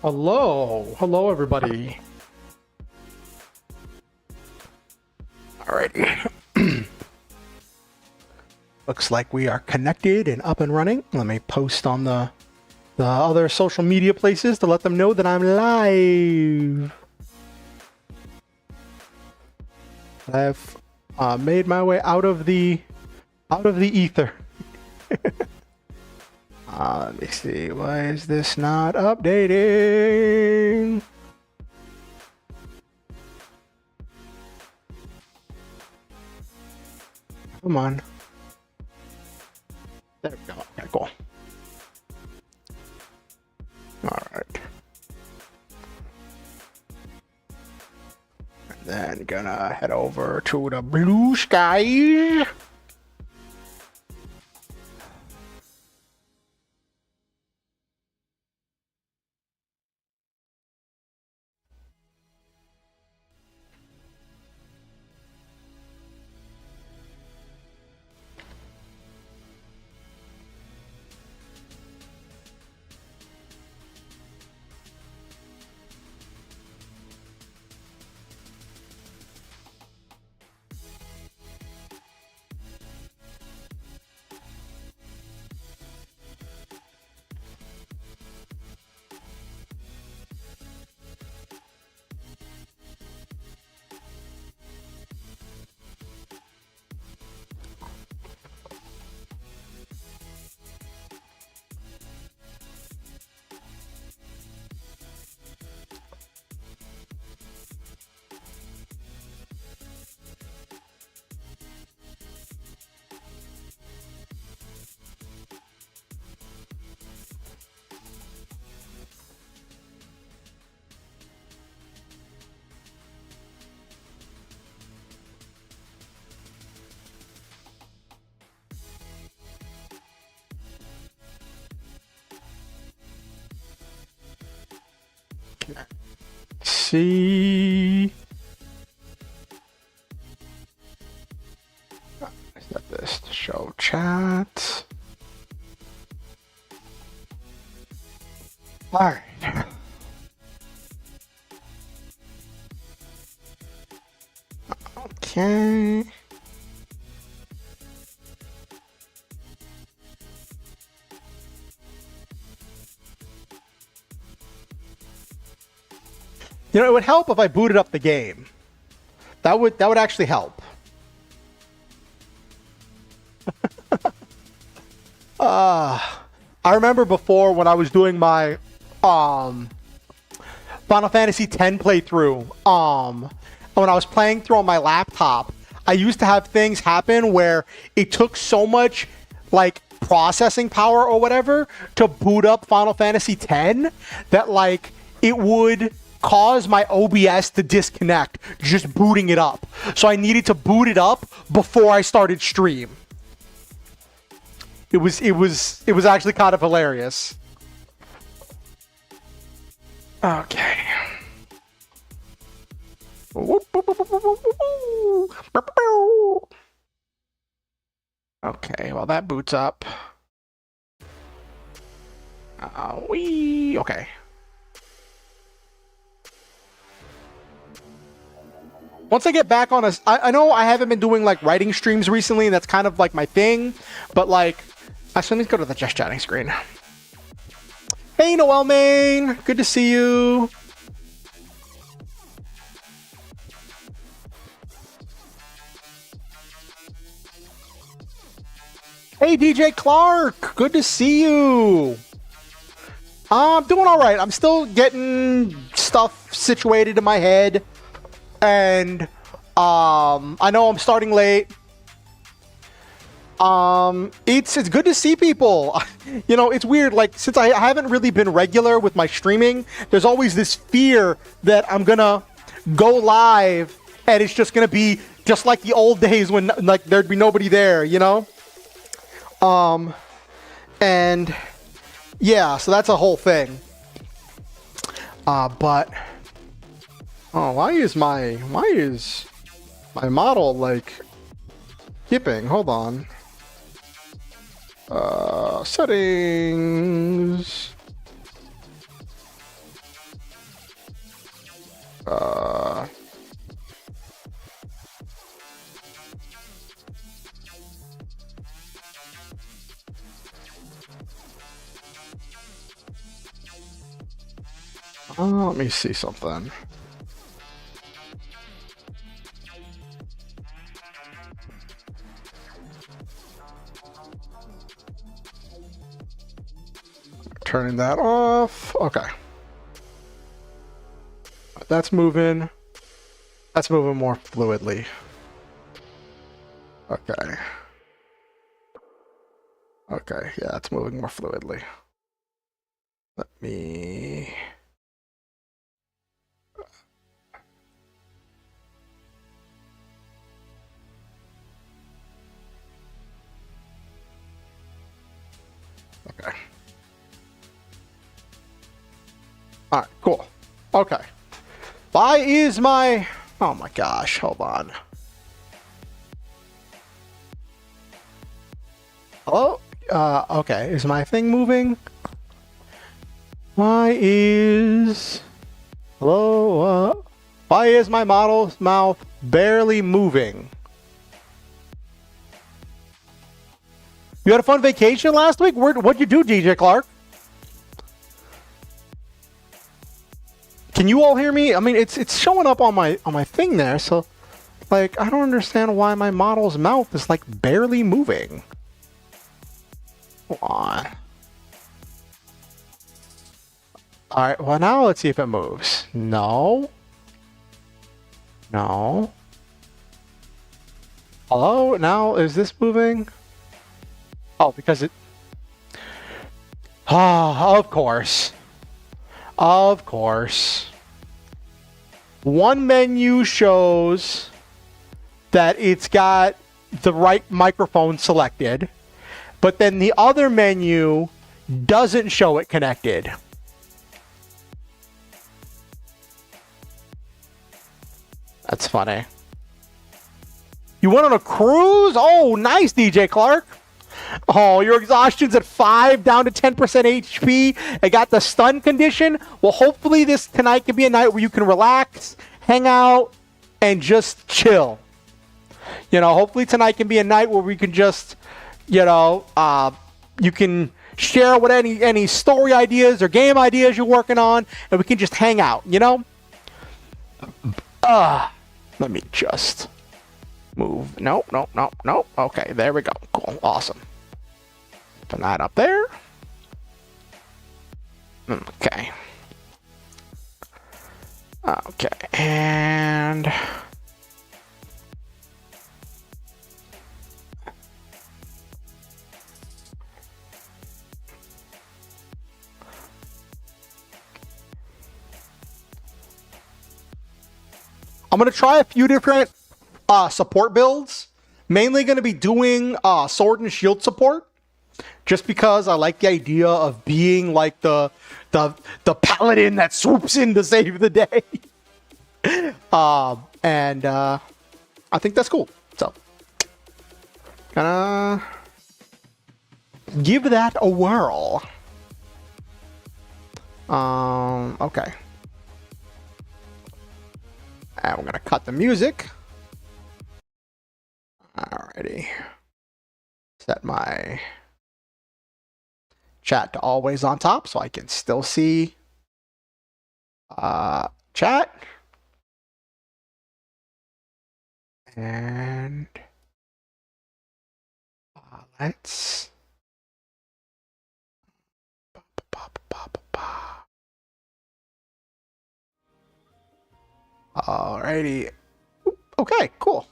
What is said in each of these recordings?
Hello everybody. Alrighty. Looks like we are connected and up and running. Let me post on the other social media places to let them know that I'm live. I've made my way out of the ether. Let me see. Why is this not updating? Come on. There we go. Okay, cool. All right. And then gonna head over to the blue sky. See. Set this to show chat. All right. Okay. You know, it would help if I booted up the game. That would actually help. I remember before when I was doing my Final Fantasy X playthrough, when I was playing through on my laptop, I used to have things happen where it took so much like processing power or whatever to boot up Final Fantasy X that like it would cause my OBS to disconnect just booting it up. So I needed to boot it up before I started stream. It was actually kind of hilarious. Okay. Okay, well that boots up. Okay. Once I get back on I know I haven't been doing like writing streams recently, and that's kind of like my thing, but like, actually, let me go to the just chatting screen. Hey, Noel Main, good to see you. Hey, DJ Clark, good to see you. I'm doing all right. I'm still getting stuff situated in my head. And I know I'm starting late. It's good to see people. You know, it's weird. Like, since I haven't really been regular with my streaming, there's always this fear that I'm gonna go live and it's just gonna be just like the old days when like there'd be nobody there, you know? And yeah, so that's a whole thing. But oh, why is my model like skipping? Hold on. Settings. Let me see something. Turning that off. Okay. That's moving. That's moving more fluidly. Okay. Okay, yeah, it's moving more fluidly. Let me... Okay. Alright, cool. Okay. Why is my... Oh my gosh, hold on. Hello? Okay, is my thing moving? Why is... Hello? Why is my model's mouth barely moving? You had a fun vacation last week? What'd you do, DJ Clark? Can you all hear me? I mean, it's showing up on my thing there, so like I don't understand why my model's mouth is like barely moving. Hold on. All right, well now let's see if it moves. No. No. Hello? Now is this moving? Oh, because it... Ah, of course. Of course. One menu shows that it's got the right microphone selected, but then the other menu doesn't show it connected. That's funny. You went on a cruise? Oh, nice, DJ Clark. Oh, your exhaustion's at 5, down to 10% HP. I got the stun condition. Well, hopefully tonight can be a night where you can relax, hang out, and just chill. You know, hopefully tonight can be a night where we can just, you know, you can share what any story ideas or game ideas you're working on, and we can just hang out, you know? Let me just move. Nope. Okay, there we go. Cool, awesome. Put that up there. Okay. Okay, and... I'm going to try a few different support builds. Mainly going to be doing sword and shield support. Just because I like the idea of being like the paladin that swoops in to save the day. And I think that's cool. So, gonna give that a whirl. Okay. And we're gonna cut the music. Alrighty. Set my chat to always on top so I can still see chat. And let's alrighty. Okay, cool.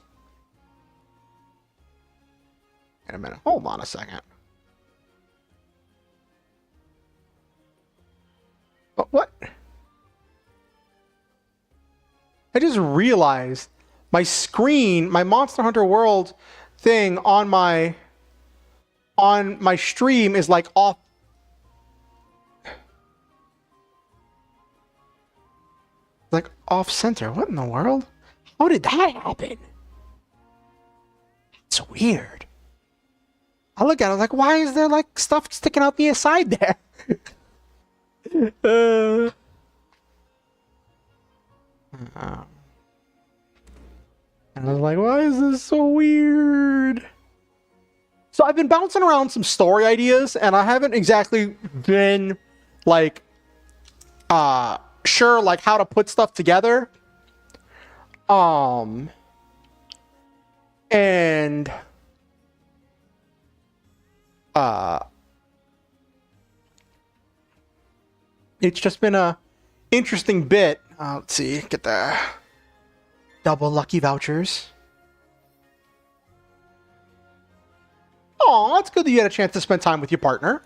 Wait a minute. Hold on a second. What? I just realized my screen, my Monster Hunter World thing on my stream is like off. Like off center. What in the world? How did that happen? It's weird. I look at it, I was like, why is there like stuff sticking out the side there? And I was like, why is this so weird? So I've been bouncing around some story ideas, and I haven't exactly been like sure like how to put stuff together. And it's just been a interesting bit. Let's see, get the double lucky vouchers. Oh, it's good that you had a chance to spend time with your partner.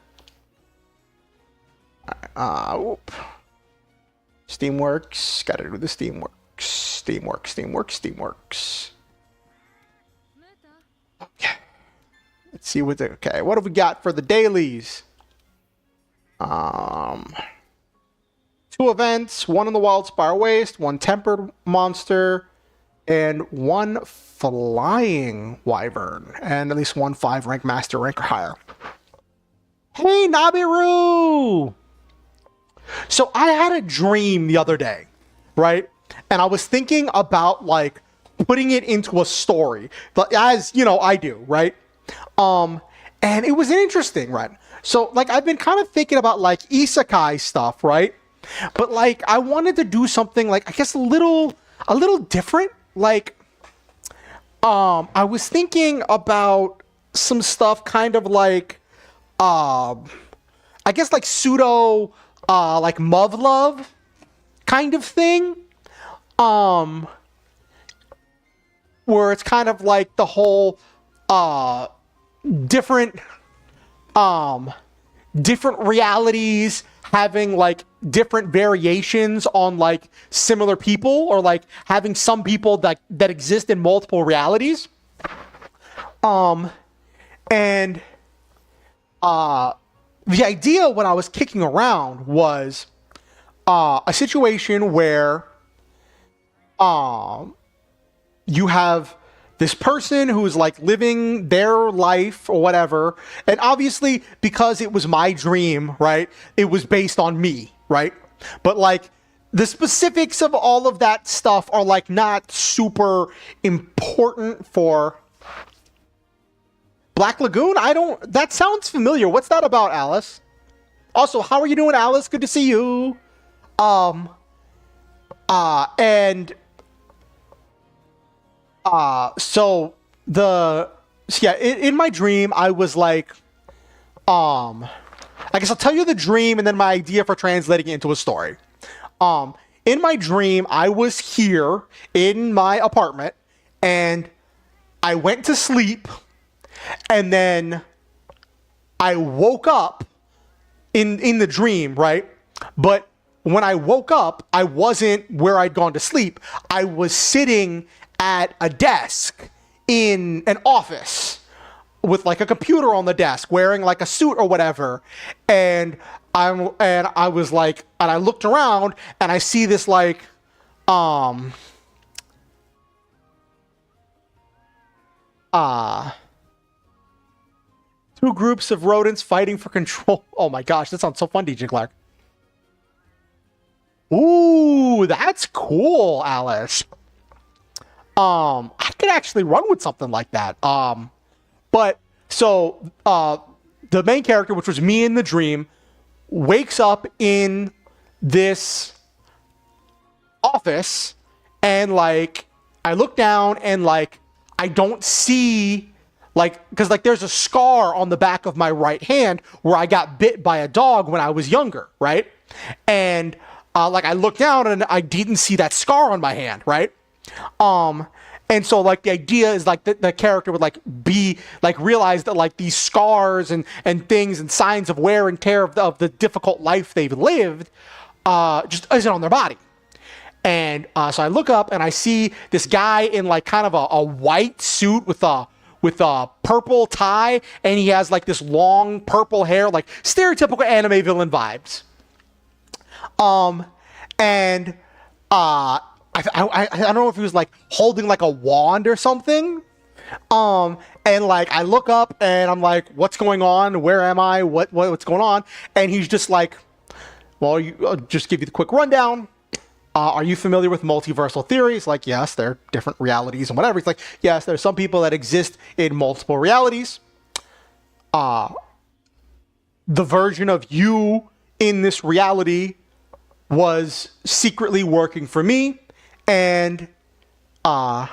Whoop. Steamworks. Gotta do the Steamworks. Steamworks. Okay. Let's see what the... Okay, what have we got for the dailies? 2 events. 1 in the Wildspire Waste. 1 Tempered Monster. And 1 Flying Wyvern. And at least 1 5-rank Master rank or higher. Hey, Nabiru! So I had a dream the other day, right? And I was thinking about like putting it into a story, but as you know, I do, right? And it was interesting, right? So like I've been kind of thinking about like isekai stuff, right? But like I wanted to do something like I guess a little different. Like I was thinking about some stuff kind of like I guess like pseudo like Muv-Love kind of thing. Where it's kind of like the whole different realities having like different variations on like similar people, or like having some people that exist in multiple realities. And the idea when I was kicking around was a situation where you have this person who's like living their life or whatever, and obviously because it was my dream, right, it was based on me, right? But like the specifics of all of that stuff are like not super important for Black Lagoon. That sounds familiar. What's that about, Alice? Also, how are you doing, Alice? Good to see you. In my dream, I was like, I guess I'll tell you the dream and then my idea for translating it into a story. In my dream, I was here in my apartment and I went to sleep and then I woke up in the dream, right? But when I woke up, I wasn't where I'd gone to sleep. I was sitting at a desk in an office with like a computer on the desk, wearing like a suit or whatever. And I looked around and I see this like two groups of rodents fighting for control. Oh my gosh, that sounds so fun, DJ Clark. Ooh, that's cool, Alice. I could actually run with something like that. But so the main character, which was me in the dream, wakes up in this office and like I look down and like I don't see like, because like there's a scar on the back of my right hand where I got bit by a dog when I was younger, right? And like I looked down and I didn't see that scar on my hand, right? And so like the idea is like the character would like be like realize that like these scars and things and signs of wear and tear of the difficult life they've lived just isn't on their body. And so I look up and I see this guy in like kind of a white suit with a purple tie, and he has like this long purple hair, like stereotypical anime villain vibes. I don't know if he was like holding like a wand or something. And like I look up and I'm like, what's going on? Where am I? What's going on? And he's just like, well, I'll just give you the quick rundown. are you familiar with multiversal theories? Like, yes, there are different realities and whatever. It's like, yes, there's some people that exist in multiple realities. The version of you in this reality was secretly working for me, and the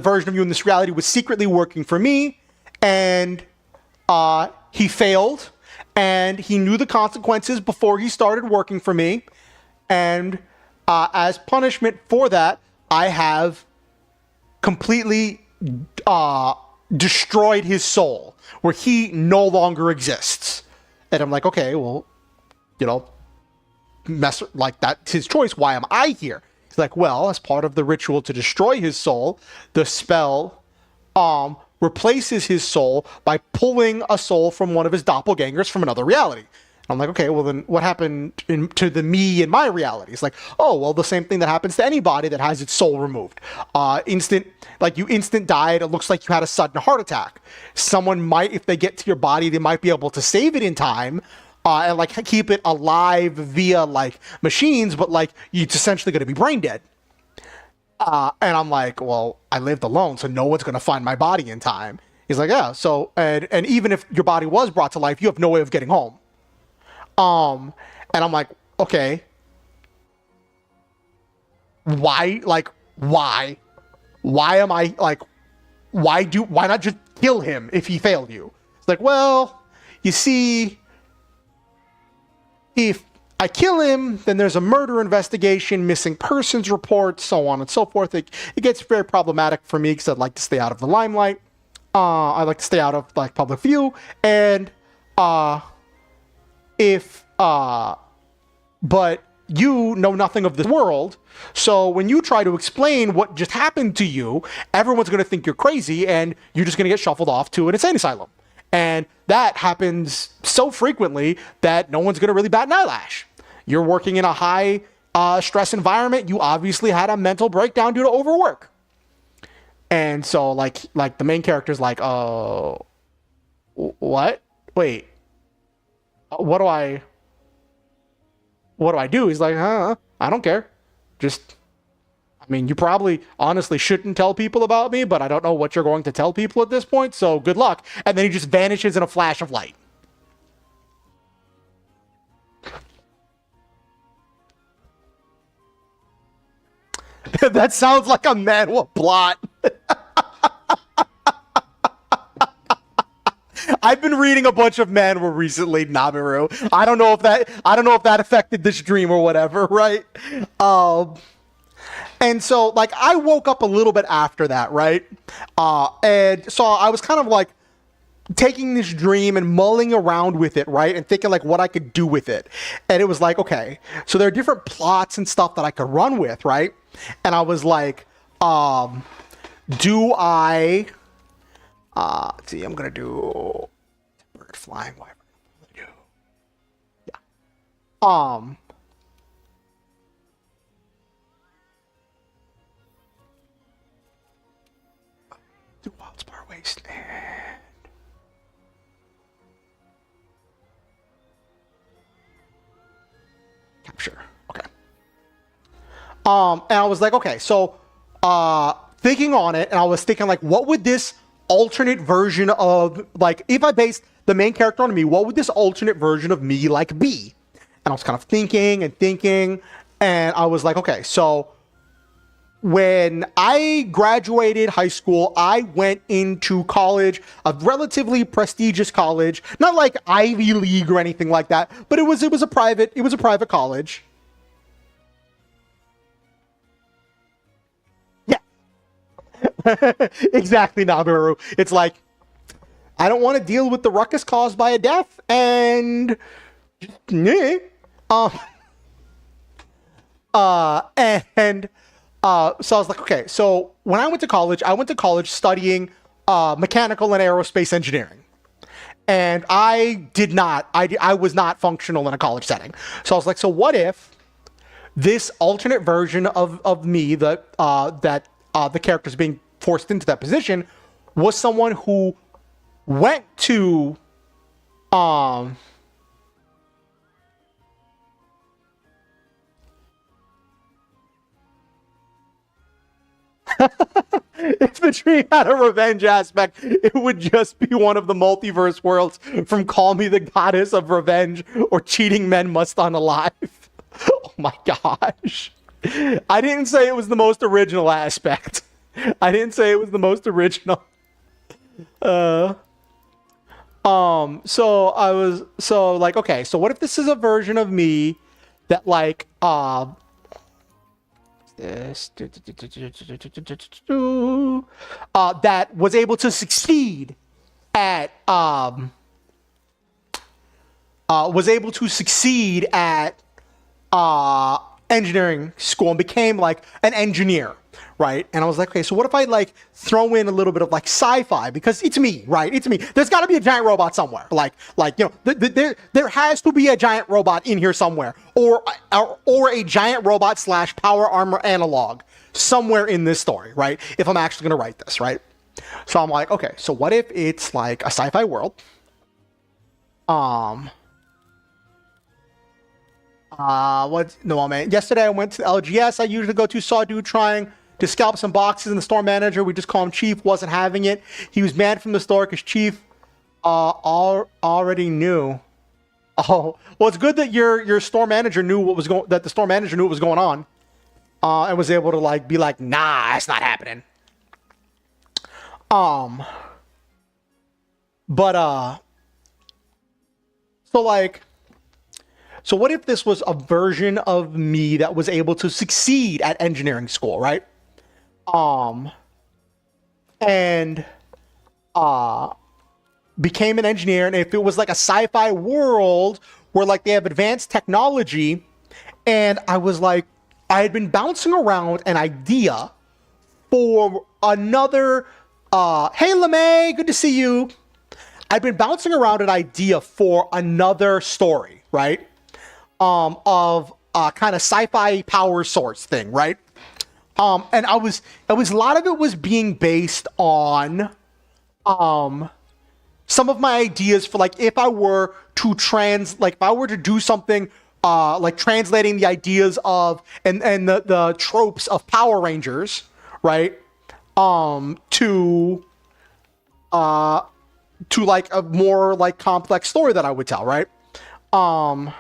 version of you in this reality was secretly working for me, and he failed, and he knew the consequences before he started working for me, and as punishment for that, I have completely destroyed his soul, where he no longer exists. And I'm like, okay, well, you know, like that's his choice. Why am I here? He's like, well, as part of the ritual to destroy his soul, the spell replaces his soul by pulling a soul from one of his doppelgangers from another reality. I'm like, okay, well then what happened to the me in my reality? It's like, oh, well, the same thing that happens to anybody that has its soul removed. You instant died. It looks like you had a sudden heart attack. Someone might, if they get to your body, they might be able to save it in time and like keep it alive via like machines, but like you're essentially going to be brain dead. And I'm like, well, I lived alone, so no one's going to find my body in time. He's like, yeah, so, and even if your body was brought to life, you have no way of getting home. And I'm like, okay, why am I like, why not just kill him if he failed you? It's like, well, you see, if I kill him, then there's a murder investigation, missing persons report, so on and so forth. It gets very problematic for me because I'd like to stay out of the limelight. I like to stay out of like public view, and but you know nothing of this world, so when you try to explain what just happened to you, everyone's going to think you're crazy, and you're just going to get shuffled off to an insane asylum. And that happens so frequently that no one's going to really bat an eyelash. You're working in a high stress environment. You obviously had a mental breakdown due to overwork. And so like the main character's like, oh, what? Wait, what do I do? He's like, I don't care. I mean, you probably honestly shouldn't tell people about me, but I don't know what you're going to tell people at this point, so good luck. And then he just vanishes in a flash of light. That sounds like a manhwa plot. I've been reading a bunch of manhwa recently, Nabiru. I don't know if that affected this dream or whatever, right? And so, like, I woke up a little bit after that, right? And so I was kind of like taking this dream and mulling around with it, right? And thinking like what I could do with it. And it was like, okay, so there are different plots and stuff that I could run with, right? And I was like, do I, let's see, I'm going to do bird flying, whatever I'm going to do. Yeah. Do Wildspar Wasteland. Capture. Okay. And I was like, okay, so thinking on it, and I was thinking like, what would this alternate version of, like, if I based the main character on me, what would this alternate version of me like be? And I was kind of thinking, and I was like, okay, so when I graduated high school, I went into college, a relatively prestigious college, not like Ivy League or anything like that, but it was a private college. Yeah. Exactly, Nabiru. It's like, I don't want to deal with the ruckus caused by a death, and so I was like, okay, so when I went to college studying mechanical and aerospace engineering. And I was not functional in a college setting. So I was like, so what if this alternate version of me, that the character's being forced into that position, was someone who went to If the dream had a revenge aspect, it would just be one of the multiverse worlds from Call Me the Goddess of Revenge or Cheating Men Must Unalive. Oh my gosh. I didn't say it was the most original aspect. I didn't say it was the most original. So like, okay, so what if this is a version of me that like, that was able to succeed at, engineering school and became like an engineer, right? And I was like, okay, so what if I like throw in a little bit of like sci-fi, because it's me, right? It's me. There's got to be a giant robot somewhere. Like you know, there has to be a giant robot in here somewhere, or a giant robot / power armor analog somewhere in this story, right? If I'm actually gonna write this, right? So I'm like, okay, so what if it's like a sci-fi world? No, man. Yesterday I went to LGS. I usually go to, saw a dude trying to scalp some boxes, and the store manager, we just call him Chief, wasn't having it. He was banned from the store because Chief already knew. Oh, well, it's good that your store manager knew what was going. That the store manager knew what was going on, and was able to like be like, nah, that's not happening. So what if this was a version of me that was able to succeed at engineering school, right? And became an engineer, and if it was like a sci-fi world where like they have advanced technology, and I was like, I had been bouncing around an idea for another, hey LeMay, good to see you. I'd been bouncing around an idea for another story, right? Of kind of sci-fi power source thing, right? And a lot of it was being based on some of my ideas for like if I were to do something like translating the ideas of and the tropes of Power Rangers, right? To like a more like complex story that I would tell, right? Let's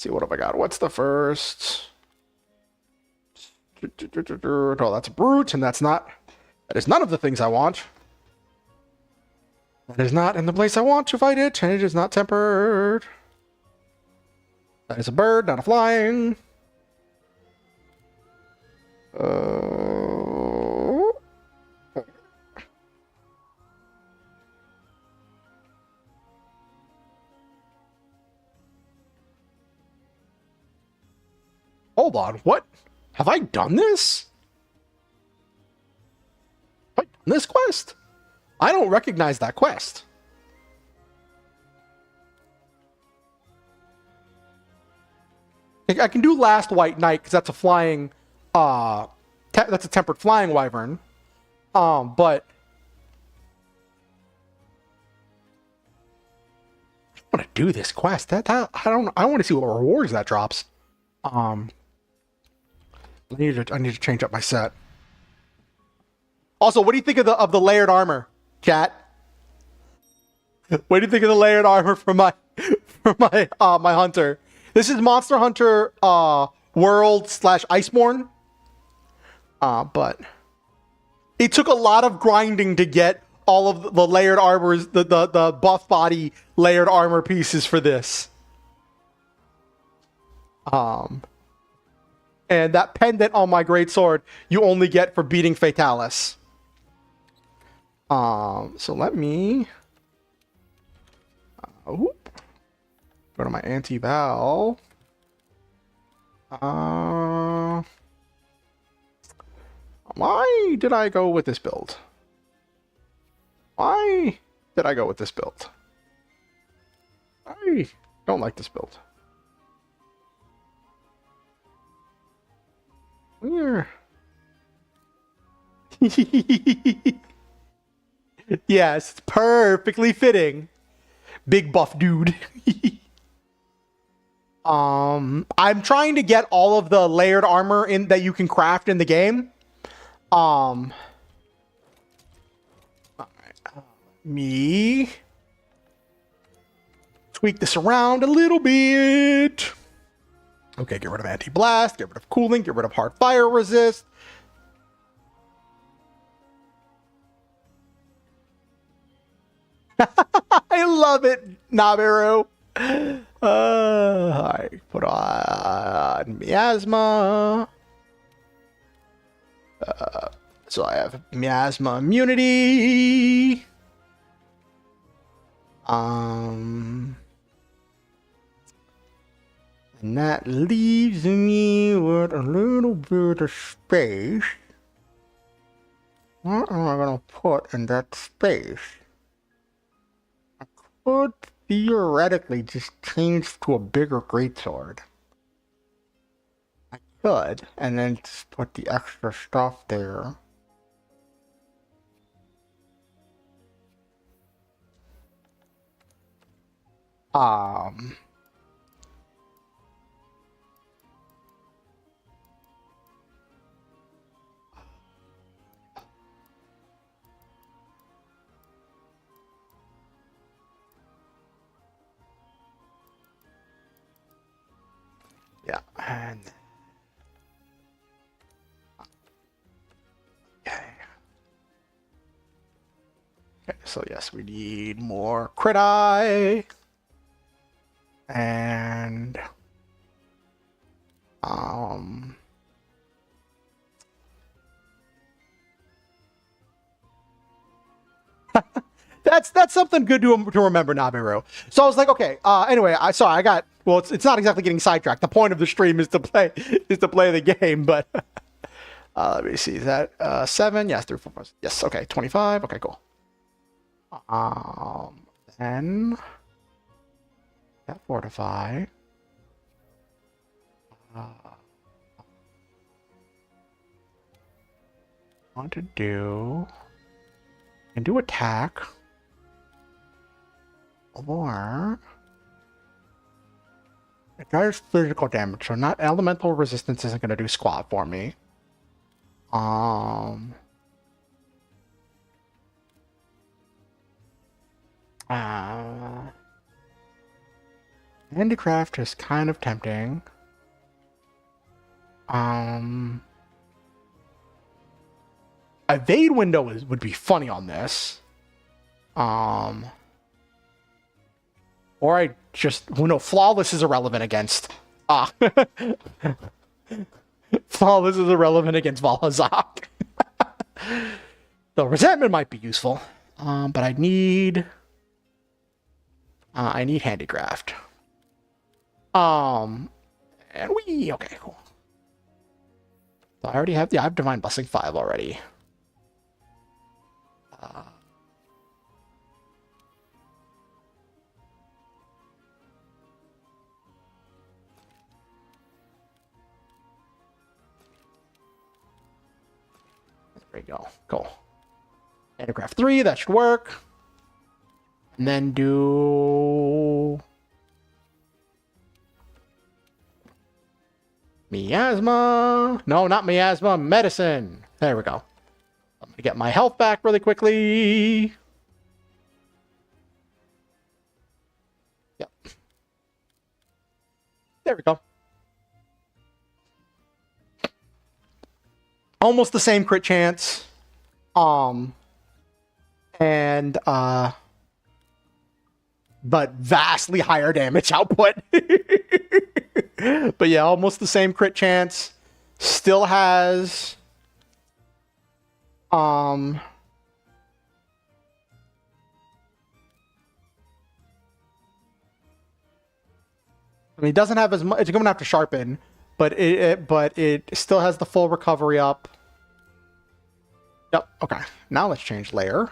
see, what have I got? What's the first? Oh, that's brute, and that is none of the things I want. That is not in the place I want to fight it, and it is not tempered. That is a bird, not a flying. Hold on, what? Have I done this? Have I done this quest? I don't recognize that quest. I can do Last White Knight because that's a flying, that's a tempered flying wyvern. But I want to do this quest. I want to see what rewards that drops. I need to change up my set. Also, what do you think of the layered armor, chat? What do you think of the layered armor for my my hunter? This is Monster Hunter World / Iceborne. But it took a lot of grinding to get all of the layered armors, the buff body layered armor pieces for this. And that pendant on my greatsword you only get for beating Fatalis. So let me go to my anti-val. Why did I go with this build? Why did I go with this build? I don't like this build. Where? Yes, it's perfectly fitting. Big buff dude. I'm trying to get all of the layered armor in that you can craft in the game. All right. Me tweak this around a little bit. Okay, get rid of anti-blast, get rid of cooling, get rid of hard fire resist. I love it, Nabiru. I put on miasma. So I have miasma immunity. And that leaves me with a little bit of space. What am I gonna put in that space? I could theoretically just change to a bigger greatsword. I could, and then just put the extra stuff there. Yeah, and okay, so yes, we need more crit eye. And that's something good to remember, Nabiru. So I was like, okay. Anyway, I got. Well, it's not exactly getting sidetracked. The point of the stream is to play the game. But let me see. Is that 7? Yes, 3, 4, 5. Yes. Okay, 25. Okay, cool. Then that fortify. Want to do and do attack. Or it does physical damage, so not elemental resistance isn't gonna do squat for me. Handicraft is kind of tempting. Evade window would be funny on this. Or I just... Well, no, Flawless is irrelevant against... Flawless is irrelevant against Valazak. So Resentment might be useful. But I need Handicraft. And we... Okay, cool. So I already have... Yeah, I have Divine Blessing 5 already. There we go. Cool. Handicraft 3, that should work. And then do... Miasma. No, not miasma. Medicine. There we go. I'm going to get my health back really quickly. Yep. There we go. Almost the same crit chance. But vastly higher damage output. But yeah, almost the same crit chance. Still has... I mean, it doesn't have as much... It's going to have to sharpen. But it still has the full recovery up. Yep, okay. Now let's change layer.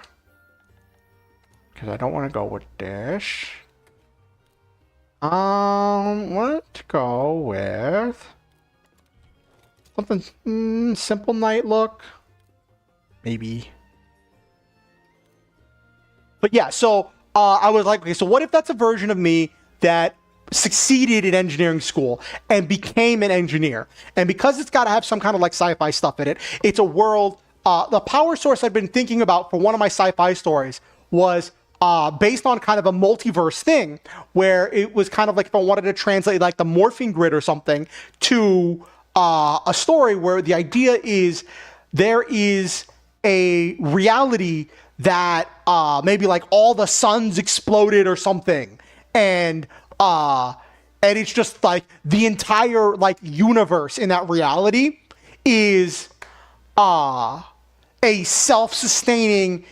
Because I don't want to go with dish. Let's go with something simple night look. Maybe. But yeah, so I was like, okay, so what if that's a version of me that succeeded in engineering school and became an engineer? And because it's got to have some kind of like sci-fi stuff in it, it's a world the power source I've been thinking about for one of my sci-fi stories was based on kind of a multiverse thing, where it was kind of like if I wanted to translate like the morphing grid or something to a story where the idea is there is a reality that maybe like all the suns exploded or something, and it's just like the entire like universe in that reality is a self-sustaining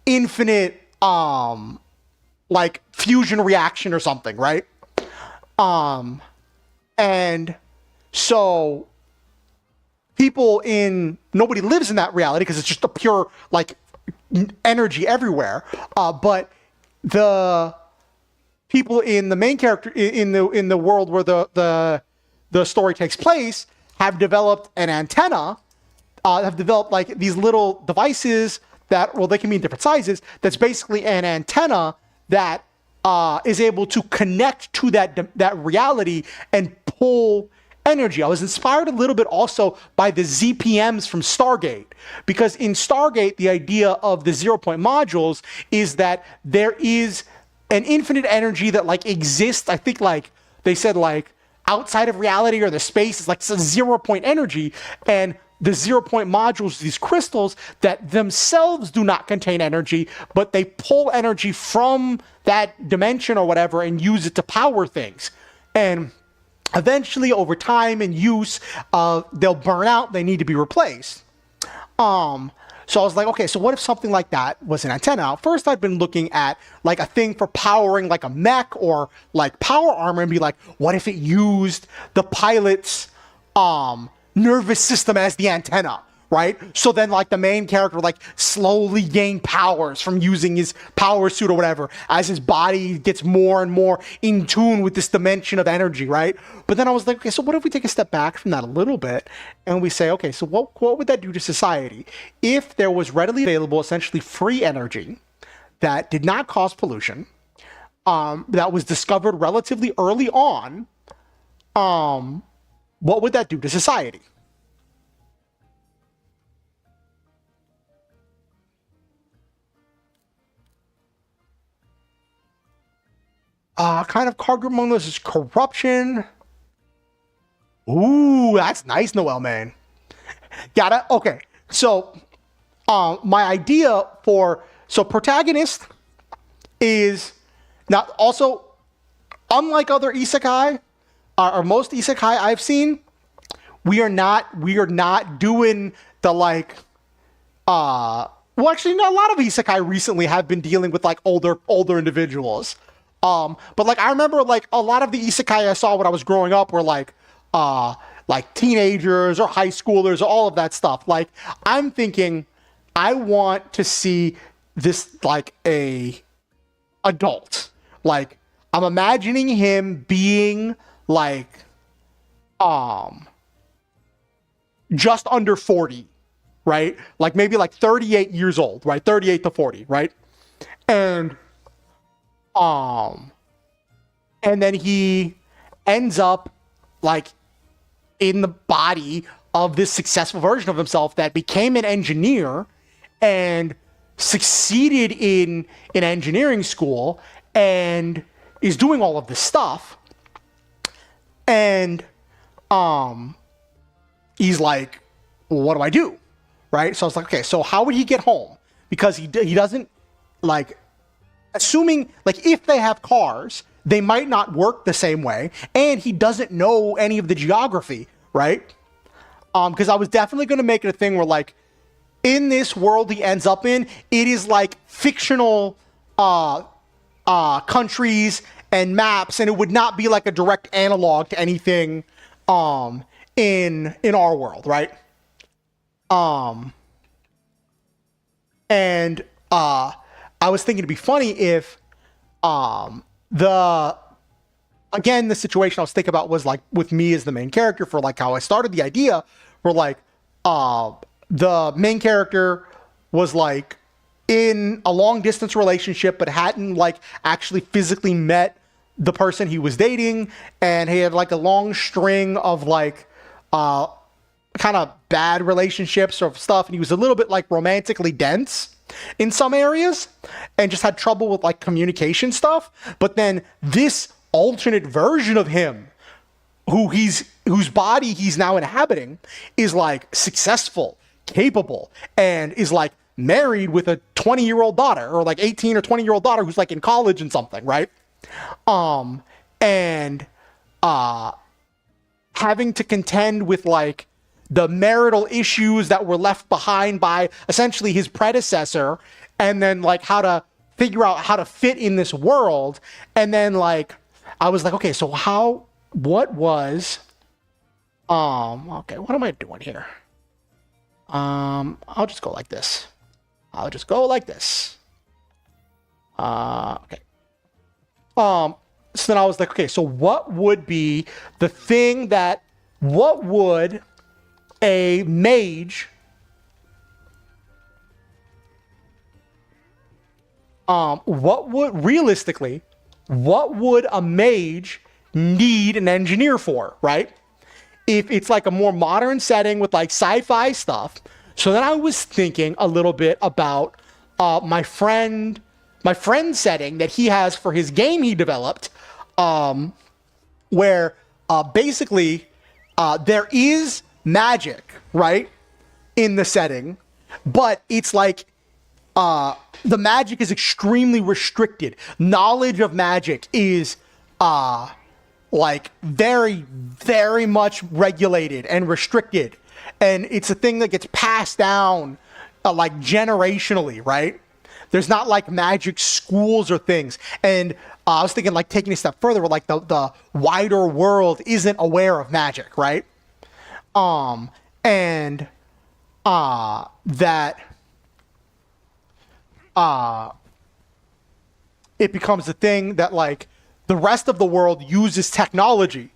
infinite like fusion reaction or something, right? And so nobody lives in that reality because it's just a pure like energy everywhere. But the people in the main character in the world where the story takes place have developed an antenna, have developed like these little devices that, well, they can be in different sizes. That's basically an antenna that is able to connect to that reality and pull energy. I was inspired a little bit also by the ZPMs from Stargate, because in Stargate, the idea of the 0-point modules is that there is an infinite energy that like exists. I think like they said like outside of reality or the space is like it's a 0-point energy, and the 0-point modules, these crystals that themselves do not contain energy, but they pull energy from that dimension or whatever and use it to power things. And eventually, over time and use, they'll burn out. They need to be replaced. So I was like, okay, so what if something like that was an antenna? First, I'd been looking at like a thing for powering like a mech or like power armor, and be like, what if it used the pilot's nervous system as the antenna, right? So then like the main character like slowly gained powers from using his power suit or whatever as his body gets more and more in tune with this dimension of energy, right? But then I was like, okay, so what if we take a step back from that a little bit and we say, okay, so what would that do to society if there was readily available, essentially free energy that did not cause pollution, that was discovered relatively early on? What would that do to society? Kind of card group among those is corruption. Ooh, that's nice, Noel, man. Got it? Okay. So, my idea so protagonist is, now also, unlike other isekai, or most isekai I've seen, we are not doing the like, well, actually, a lot of isekai recently have been dealing with like older individuals. But like I remember like a lot of the isekai I saw when I was growing up were like teenagers or high schoolers or all of that stuff. Like I'm thinking I want to see this like a adult. Like I'm imagining him being like just under 40, right? Like maybe like 38 years old, right? 38 to 40, right? And then he ends up like in the body of this successful version of himself that became an engineer and succeeded in engineering school and is doing all of this stuff. And he's like, well, what do I do? Right? So I was like, okay, so how would he get home? Because he doesn't like, assuming like if they have cars, they might not work the same way, and he doesn't know any of the geography, right? Because I was definitely going to make it a thing where like in this world he ends up in, it is like fictional countries and maps, and it would not be like a direct analog to anything in our world, right? And I was thinking it'd be funny if the situation I was thinking about was like with me as the main character, for like how I started the idea, where like the main character was like in a long distance relationship but hadn't like actually physically met the person he was dating, and he had like a long string of like kind of bad relationships or stuff, and he was a little bit like romantically dense in some areas and just had trouble with like communication stuff. But then this alternate version of him, whose body he's now inhabiting, is like successful, capable, and is like married with a 20-year-old daughter, or like 18 or 20-year-old daughter who's like in college and something, right? And having to contend with like the marital issues that were left behind by essentially his predecessor, and then like how to figure out how to fit in this world. And then like I was like, okay, so what was okay, what am I doing here? I'll just go like this. Okay. So then I was like, okay, so what would be the thing that, what would a mage, what would a mage need an engineer for, right? If it's like a more modern setting with like sci-fi stuff. So then I was thinking a little bit about my friend's setting that he has for his game he developed, where basically there is magic, right, in the setting, but it's like the magic is extremely restricted. Knowledge of magic is like very, very much regulated and restricted, and it's a thing that gets passed down like generationally, right? There's not like magic schools or things. And I was thinking like taking a step further, where like the wider world isn't aware of magic, right? And that it becomes a thing that like the rest of the world uses technology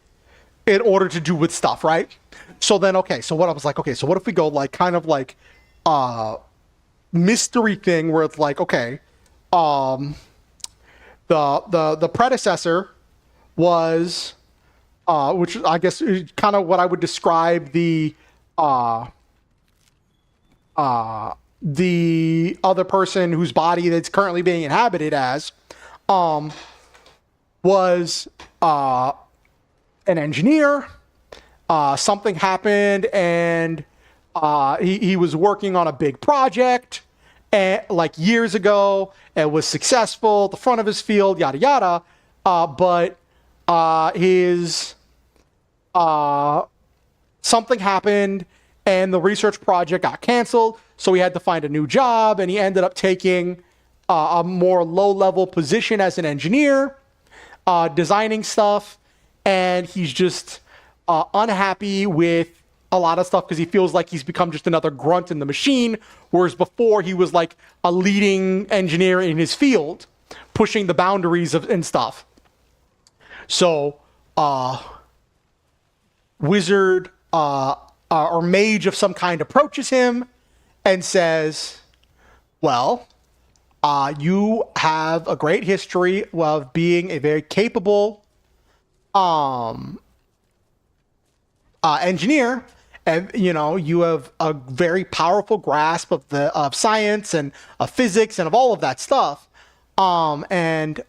in order to do with stuff, right? So then, okay, so what I was like, okay, so what if we go like kind of like mystery thing where it's like, okay, the predecessor was which I guess is kind of what I would describe the other person whose body that's currently being inhabited as was an engineer. Something happened, and he was working on a big project like years ago, and was successful at the front of his field, yada yada. But his something happened, and the research project got canceled, so he had to find a new job, and he ended up taking a more low-level position as an engineer, designing stuff, and he's just unhappy with a lot of stuff because he feels like he's become just another grunt in the machine, whereas before he was like a leading engineer in his field, pushing the boundaries of and stuff. So wizard or mage of some kind approaches him and says, well, you have a great history of being a very capable engineer, and you know you have a very powerful grasp of science and of physics and of all of that stuff, and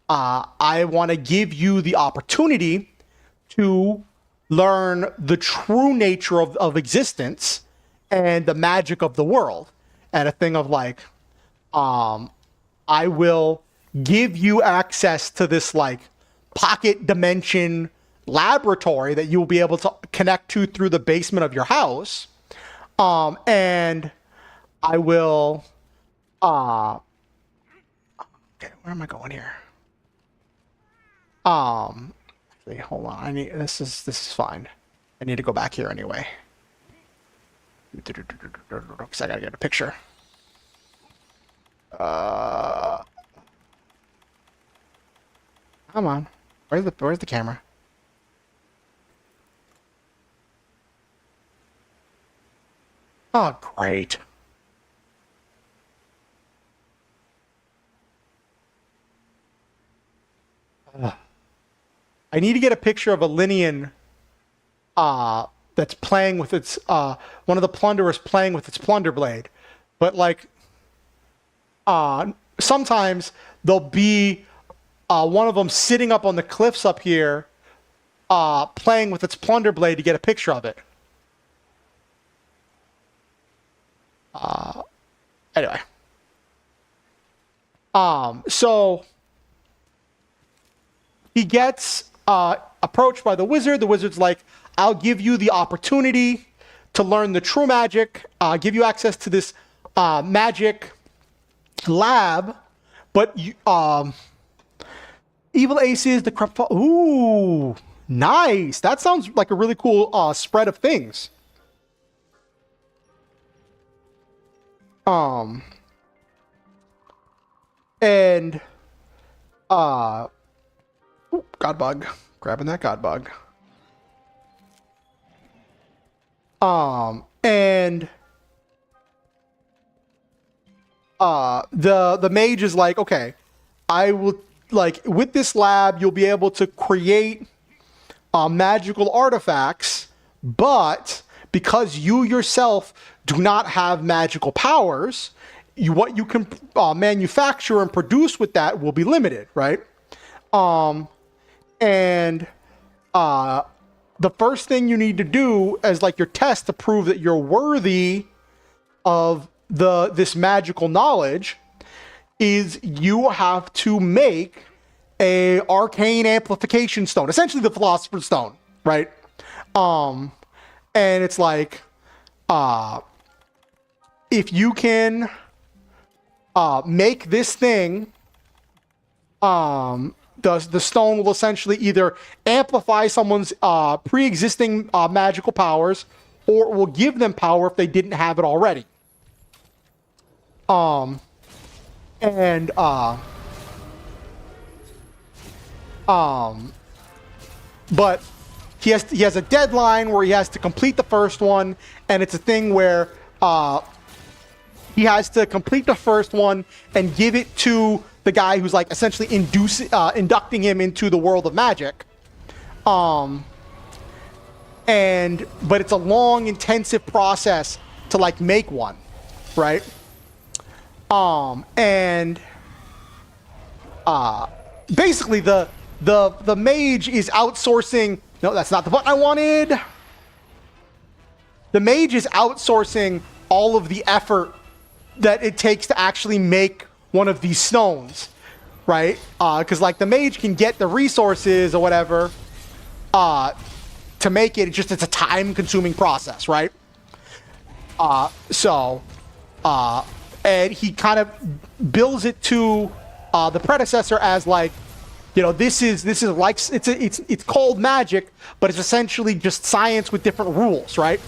I want to give you the opportunity to learn the true nature of existence and the magic of the world. And a thing of like, I will give you access to this like pocket dimension laboratory that you'll be able to connect to through the basement of your house. And I will, okay, where am I going here? Actually, hold on. I need, this is fine. I need to go back here anyway. Because I gotta get a picture. Come on. Where's the camera? Oh, great. I need to get a picture of a Linian that's playing with its one of the plunderers playing with its plunder blade. But like sometimes there'll be one of them sitting up on the cliffs up here playing with its plunder blade to get a picture of it. Anyway. So he gets approached by the wizard. The wizard's like, I'll give you the opportunity to learn the true magic, give you access to this magic lab, but you, evil aces, the corrupt... Ooh, nice. That sounds like a really cool spread of things. And God bug. Grabbing that God bug. And the mage is like, okay, I will, like, with this lab, you'll be able to create magical artifacts, but because you yourself do not have magical powers, what you can manufacture and produce with that will be limited, right? And the first thing you need to do as like your test to prove that you're worthy of this magical knowledge is you have to make a arcane amplification stone, essentially the philosopher's stone, right? And it's like if you can make this thing, the stone will essentially either amplify someone's pre-existing magical powers, or it will give them power if they didn't have it already. But he has a deadline where he has to complete the first one, and it's a thing where he has to complete the first one and give it to the guy who's like essentially inducting him into the world of magic. But it's a long, intensive process to like make one, right? Basically the mage is outsourcing. No, that's not the button I wanted. The mage is outsourcing all of the effort that it takes to actually make one of these stones, right? Because like the mage can get the resources or whatever to make it. It's a time-consuming process, right? And he kind of bills it to the predecessor as like, you know, this is like it's called magic, but it's essentially just science with different rules, right?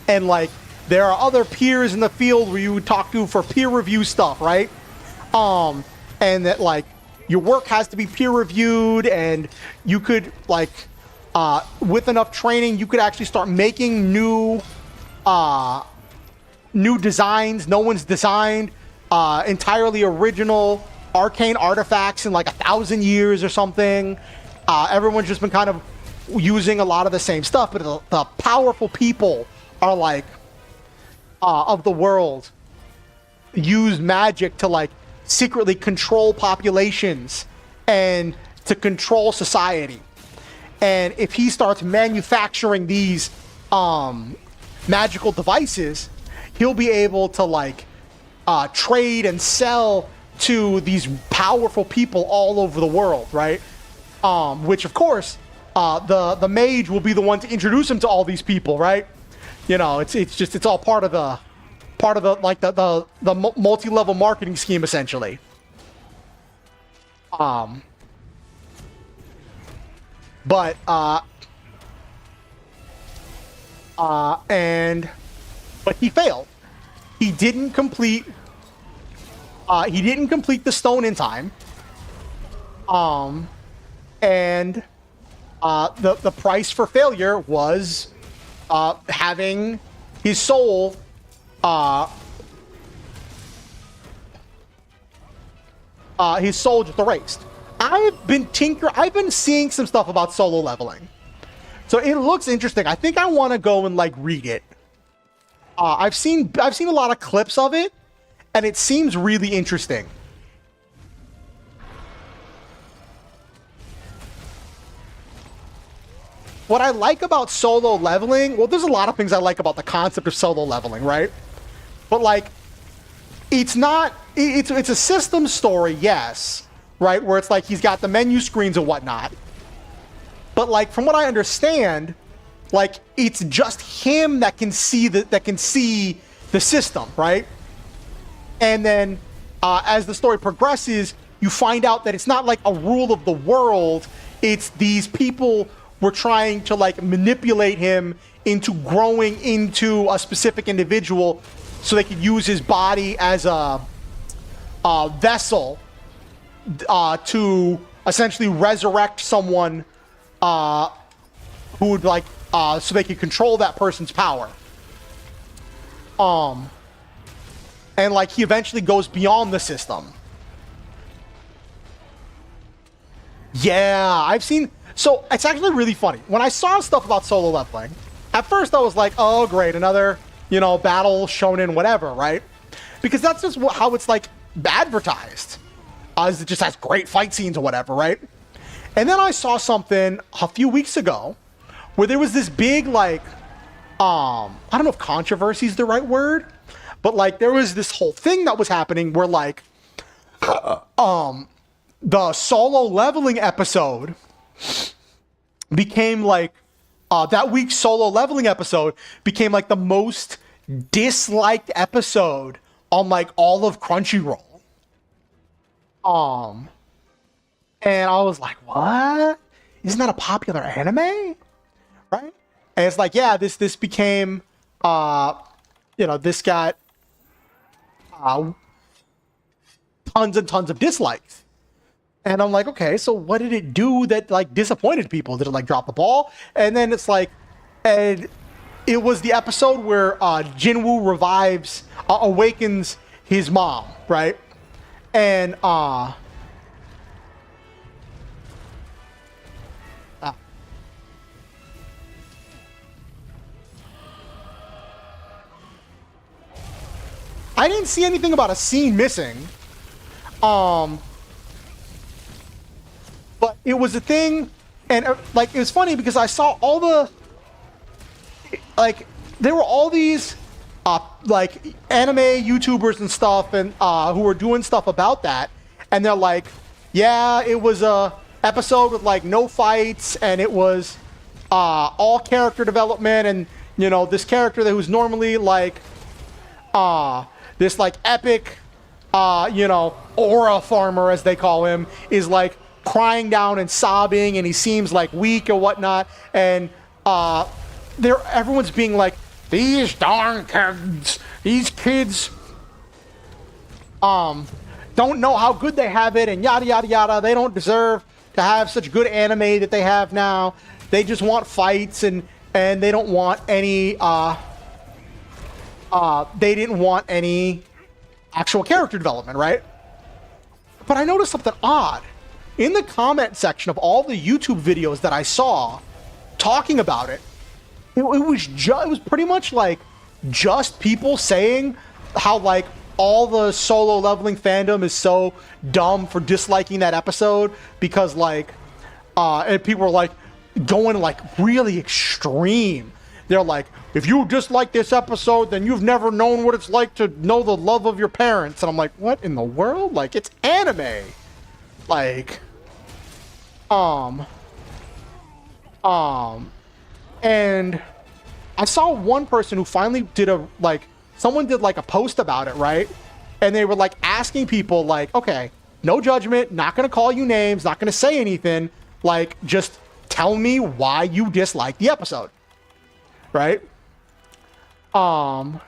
And like there are other peers in the field where you would talk to for peer review stuff, right? And that like your work has to be peer reviewed, and you could like with enough training you could actually start making new designs no one's designed, entirely original arcane artifacts in like 1,000 years or something. Everyone's just been kind of using a lot of the same stuff, but the powerful people are like of the world use magic to like secretly control populations and to control society. And if he starts manufacturing these magical devices, he'll be able to like trade and sell to these powerful people all over the world, right? Which of course the mage will be the one to introduce him to all these people, right? You know, it's all part of the like the multi-level marketing scheme essentially. But he failed. He didn't complete the stone in time. And the price for failure was having his soul just erased. I've been seeing some stuff about solo leveling. So it looks interesting. I think I want to go and like read it. I've seen a lot of clips of it, and it seems really interesting. What I like about solo leveling, well, there's a lot of things I like about the concept of solo leveling, right? But like, it's not, it's a system story, yes, right? Where it's like he's got the menu screens and whatnot. But like, from what I understand, like it's just him that can see the system, right? And then as the story progresses, you find out that it's not like a rule of the world. It's these people were trying to like manipulate him into growing into a specific individual so they could use his body as a vessel to essentially resurrect someone who would like so they could control that person's power. And like he eventually goes beyond the system. Yeah, I've seen. So it's actually really funny. When I saw stuff about solo leveling, at first I was like, oh great, another, you know, battle shonen, whatever, right? Because that's just how it's like advertised. It just has great fight scenes or whatever, right? And then I saw something a few weeks ago where there was this big like, I don't know if controversy is the right word, but like there was this whole thing that was happening where like, the solo leveling episode became like that week's solo leveling episode became like the most disliked episode on like all of Crunchyroll. And I was like, what? Isn't that a popular anime? Right? And it's like, yeah, this became you know, this got tons and tons of dislikes. And I'm like, okay, so what did it do that like disappointed people? Did it like drop the ball? And then it's like, and it was the episode where Jinwoo awakens his mom, right? And I didn't see anything about a scene missing. But it was a thing, and like it was funny because I saw all the like there were all these like anime YouTubers and stuff, and who were doing stuff about that, and they're like, yeah, it was a episode with like no fights, and it was all character development, and you know this character that was normally like this like epic you know aura farmer as they call him is like crying down and sobbing, and he seems like weak or whatnot, and everyone's being like, these darn kids, these kids don't know how good they have it, and yada yada yada. They don't deserve to have such good anime that they have now. They just want fights, and they don't want any they didn't want any actual character development, right? But I noticed something odd. In the comment section of all the YouTube videos that I saw talking about it, it was pretty much like just people saying how like all the solo leveling fandom is so dumb for disliking that episode because like and people were like going like really extreme. They're like, if you dislike this episode, then you've never known what it's like to know the love of your parents. And I'm like, what in the world? Like, it's anime. Like, and I saw one person who finally did someone did like a post about it, right? And they were like asking people like, okay, no judgment, not gonna call you names, not gonna say anything, like just tell me why you dislike the episode, right? And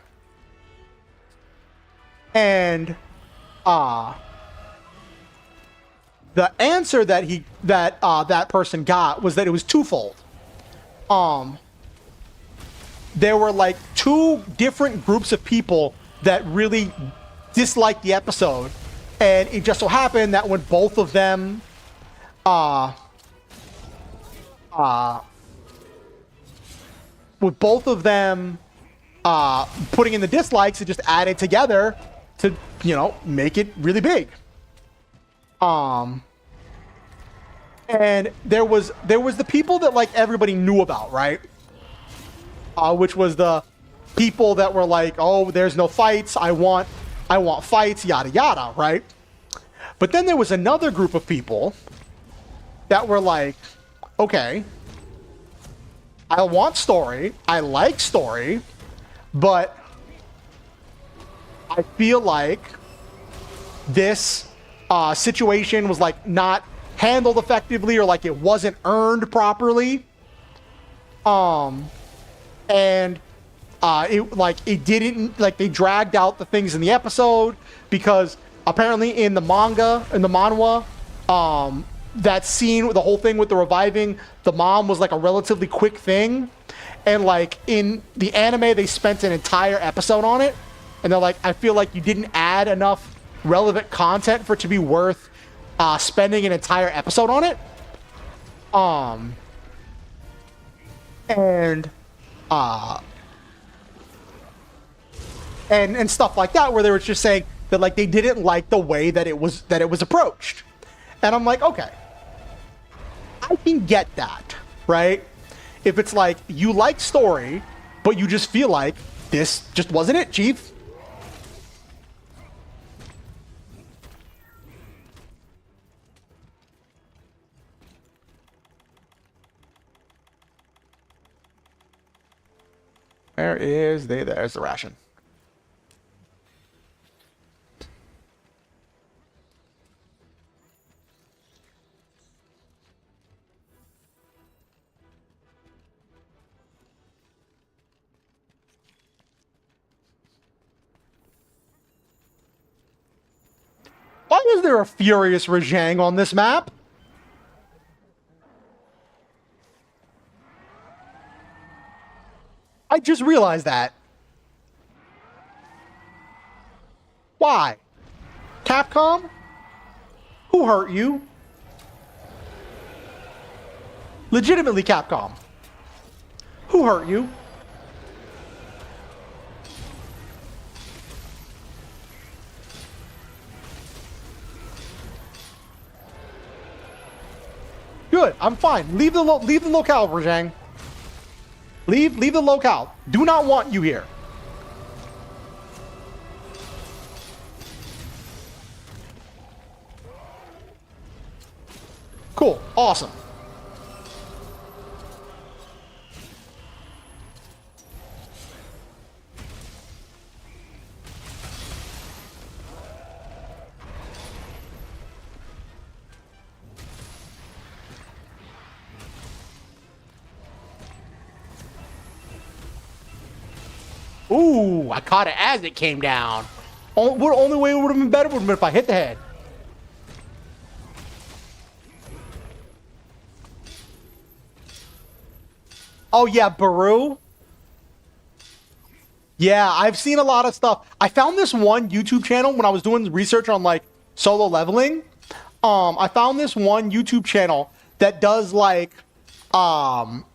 the answer that that person got was that it was twofold. There were like two different groups of people that really disliked the episode, and it just so happened that when both of them with both of them putting in the dislikes, it just added together to, you know, make it really big. And there was the people that like everybody knew about, right? Which was the people that were like, oh, there's no fights. I want fights, yada yada, right? But then there was another group of people that were like, okay, I want story, I like story, but I feel like this situation was like not handled effectively, or like it wasn't earned properly. It didn't, like, they dragged out the things in the episode because apparently in the manhwa, that scene, the whole thing with the reviving the mom was like a relatively quick thing, and like in the anime they spent an entire episode on it, and they're like, I feel like you didn't add enough relevant content for it to be worth spending an entire episode on it. And stuff like that, where they were just saying that like they didn't like the way that it was approached. And I'm like, okay, I can get that, right? If it's like you like story, but you just feel like this just wasn't it, Chief. There's the ration. Why is there a furious Rajang on this map? I just realized that. Why? Capcom? Who hurt you? Legitimately, Capcom. Who hurt you? Good, I'm fine. Leave the locale, Rajang. Leave the locale. Do not want you here. Cool, awesome. Ooh, I caught it as it came down. Only way it would have been better would have been if I hit the head. Oh yeah, Baru. Yeah, I've seen a lot of stuff. I found this one YouTube channel when I was doing research on like solo leveling. I found this one YouTube channel that does like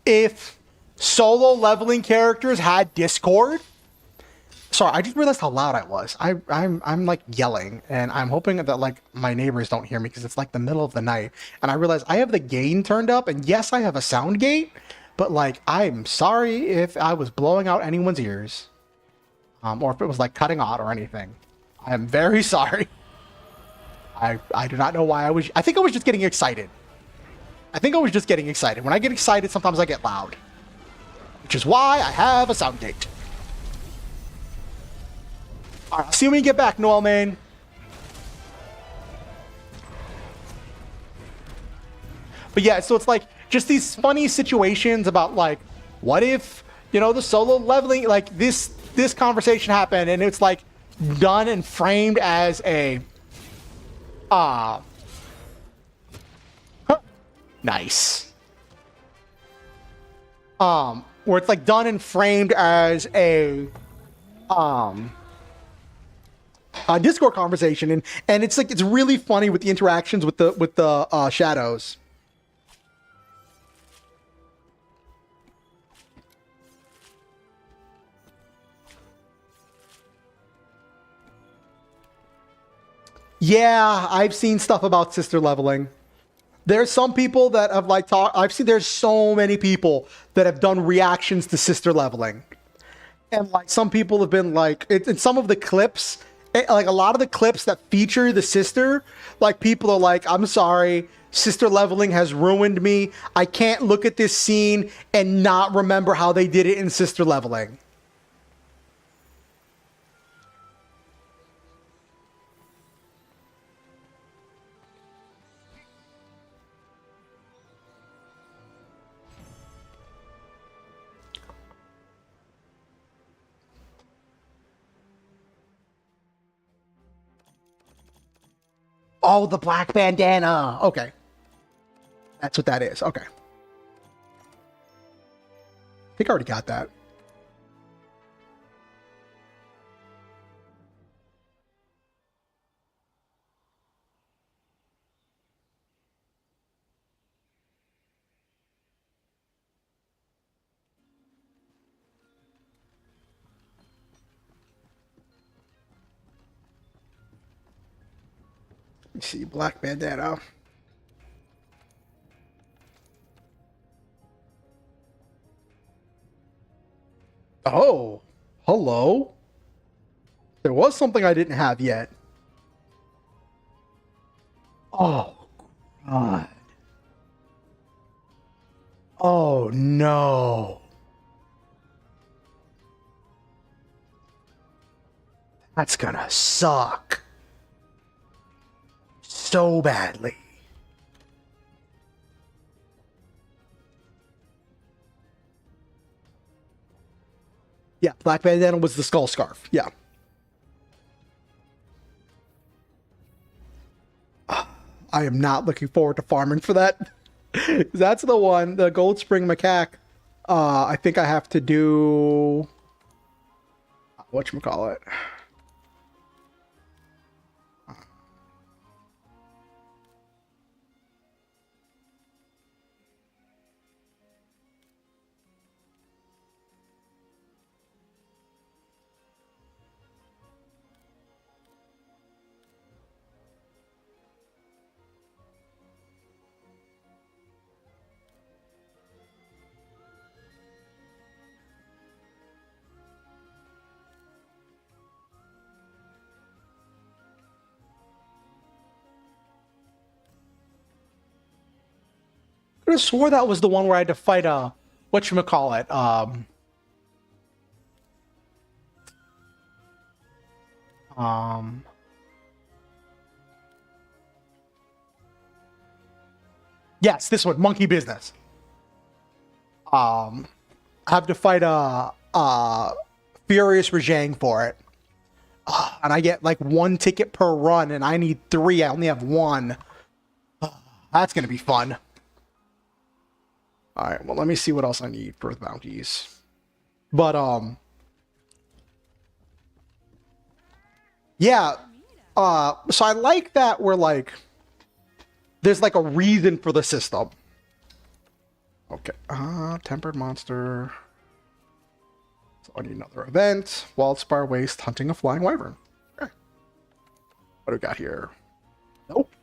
if solo leveling characters had Discord. Sorry, I just realized how loud I was. I'm like yelling, and I'm hoping that like my neighbors don't hear me because it's like the middle of the night. And I realized I have the gain turned up, and yes, I have a sound gate, but like I'm sorry if I was blowing out anyone's ears, or if it was like cutting out or anything. I am very sorry. I do not know why I think I was just getting excited. When I get excited, sometimes I get loud, which is why I have a sound gate. Alright, I'll see you when you get back, Noel, man. But yeah, so it's like just these funny situations about like, what if, you know, the solo leveling, like this conversation happened and it's like done and framed as a nice. Where it's like done and framed as a Discord conversation, and it's like it's really funny with the interactions with the shadows. Yeah, I've seen stuff about sister leveling. There's some people that have like talked. I've seen there's so many people that have done reactions to sister leveling, and like some people have been like, in some of the clips, like a lot of the clips that feature the sister, like people are like, I'm sorry, sister leveling has ruined me. I can't look at this scene and not remember how they did it in sister leveling. Oh, the black bandana. Okay. That's what that is. Okay. I think I already got that. Let me see. Black bandana. Oh, hello. There was something I didn't have yet. Oh, God. Oh, no. That's gonna suck. So badly. Yeah, black bandana was the skull scarf. Yeah. I am not looking forward to farming for that. That's the one, the Gold Spring Macaque. I think I have to do whatchamacallit. I could have swore that was the one where I had to fight a whatchamacallit. Yes, this one, Monkey Business. I have to fight a Furious Rajang for it. And I get like 1 ticket per run, and I need 3. I only have 1. That's gonna be fun. Alright, well, let me see what else I need for bounties. But, yeah, so I like that we're like, there's like a reason for the system. Okay, Tempered Monster. So I need another event. Wildspire Waste, Hunting a Flying Wyvern. Okay. What do we got here? Nope.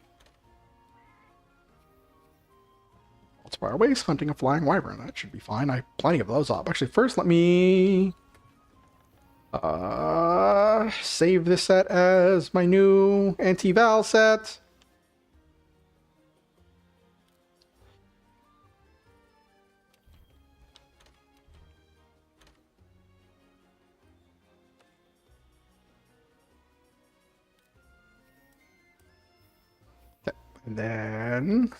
Wildspire Waste, Hunting a Flying Wyvern. That should be fine. I have plenty of those up. Actually, first let me save this set as my new anti-Val set. Okay. And then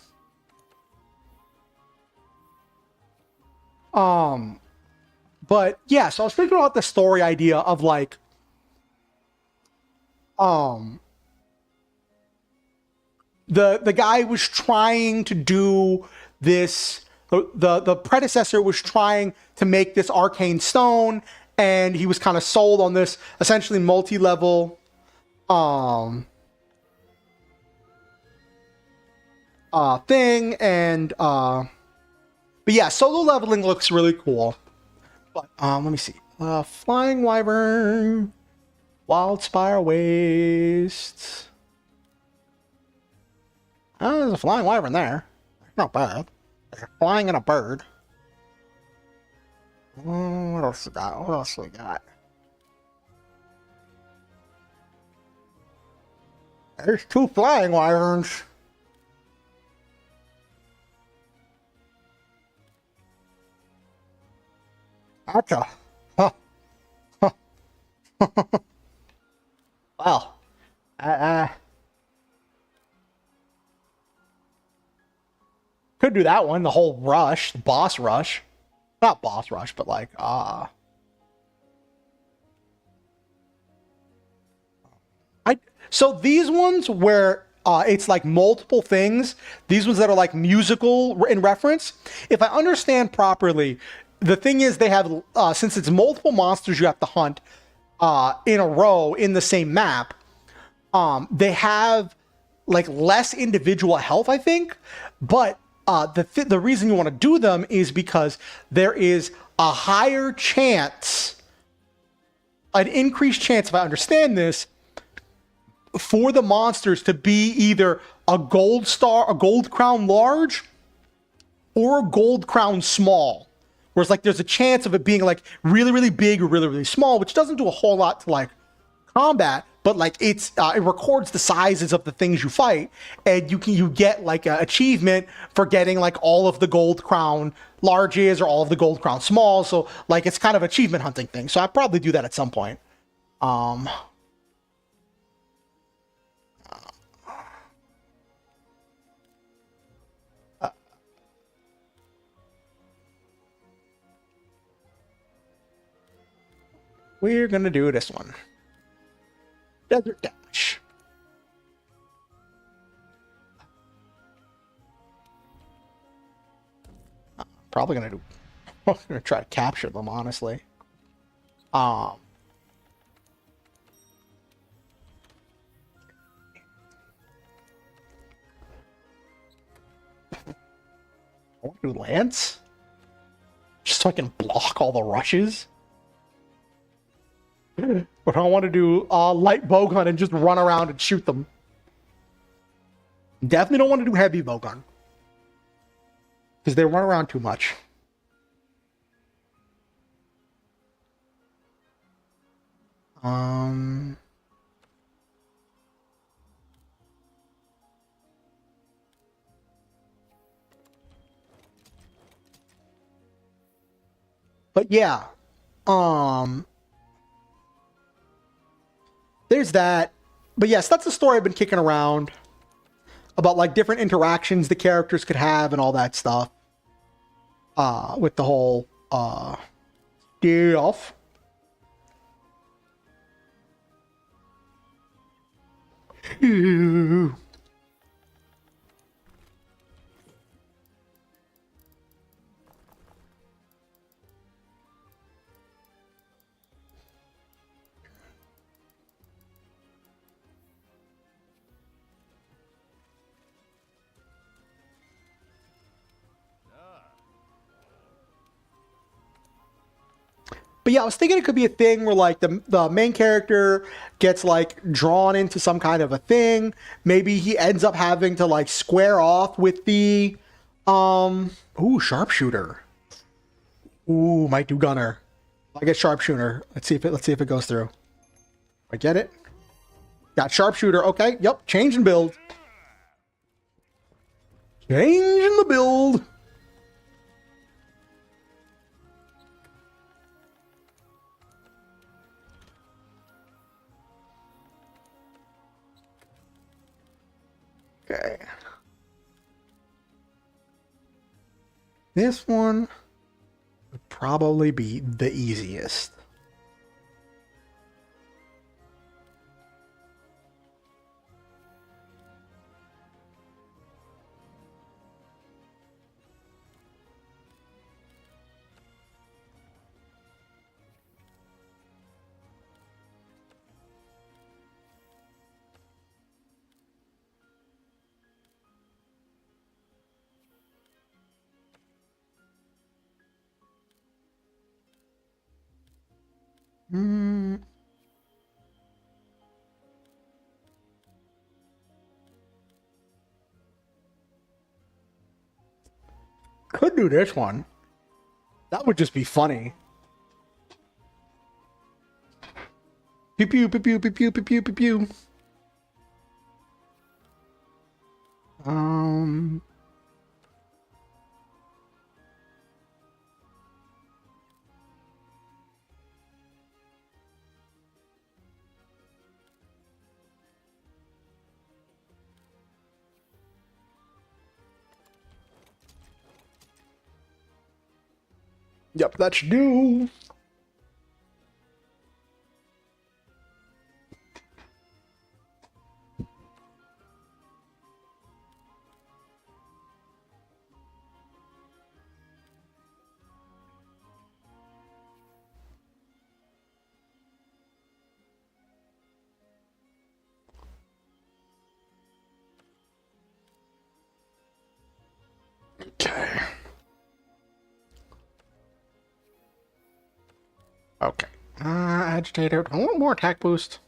but yeah, so I was thinking about the story idea of like the guy was trying to do this, the predecessor was trying to make this arcane stone, and he was kind of sold on this essentially multi-level thing, and but yeah, solo leveling looks really cool. But let me see. Flying Wyvern, Wildspire Waste. Oh, there's a flying wyvern there. Not bad. There's a flying and a bird. What else we got? What else we got? There's 2 flying wyverns. Gotcha. Huh. Huh. Well, could do that one. The whole rush, the boss rush. Not boss rush, but like, so these ones where it's like multiple things, these ones that are like musical in reference, if I understand properly, the thing is they have, since it's multiple monsters you have to hunt in a row in the same map, they have like less individual health, I think, but the reason you want to do them is because there is a higher chance, an increased chance, if I understand this, for the monsters to be either a gold star, a gold crown large, or a gold crown small. Whereas like there's a chance of it being like really, really big or really, really small, which doesn't do a whole lot to like combat, but like it records the sizes of the things you fight, and you get like an achievement for getting like all of the gold crown larges or all of the gold crown small. So like it's kind of achievement hunting thing. So I'll probably do that at some point. We're gonna do this one. Desert Dash. Probably gonna do. I'm gonna try to capture them, honestly. I want to do Lance, just so I can block all the rushes. But I want to do light bowgun and just run around and shoot them. Definitely don't want to do heavy bowgun, because they run around too much. But yeah, there's that. But yes, that's the story I've been kicking around about like different interactions the characters could have and all that stuff. With the whole stuff. But yeah, I was thinking it could be a thing where like the main character gets like drawn into some kind of a thing. Maybe he ends up having to like square off with the sharpshooter. Ooh, might do gunner. I get sharpshooter. Let's see if it goes through. I get it. Got sharpshooter. Okay, yep, changing build. Changing the build. Okay. This one would probably be the easiest. could do this one. That would just be funny. Pew pew pew pew pew pew pew pew pew pew. Yep, that should do. Okay. Okay. Agitated. I want more attack boost.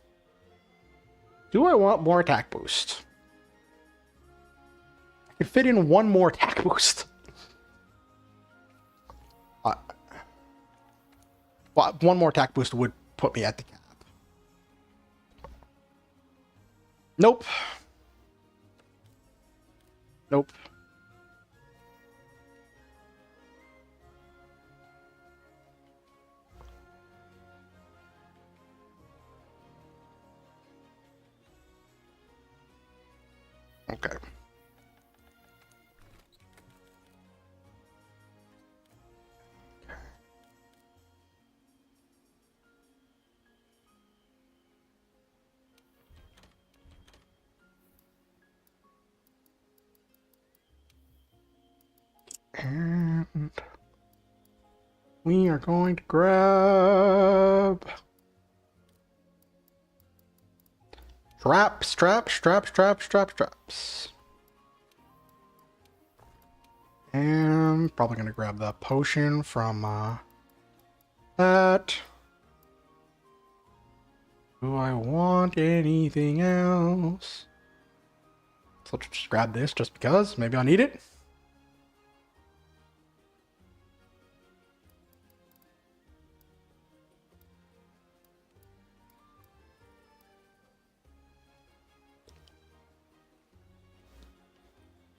Do I want more attack boost? I could fit in one more attack boost. Well, one more attack boost would put me at the cap. Nope. Nope. Okay. And we are going to grab straps. And probably going to grab the potion from that. Do I want anything else? So let's just grab this just because. Maybe I'll need it.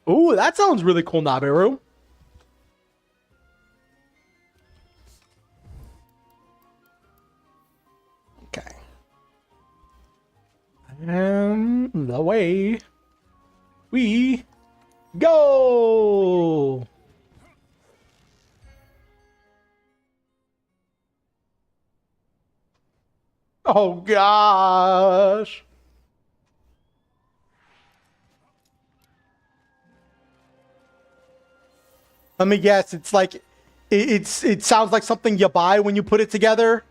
Ooh, that sounds really cool, Naberu. Okay. And the way we go. Oh gosh. Let me guess. It's like it sounds like something you buy when you put it together.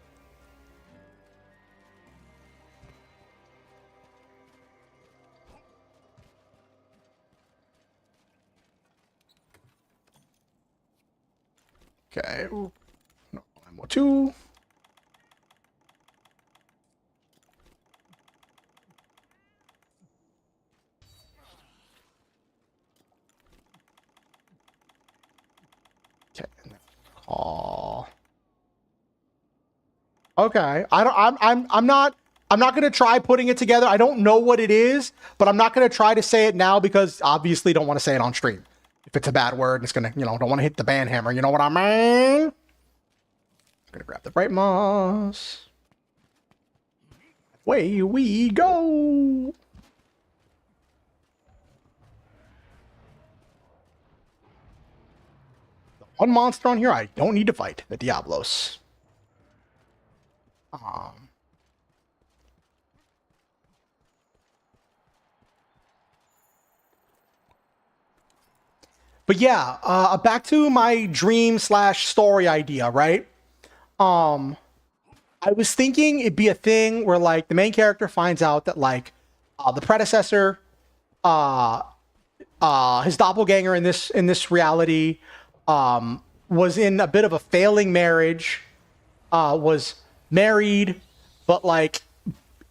Okay. Ooh. No, more two. Okay. Oh. Okay. I'm not gonna try putting it together. I don't know what it is, but I'm not gonna try to say it now because obviously don't want to say it on stream. If it's a bad word, it's gonna, don't want to hit the ban hammer. You know what I mean? I'm gonna grab the bright moss. Away we go. The one monster on here I don't need to fight, the Diablos. But yeah, back to my dream/story idea, right? I was thinking it'd be a thing where like the main character finds out that like the predecessor, his doppelganger in this reality, was in a bit of a failing marriage, was married, but like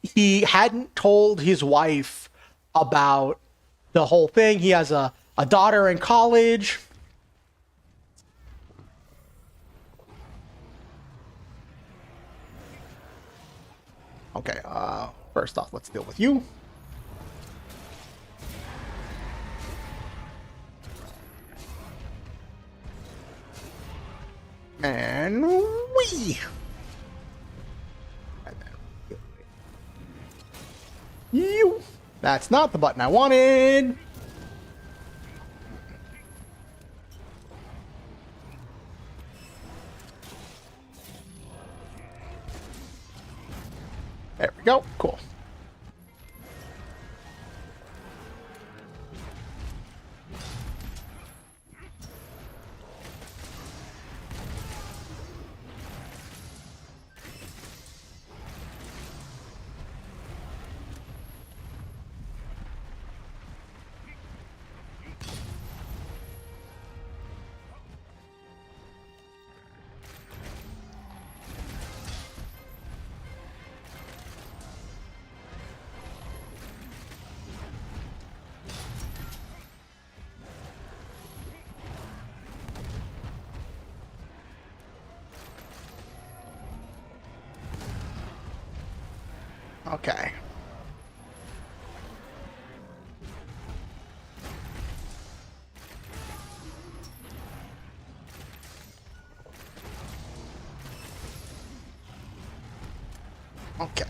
he hadn't told his wife about the whole thing. He has a daughter in college, Okay, first off, let's deal with you. And wee! And then you! That's not the button I wanted! There we go. Cool. Okay. Okay.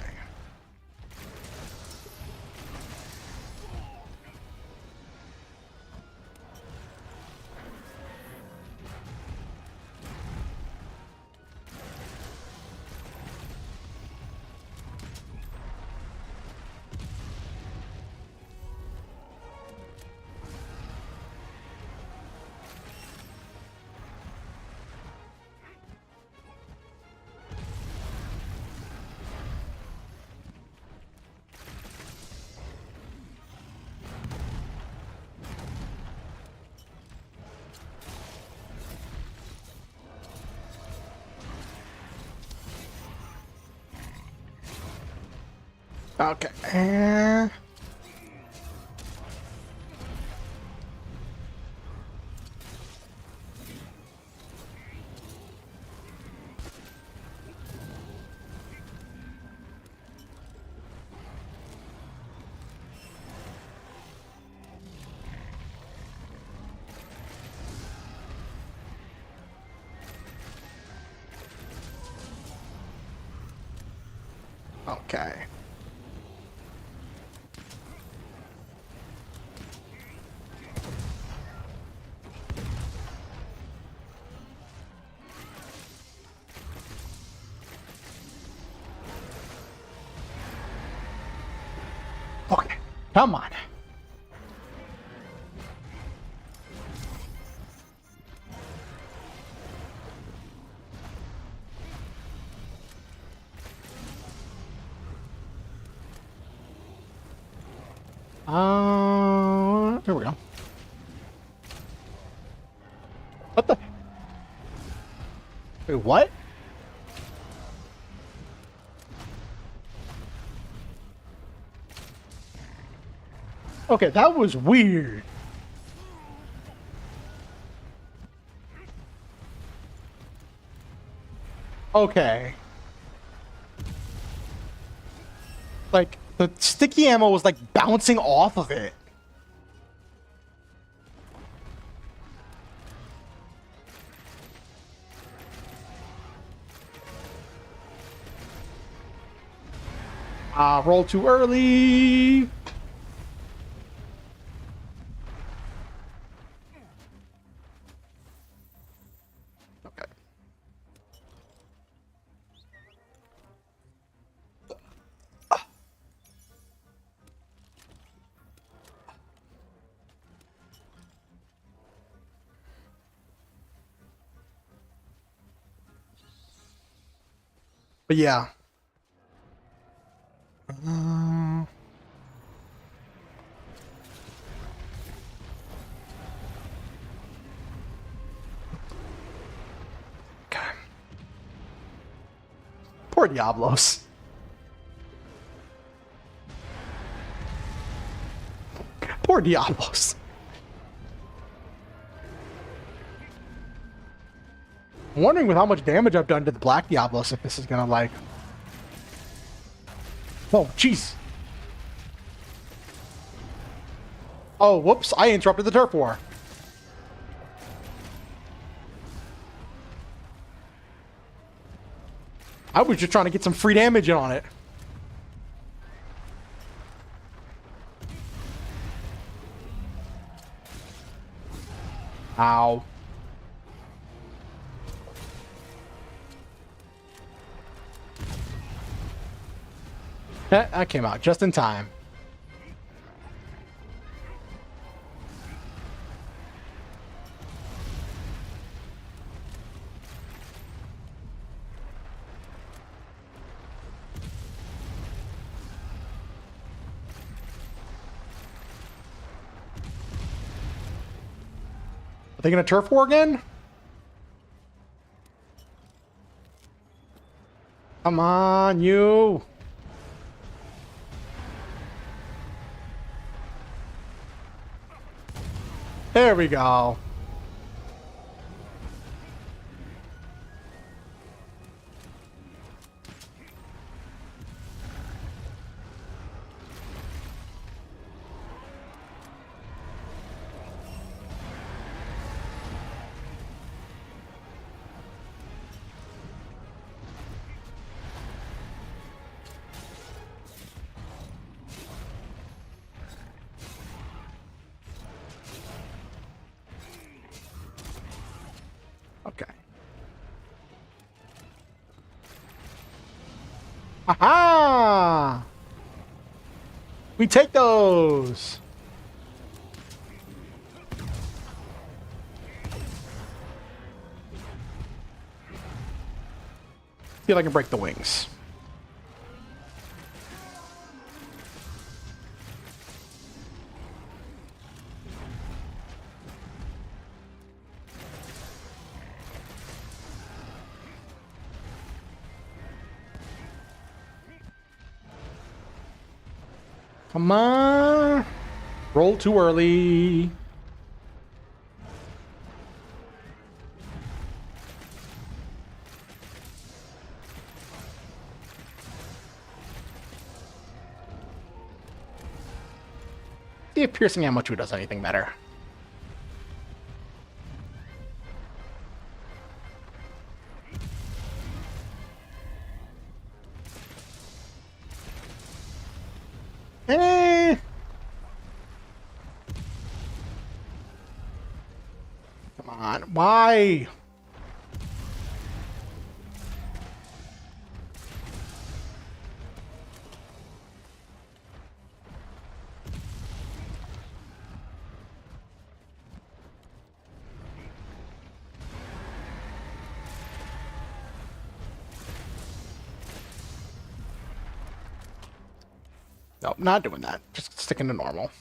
Okay. Okay. Okay. Come on. Here we go. What the? Wait, what? Okay, that was weird. Okay. Like, the sticky ammo was like bouncing off of it. Roll too early. Okay. But yeah. Okay. Poor Diablos. Poor Diablos. I'm wondering with how much damage I've done to the Black Diablos if this is gonna like Oh, jeez. Oh, whoops. I interrupted the turf war. I was just trying to get some free damage in on it. Ow. That came out just in time. Are they gonna turf war again? Come on, you. There we go. Okay. Aha! We take those. See if I can break the wings. Come on. Roll too early. See if piercing ammo 2 does anything better. Eh. Come on. Why? Nope, not doing that. Just sticking to normal.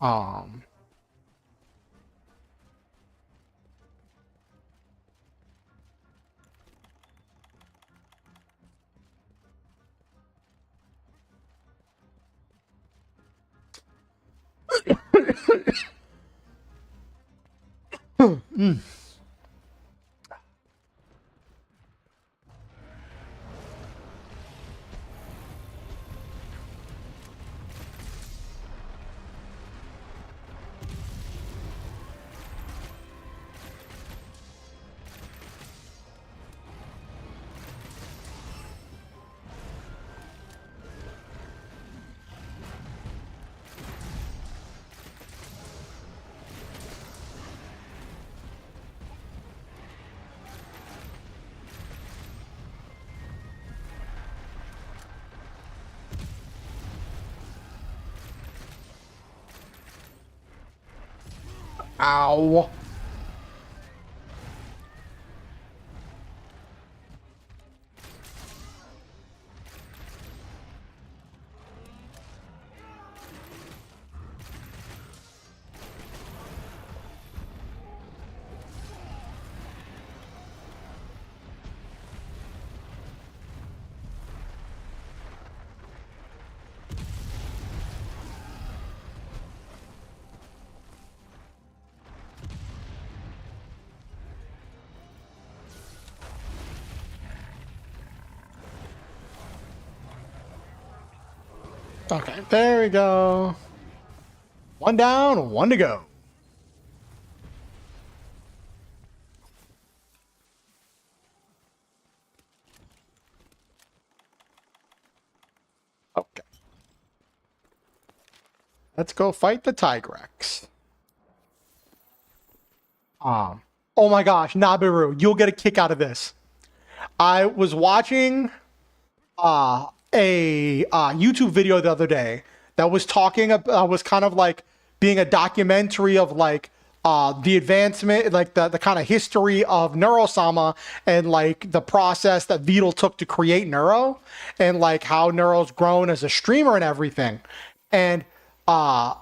Ow. Okay, there we go. One down, one to go. Okay. Let's go fight the Tigrex. Oh my gosh, Nabiru, you'll get a kick out of this. I was watching a YouTube video the other day that was talking about, was kind of like being a documentary of like the advancement, like the kind of history of Neurosama and like the process that Beetle took to create Neuro and like how Neuro's grown as a streamer and everything. And the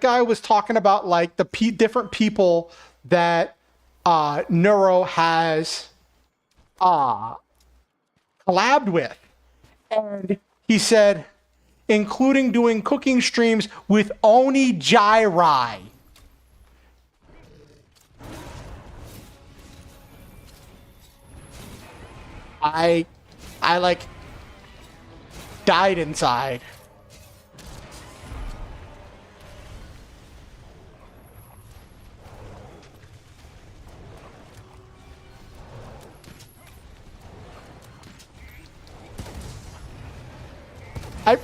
guy was talking about like the different people that Neuro has collabed with, and he said, including doing cooking streams with Oni Jairai. I like died inside.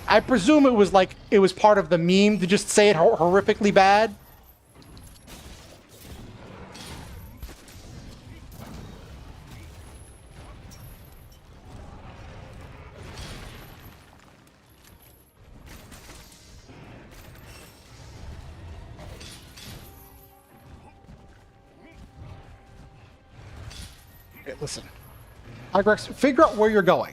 I presume it was like it was part of the meme to just say it horrifically bad. Okay, listen, Tigrex, figure out where you're going.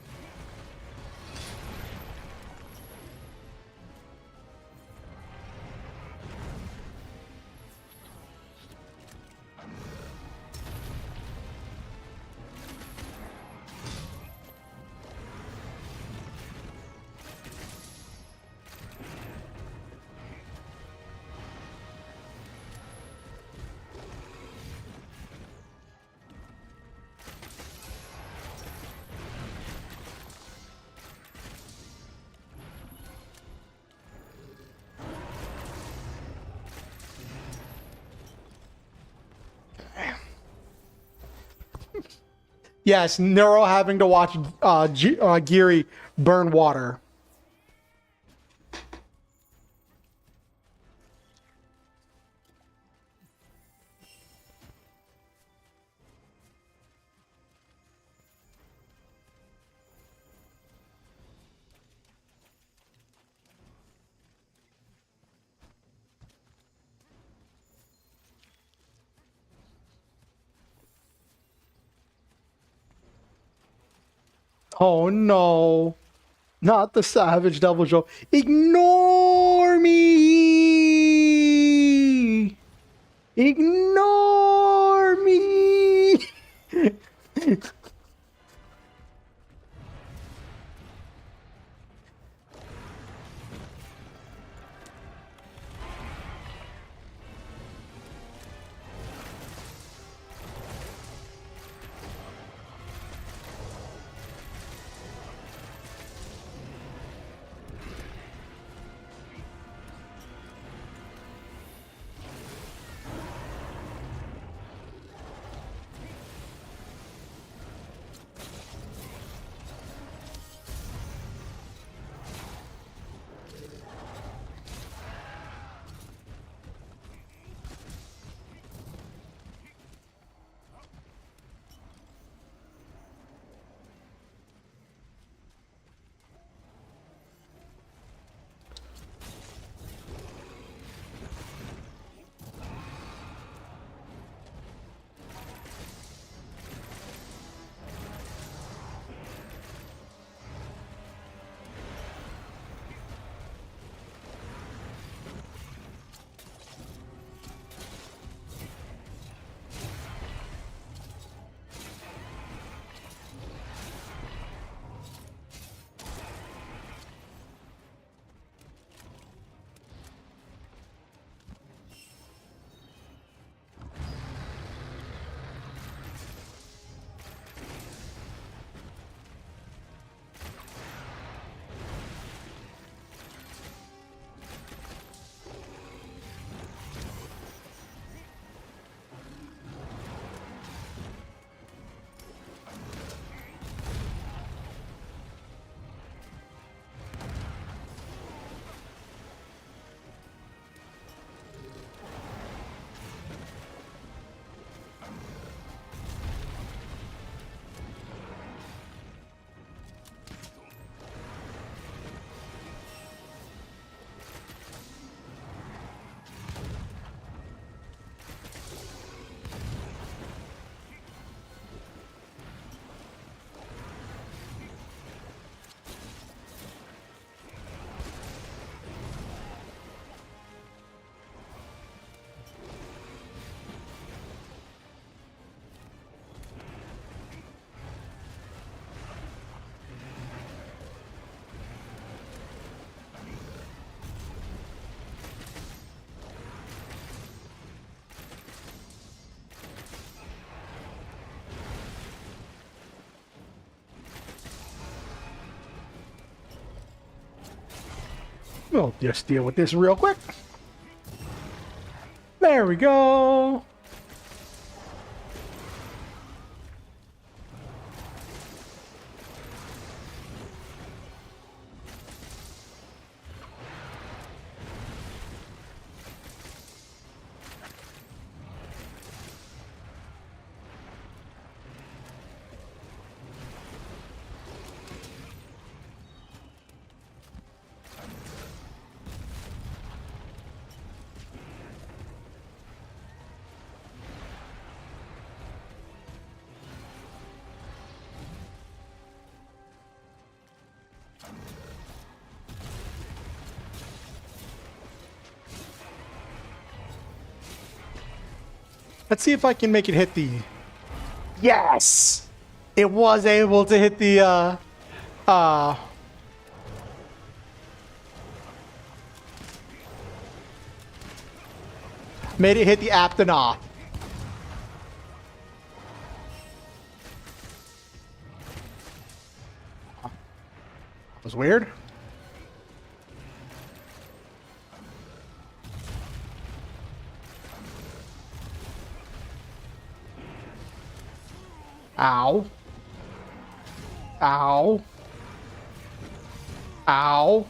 Yes, Neuro having to watch Geary burn water. Oh no, not the Savage Devil Joe. Ignore me! Ignore me! We'll just deal with this real quick. There we go. Let's see if I can make it hit the... Yes! It was able to hit the, made it hit the Aptana. That was weird. Ow. Ow. Ow.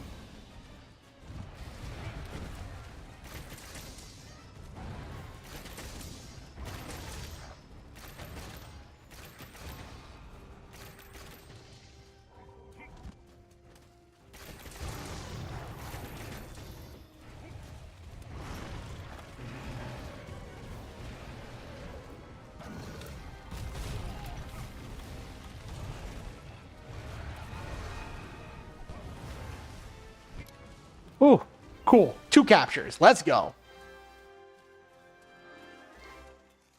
Ooh, cool. 2 captures. Let's go.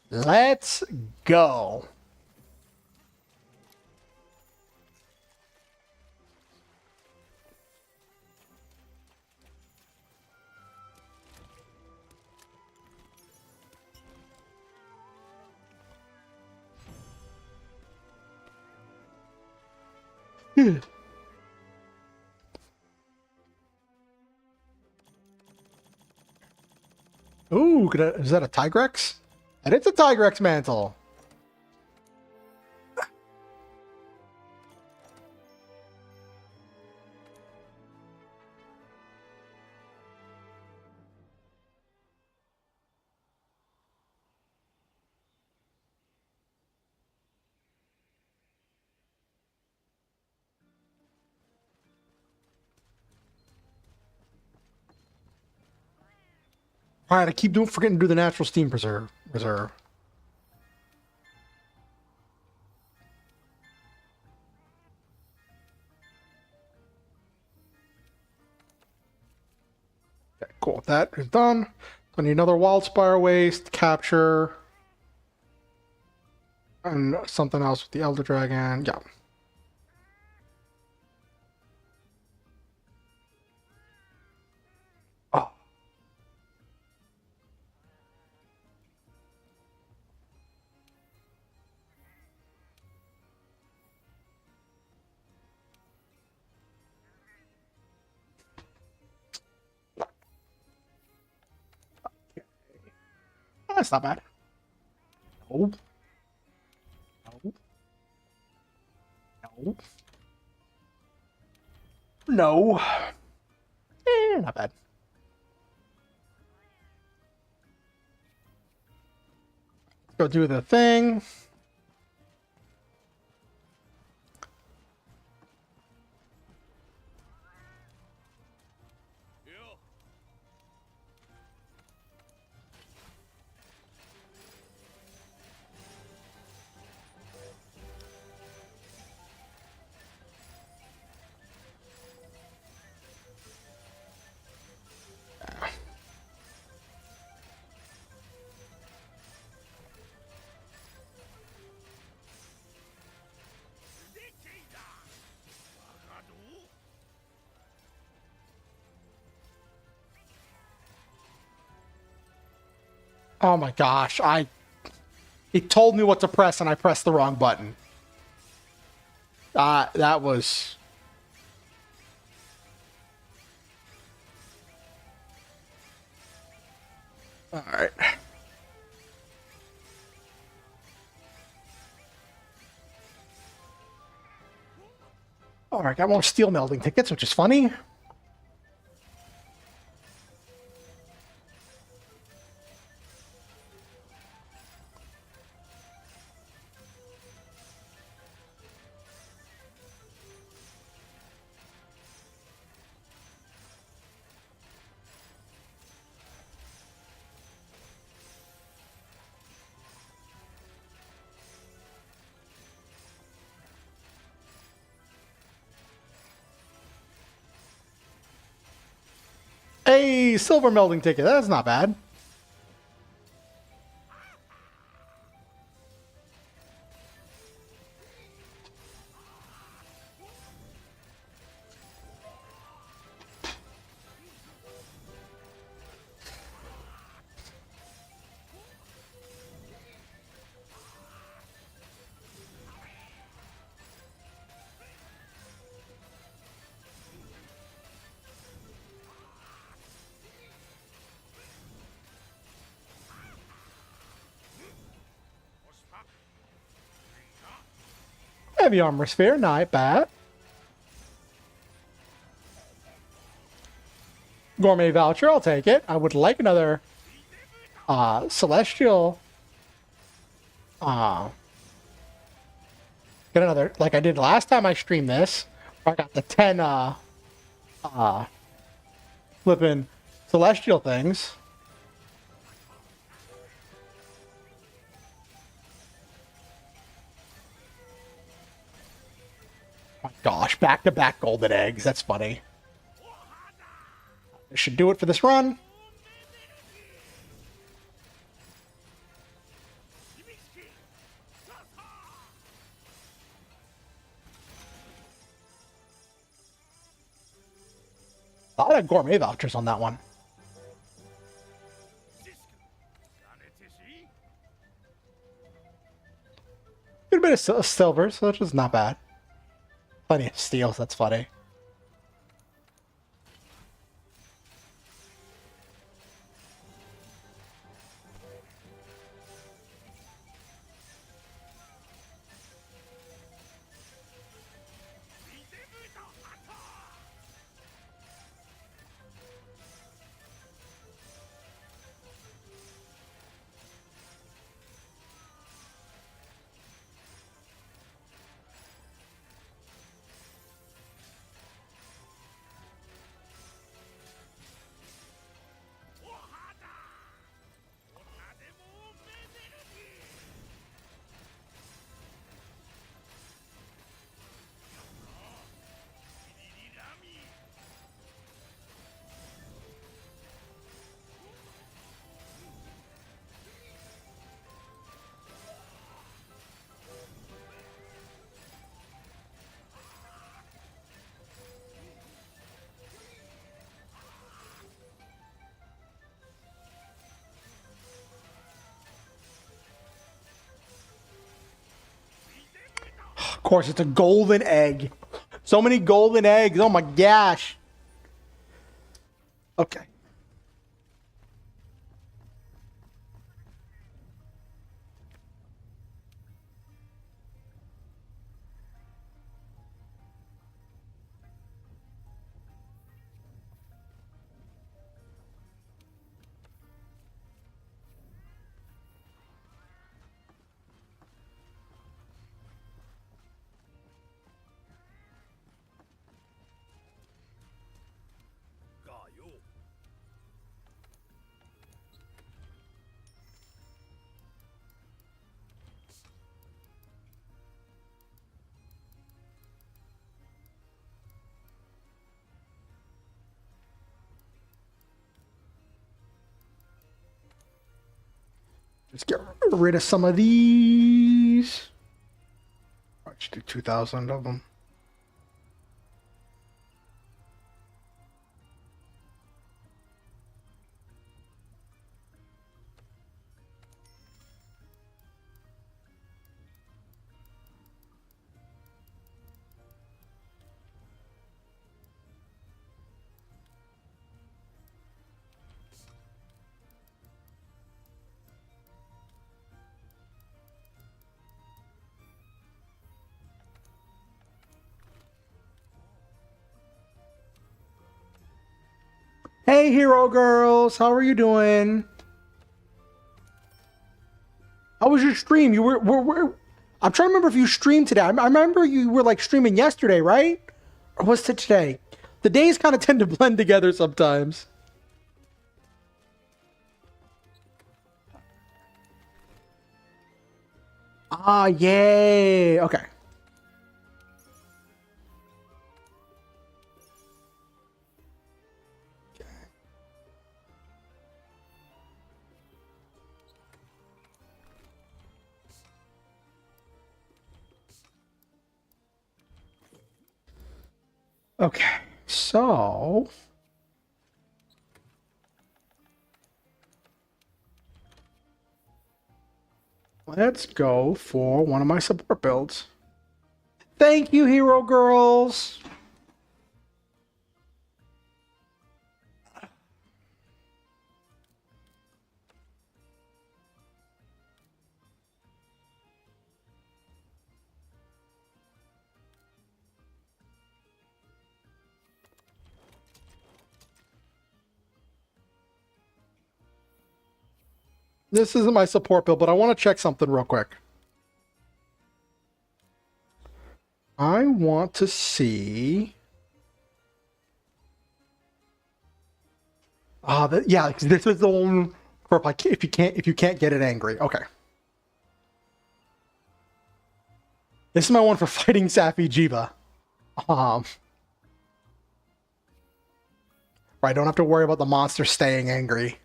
Let's go. Ooh, is that a Tigrex? And it's a Tigrex mantle. All right, I keep forgetting to do the natural steam reserve. Okay, cool. That is done. I need another Wildspire Waste, capture, and something else with the Elder Dragon. Yeah. Oh. That's not bad. No. No. No. No. Not bad. Go do the thing. Oh my gosh, it told me what to press and I pressed the wrong button. That was... All right. All right, got more steel melding tickets, which is funny. Hey, silver melding ticket. That's not bad. Heavy armor sphere, not bad. Gourmet voucher, I'll take it. I would like another celestial. Get another, like I did last time I streamed this. I got the 10 flipping celestial things. Oh my gosh, back-to-back golden eggs. That's funny. I should do it for this run. A lot of gourmet vouchers on that one. Good bit of silver, so that's just not bad. Plenty of steals, that's funny. Of course, it's a golden egg. So many golden eggs. Oh my gosh. Okay. Let's get rid of some of these. Let's do 2,000 of them. Hey, hero girls, how are you doing? How was your stream? You were I'm trying to remember if you streamed today. I remember you were like streaming yesterday, right? Or was it today? The days kind of tend to blend together sometimes. Ah, yay. Okay. Okay. So, let's go for one of my support builds. Thank you, hero girls. This isn't my support build, but I want to check something real quick. I want to see. Yeah, this is the one for if you can't get it angry. Okay. This is my one for fighting Safi Jiva. Right, don't have to worry about the monster staying angry.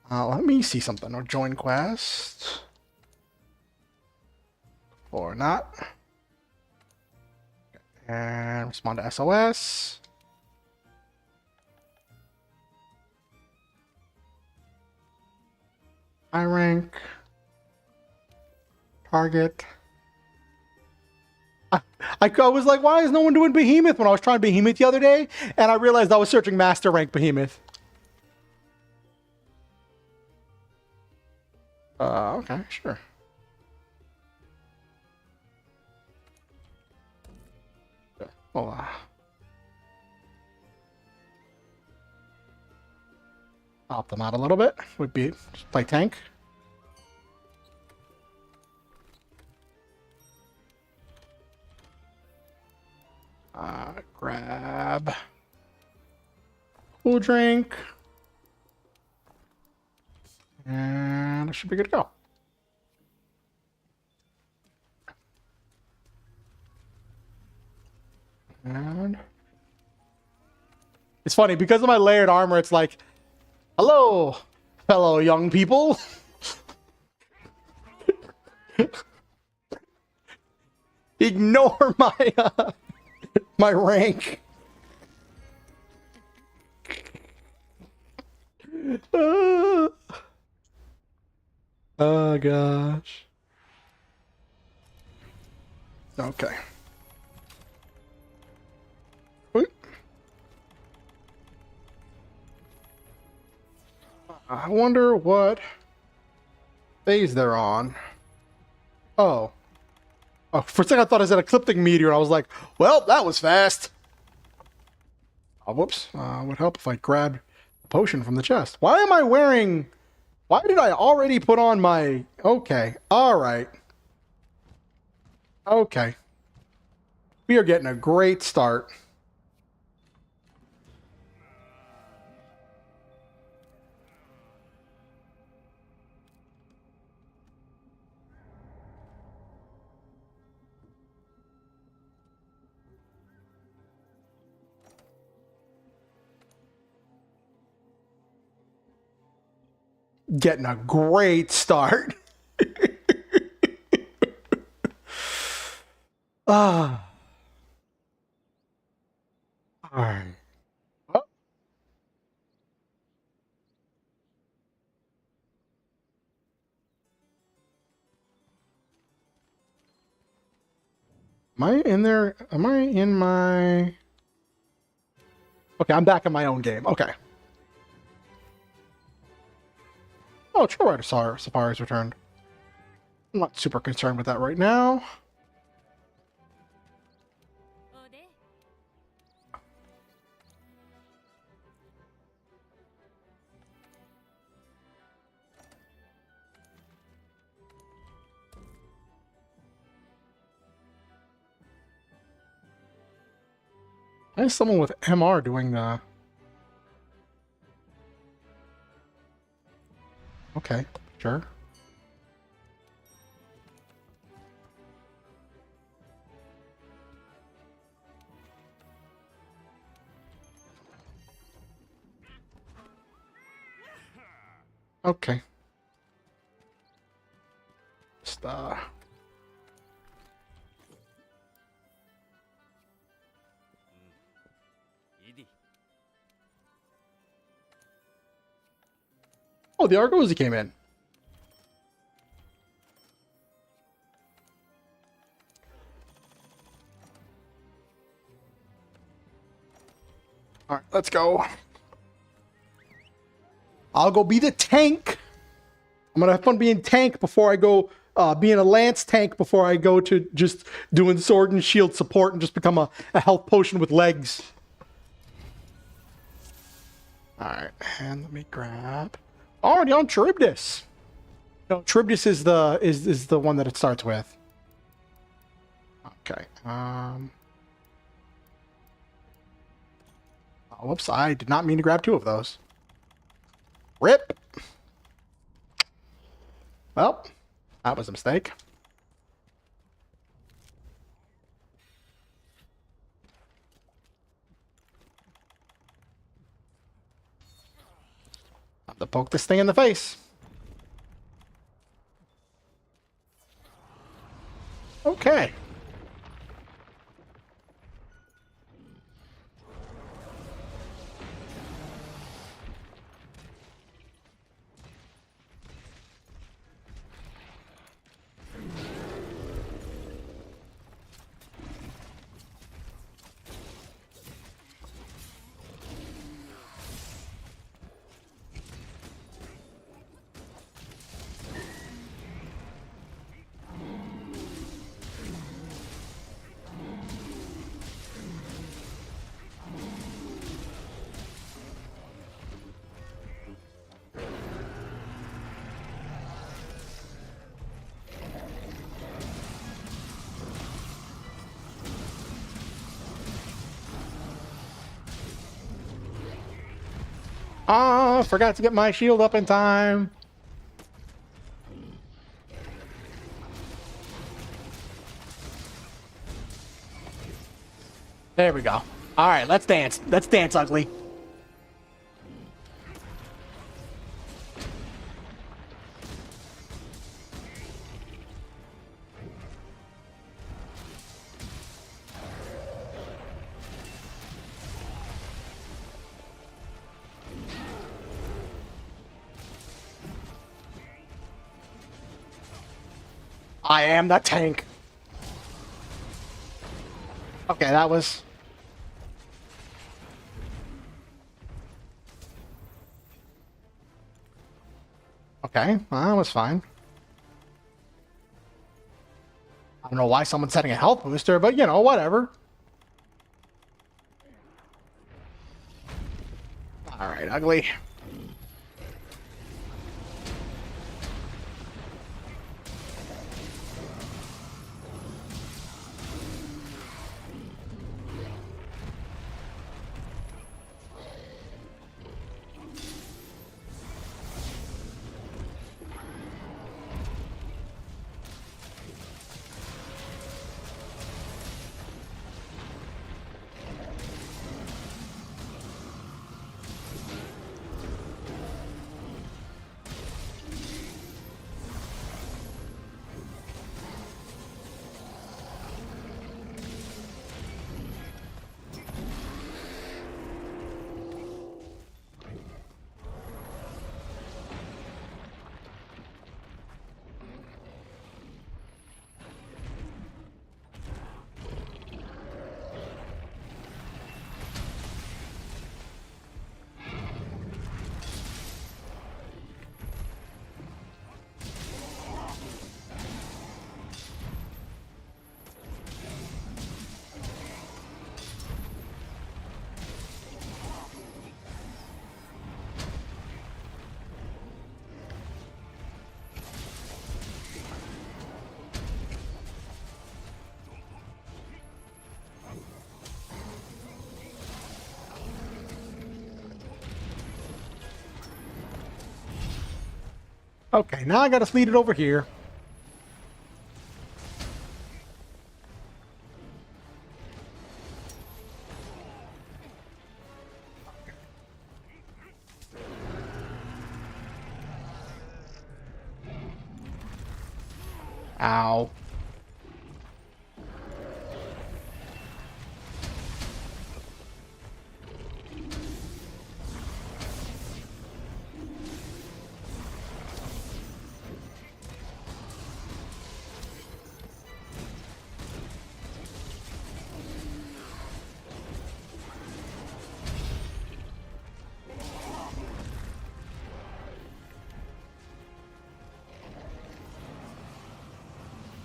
Let me see something. Or join quest. Or not. And respond to SOS. High rank. Target. I was like, why is no one doing Behemoth when I was trying Behemoth the other day? And I realized I was searching Master Rank Behemoth. Okay, sure. Okay. Well, help them out a little bit. Would be just play tank. Grab cool drink. And I should be good to go. And it's funny, because of my layered armor, it's like, hello, fellow young people. Ignore my my rank. Oh gosh. Okay. Wait. I wonder what phase they're on. Oh. Oh, for a second I thought I said ecliptic meteor, and I was like, well, that was fast. Oh, whoops. Would help if I grabbed a potion from the chest. Why am I wearing... Why did I already put on my... Okay. Alright. Okay. We are getting a great start. Getting a great start. Ah. All right. Oh. Am I in there? Am I in my... Okay, I'm back in my own game. Okay. Oh, True Rider Safari's returned. I'm not super concerned with that right now. Why is someone with MR doing the... Okay, sure. Okay. Just, Oh, the Argosy came in. All right, let's go. I'll go be the tank. I'm gonna have fun being tank before I go being a lance tank before I go to just doing sword and shield support and just become a health potion with legs. All right, and let me grab. Already on Charybdis. No, Charybdis is the one that it starts with. Okay. Oh, whoops! I did not mean to grab two of those. Rip. Well, that was a mistake. Time to poke this thing in the face. Okay. Ah, forgot to get my shield up in time. There we go. All right, let's dance. Let's dance, ugly. I am the tank. Okay, that was... Okay, well, that was fine. I don't know why someone's setting a health booster, but, you know, whatever. Alright, ugly. Okay, now I gotta lead it over here. Ow.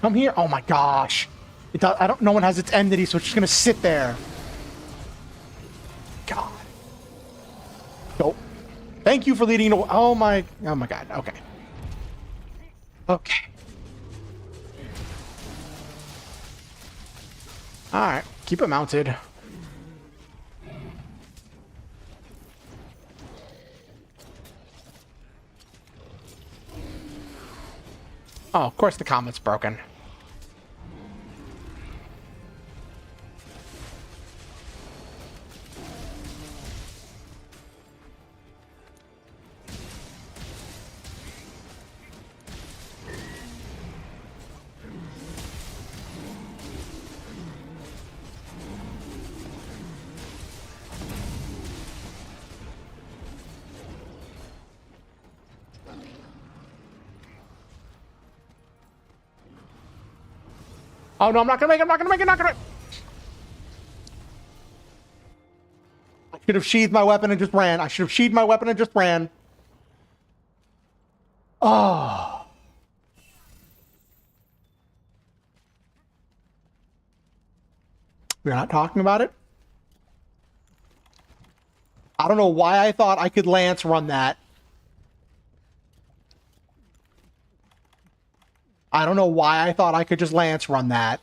Come here. Oh my gosh. I don't. No one has its entity, so it's just gonna sit there. God. Go. Thank you for leading. Oh my. Oh my God. Okay. Okay. All right. Keep it mounted. Oh, of course the comet's broken. Oh no, I'm not gonna make it, I'm not gonna make it, not gonna... I should have sheathed my weapon and just ran. I should have sheathed my weapon and just ran. Oh. We're not talking about it? I don't know why I thought I could Lance run that. I don't know why I thought I could just Lance run that.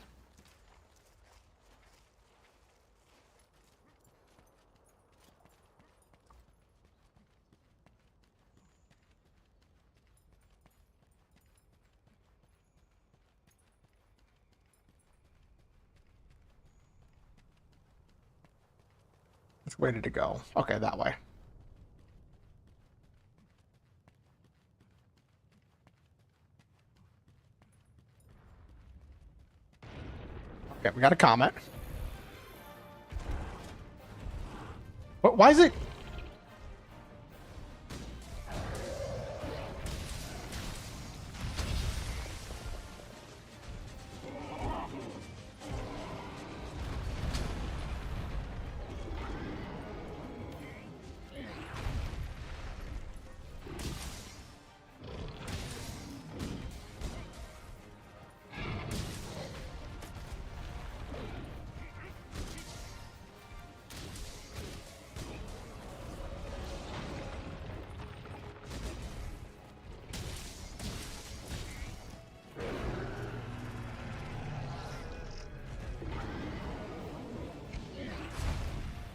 Which way did it go? Okay, that way. Okay, we got a comet. Why is it?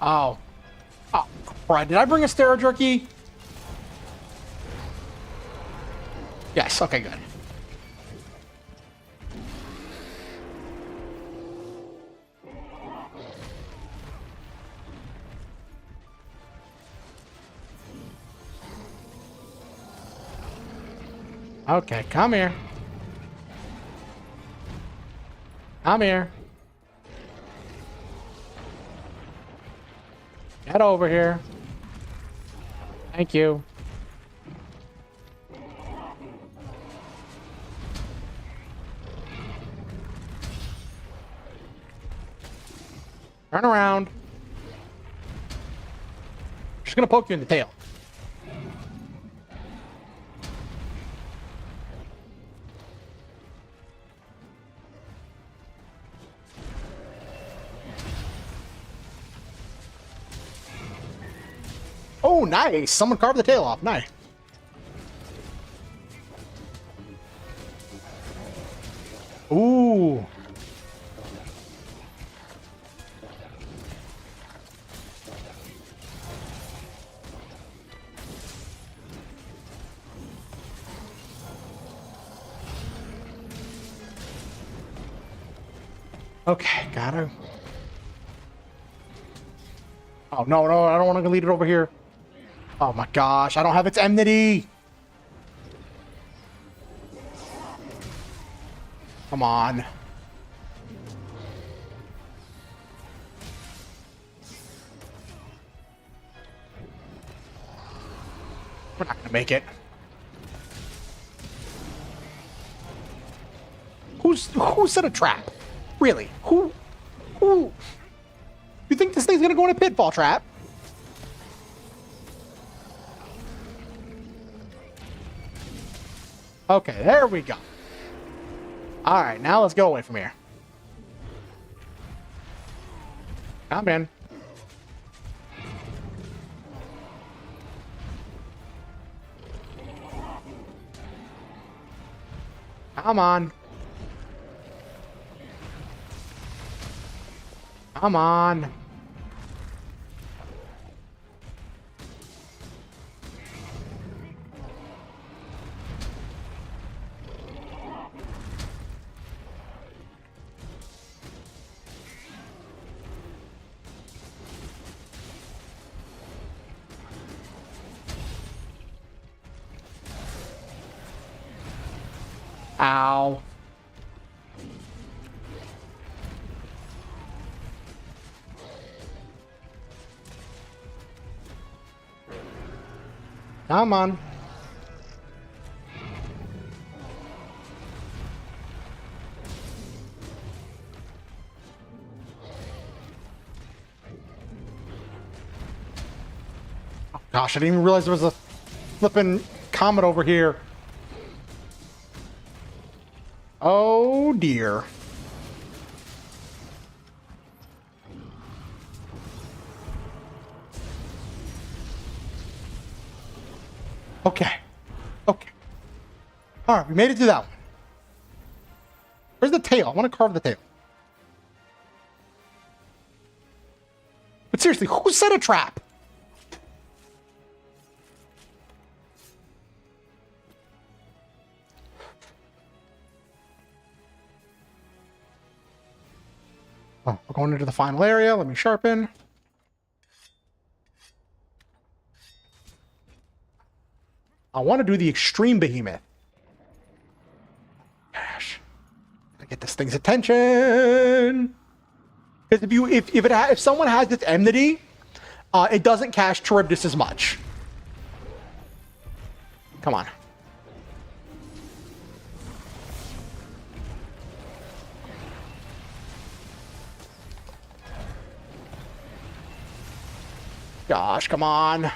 Oh. Oh, right. Did I bring a Stero Jerky? Yes, okay, good. Okay, come here. Come here. Get over here. Thank you. Turn around. Just gonna poke you in the tail. Oh, nice! Someone carved the tail off. Nice. Ooh. Okay, gotta. Oh, no, no, I don't want to lead it over here. Oh my gosh, I don't have its enmity. Come on. We're not gonna make it. Who set a trap? Really? Who? You think this thing's gonna go in a pitfall trap? Okay, there we go. Alright, now let's go away from here. Come in. Come on. Come on. Ow. Come on. Oh, gosh, I didn't even realize there was a flipping comet over here. Oh dear. Okay. Okay. Alright, we made it to that one. Where's the tail? I want to carve the tail. But seriously, who set a trap? Oh, we're going into the final area. Let me sharpen. I want to do the extreme behemoth. Gosh, gotta get this thing's attention. Because if someone has its enmity, it doesn't cast Charybdis as much. Come on. Gosh, come on.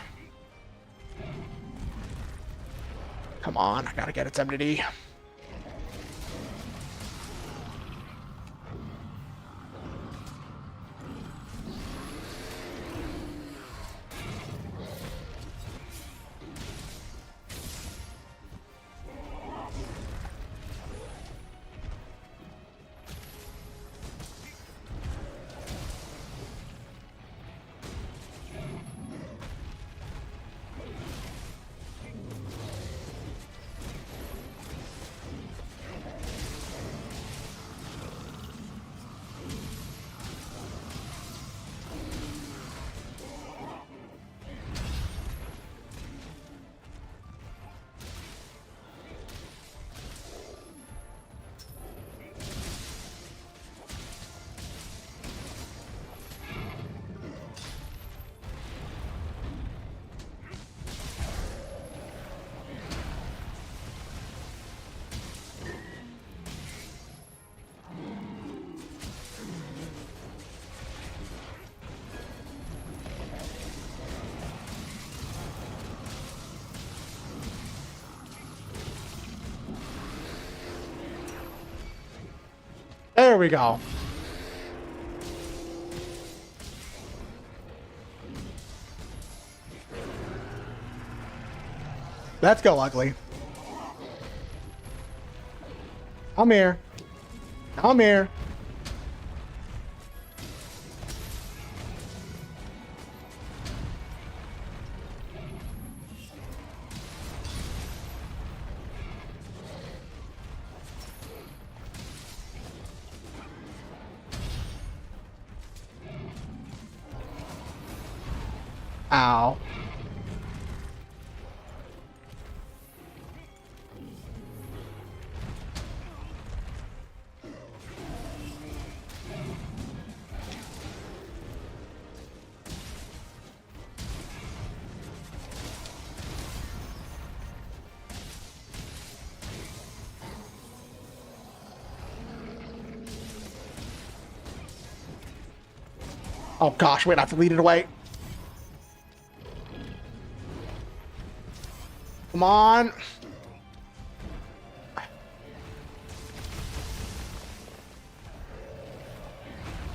Come on, I gotta get its enmity. There we go. Let's go, ugly. Come here. Come here. Ow. Oh gosh, wait, I have to lead it away. Come on.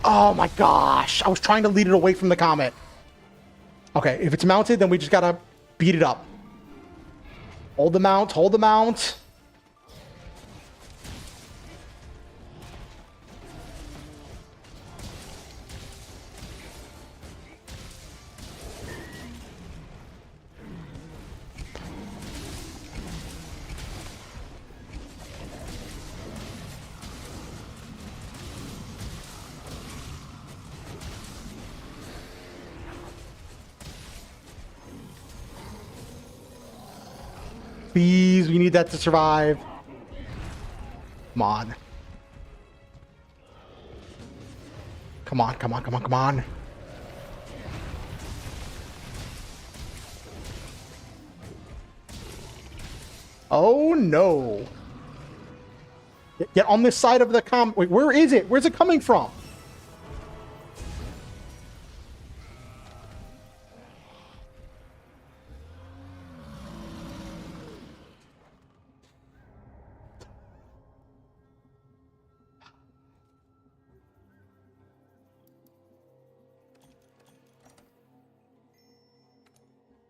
Oh my gosh. I was trying to lead it away from the comet. Okay, if it's mounted, then we just gotta beat it up. Hold the mount, hold the mount. Please, we need that to survive. Come on. Come on, come on, come on, come on. Oh no. Get on this side of the Wait, where is it? Where's it coming from?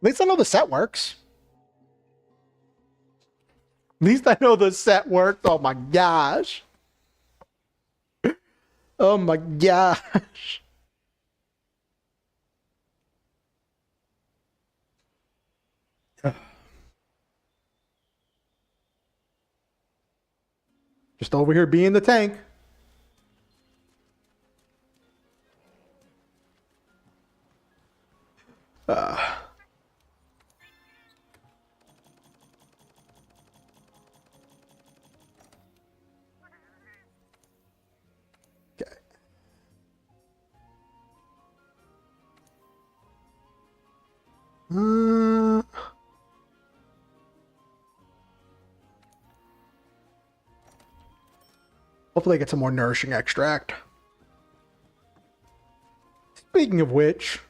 At least I know the set works. At least I know the set worked. Oh my gosh. Oh my gosh. Just over here being the tank. Okay. Hopefully I get some more nourishing extract. Speaking of which,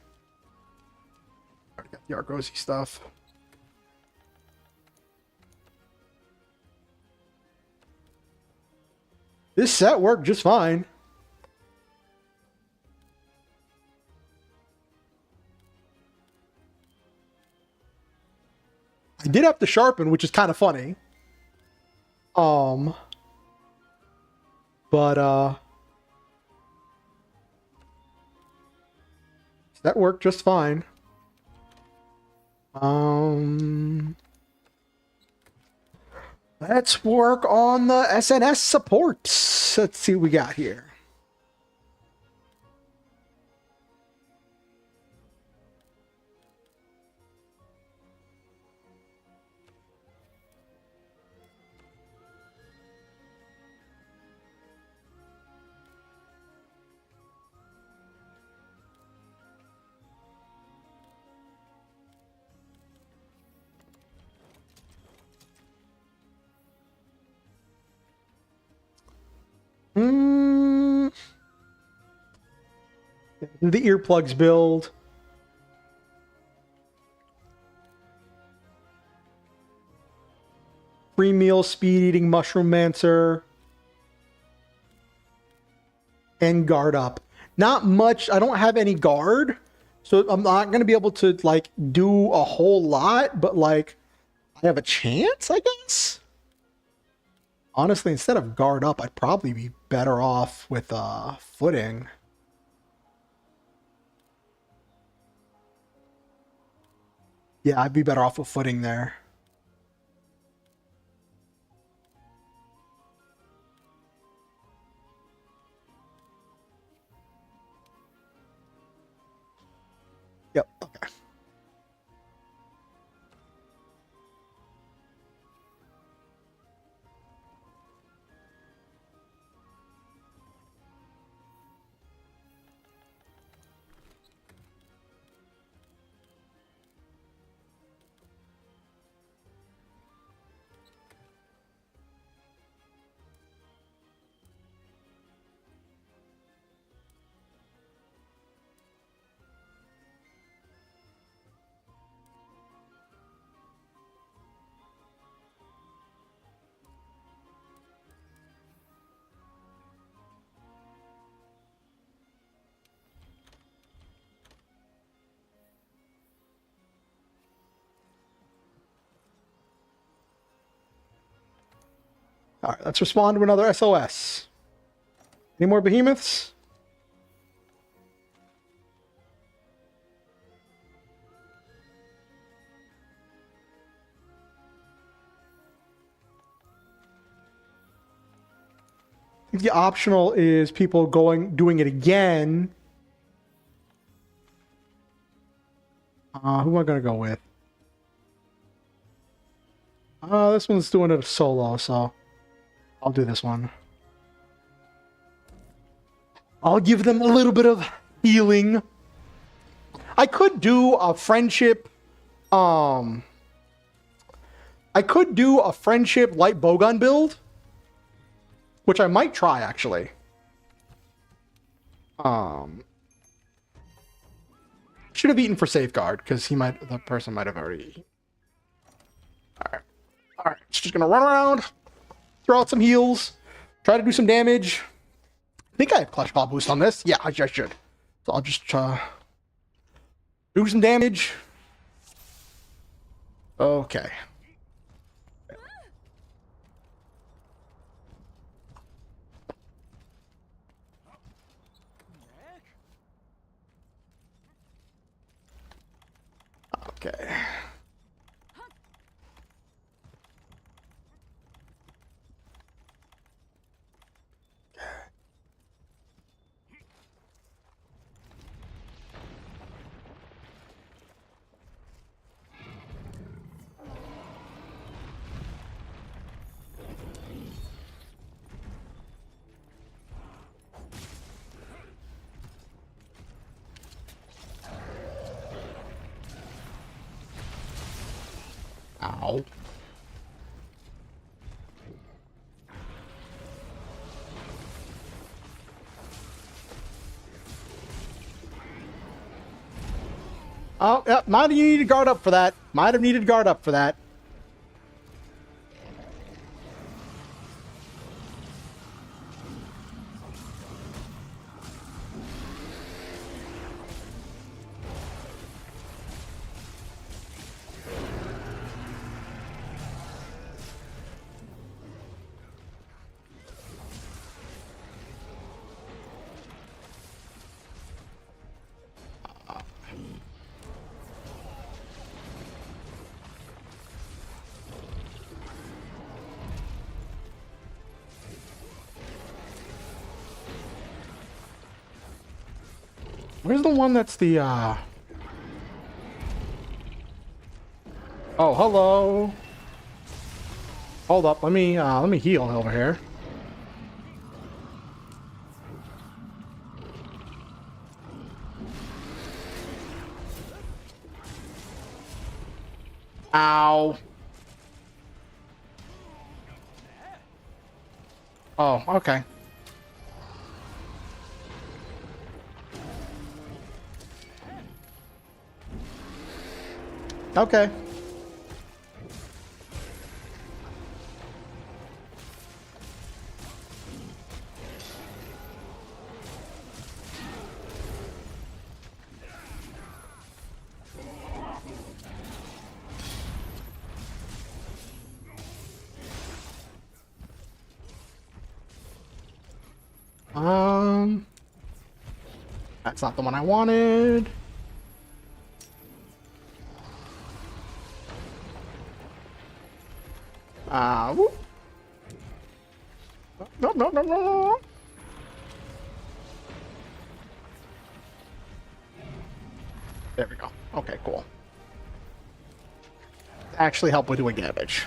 I got the Argosy stuff. This set worked just fine. I did have to sharpen, which is kind of funny. But that worked just fine. Let's work on the SNS supports. Let's see what we got here. The earplugs build. Free meal, speed eating, mushroom mancer, and guard up. Not much. I don't have any guard, so I'm not going to be able to like do a whole lot, but like I have a chance, I guess. Honestly, instead of guard up, I'd probably be better off with footing. Yeah, I'd be better off with footing there. Yep, okay. All right, let's respond to another SOS. Any more behemoths? I think the optional is people doing it again. Who am I going to go with? This one's doing it solo, so I'll do this one. I'll give them a little bit of healing. I could do a friendship. I could do a friendship light bowgun build, which I might try actually. Should have eaten for safeguard because the person might have already eaten. All right. It's just gonna run around, throw out some heals, try to do some damage. I think I have clutch ball boost on this. Yeah, I just should. So I'll just do some damage. Okay. Okay. Ow. Oh, yeah, might have needed guard up for that. Might have needed guard up for that. Where's the one that's the, Oh, hello. Hold up, let me heal over here. Ow. Oh, okay. Okay. That's not the one I wanted. Whoop. No. There we go. Okay, cool. Actually help with doing damage.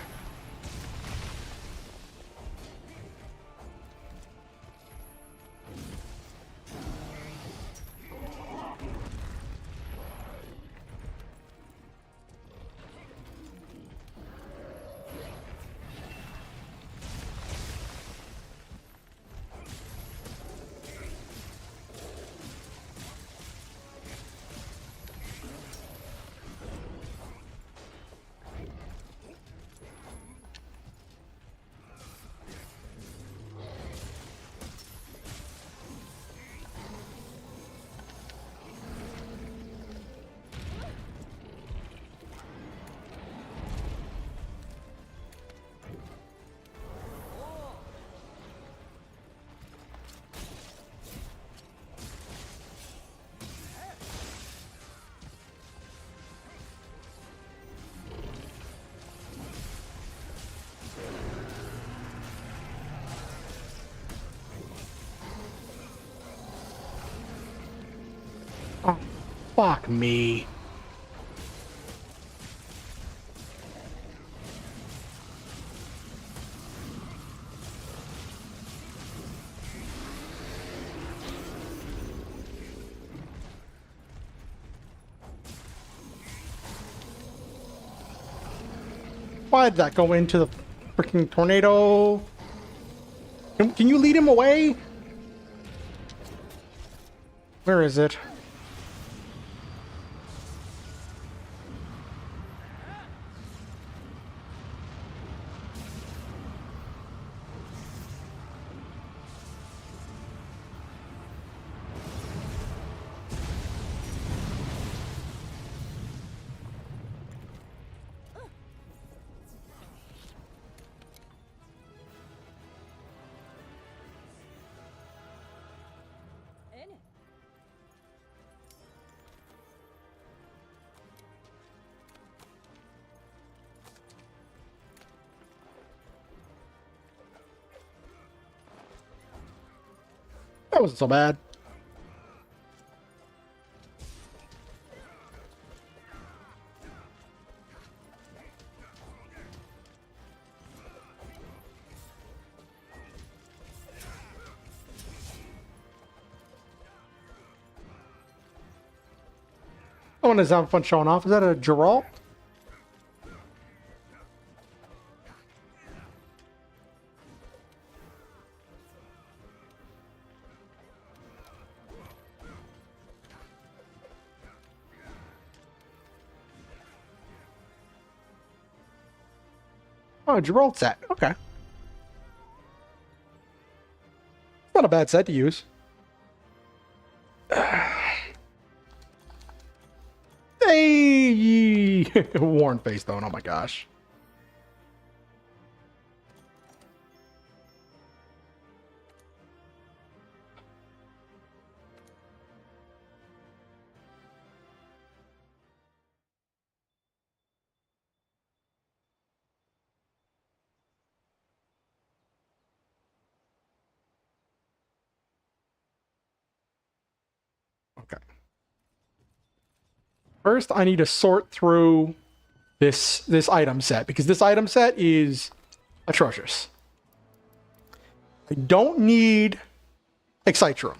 Fuck me. Why did that go into the freaking tornado? Can you lead him away? Where is it? That wasn't so bad. Oh, and is that fun showing off? Is that a Geralt? Oh, Geralt set. Okay. Not a bad set to use. Hey! Worn face, though. Oh my gosh. Okay. First, I need to sort through this item set, because this item set is atrocious. I don't need Excitrum.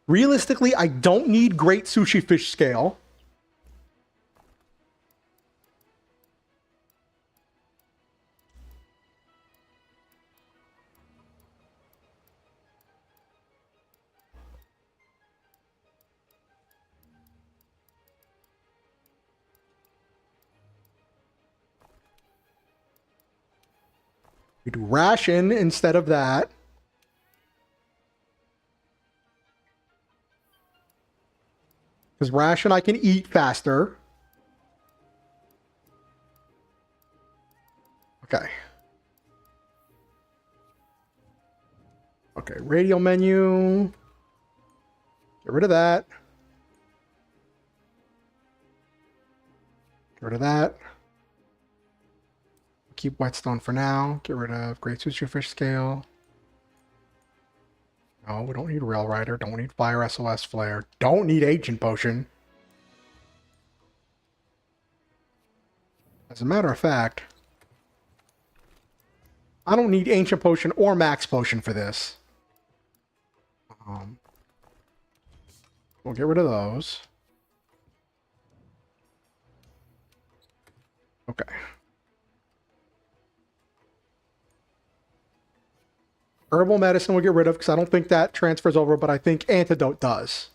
Realistically, I don't need Great Sushi Fish Scale. We do ration instead of that. Because ration I can eat faster. Okay. Okay, radial menu. Get rid of that. Get rid of that. Keep whetstone for now. Get rid of Great Sushi Fish Scale. No, we don't need Rail Rider. Don't need Fire SOS Flare. Don't need Ancient Potion. As a matter of fact, I don't need Ancient Potion or Max Potion for this. We'll get rid of those. Okay. Herbal medicine we'll get rid of because I don't think that transfers over, but I think antidote does.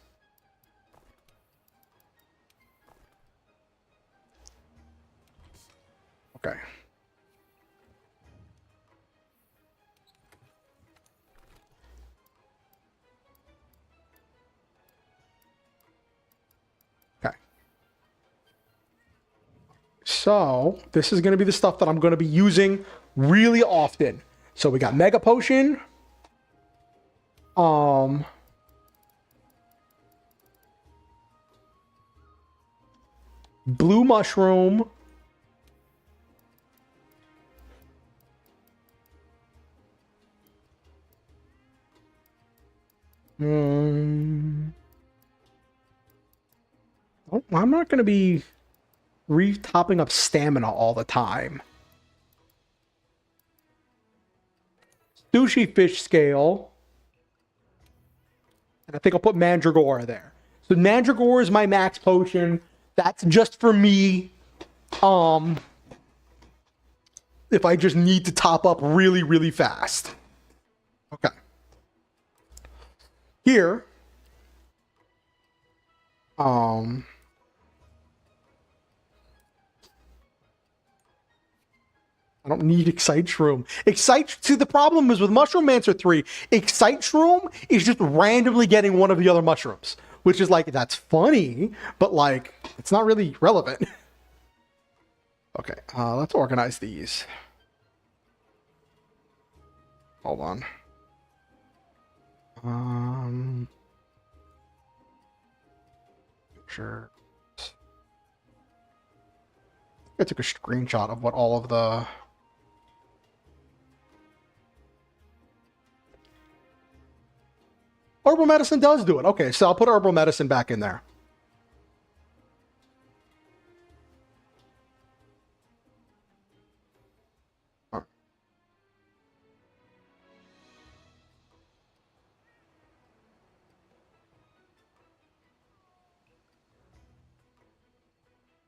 Okay. Okay. So this is going to be the stuff that I'm going to be using really often. So we got Mega Potion. Blue Mushroom. I'm not going to be re-topping up stamina all the time. Sushi fish scale. And I think I'll put Mandragora there. So Mandragora is my max potion. That's just for me. If I just need to top up really, really fast. Okay. Here. I don't need Excite Shroom. See, the problem is with Mushroom-mancer 3, Excite Shroom is just randomly getting one of the other mushrooms. Which is like, that's funny, but like, it's not really relevant. Okay, let's organize these. Hold on. Sure. I took a screenshot of what all of the... Herbal medicine does do it. Okay, so I'll put herbal medicine back in there.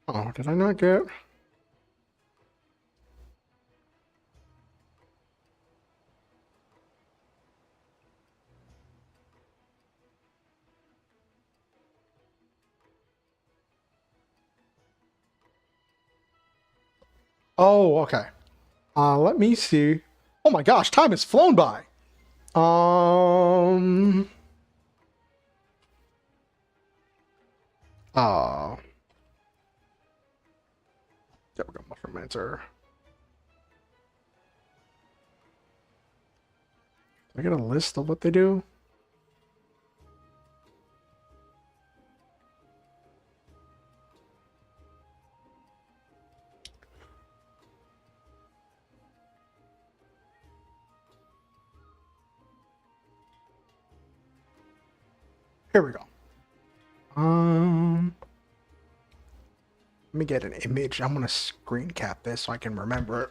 Oh, did I not get... Oh, okay. Let me see. Oh my gosh, time has flown by. There we go, Mushroom-mancer. Did I get a list of what they do? Here we go. Let me get an image. I'm gonna screen cap this so I can remember it.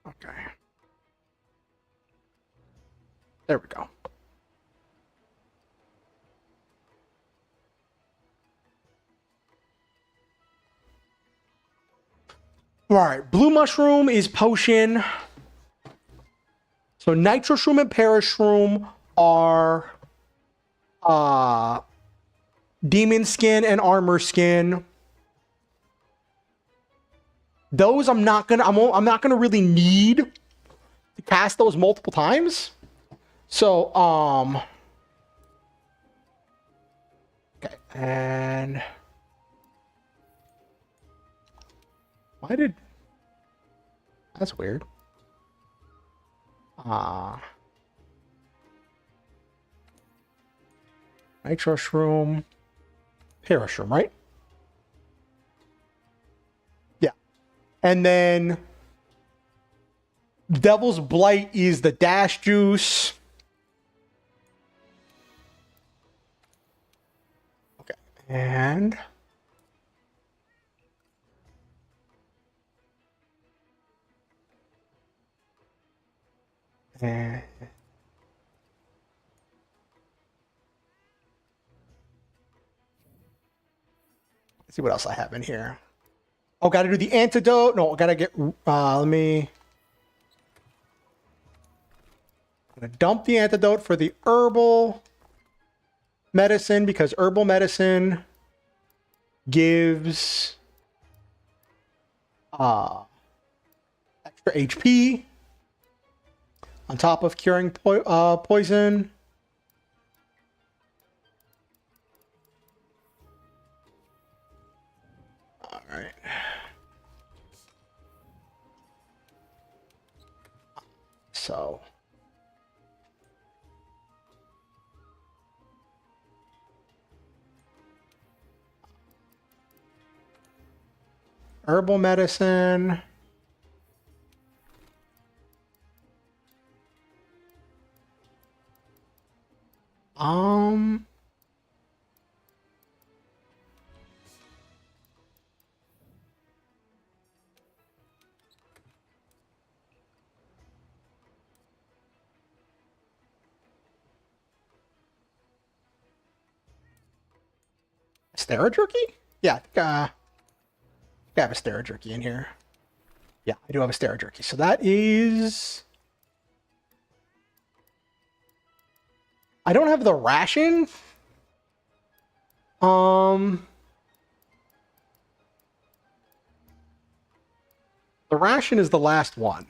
Okay. There we go. All right, blue mushroom is potion. So nitro shroom and perish shroom are demon skin and armor skin. Those I'm not gonna really need to cast those multiple times. So okay, and why did that's weird. Nitro shroom, perish shroom, right? Yeah, and then Devil's Blight is the dash juice. Okay, and let's see what else I have in here. Oh, gotta do the antidote. No, gotta get, let me, I'm gonna dump the antidote for the herbal medicine because herbal medicine gives extra HP on top of curing poison. All right. So Herbal medicine. Stera jerky? Yeah, I have a Stera jerky in here. Yeah, I do have a Stera jerky. So that is... I don't have the ration. The ration is the last one.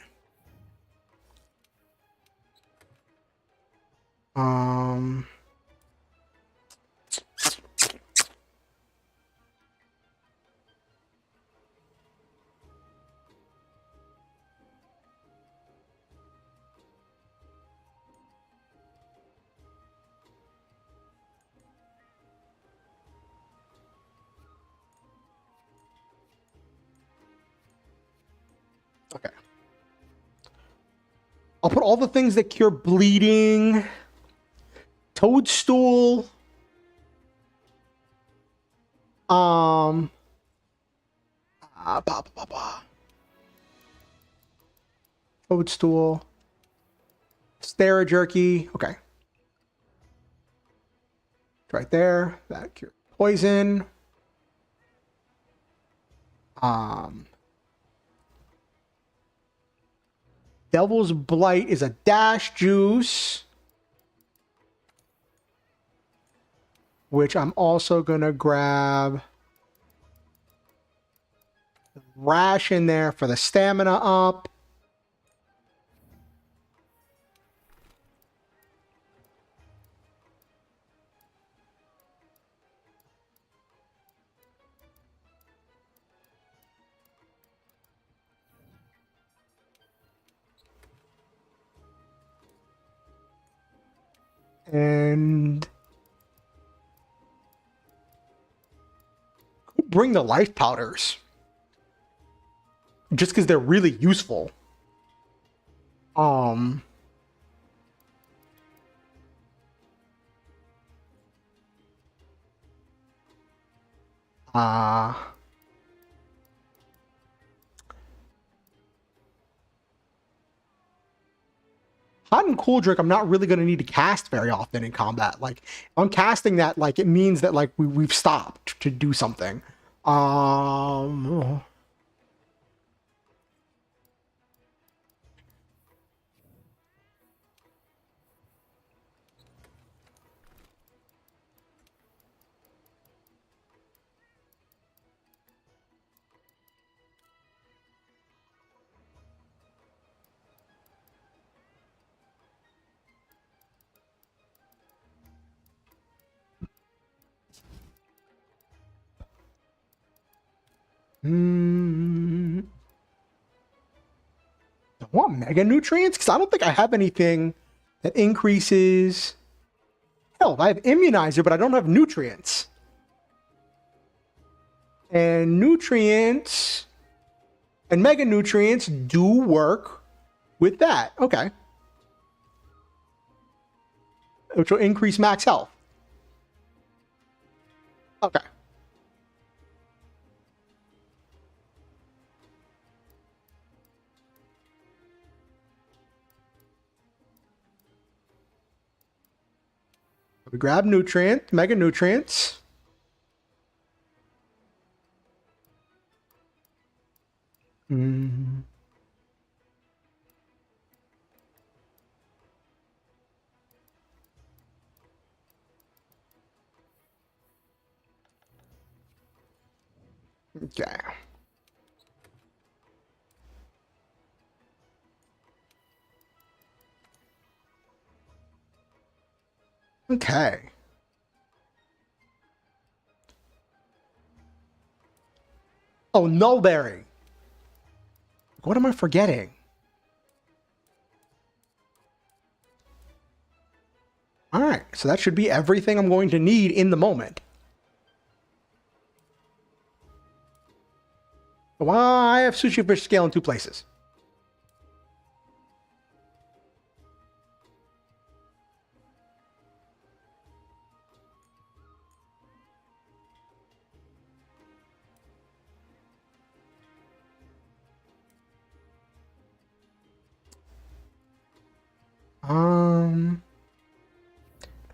Okay. I'll put all the things that cure bleeding. Toadstool. Toadstool. Stera jerky. Okay. Right there. That cure poison. Devil's Blight is a dash juice, which I'm also gonna grab the ration there for the stamina up. And bring the life powders just because they're really useful. Hot and cool drink, I'm not really going to need to cast very often in combat. Like, if I'm casting that, like, it means that, like, we've stopped to do something. I want mega nutrients because I don't think I have anything that increases. Hell, I have immunizer, but I don't have nutrients. And nutrients and mega nutrients do work with that. Okay. Which will increase max health. Okay. We grab mega nutrients. Okay. Okay. Oh, Nullberry. What am I forgetting? All right, so that should be everything I'm going to need in the moment. Well, I have sushi fish scale in 2 places.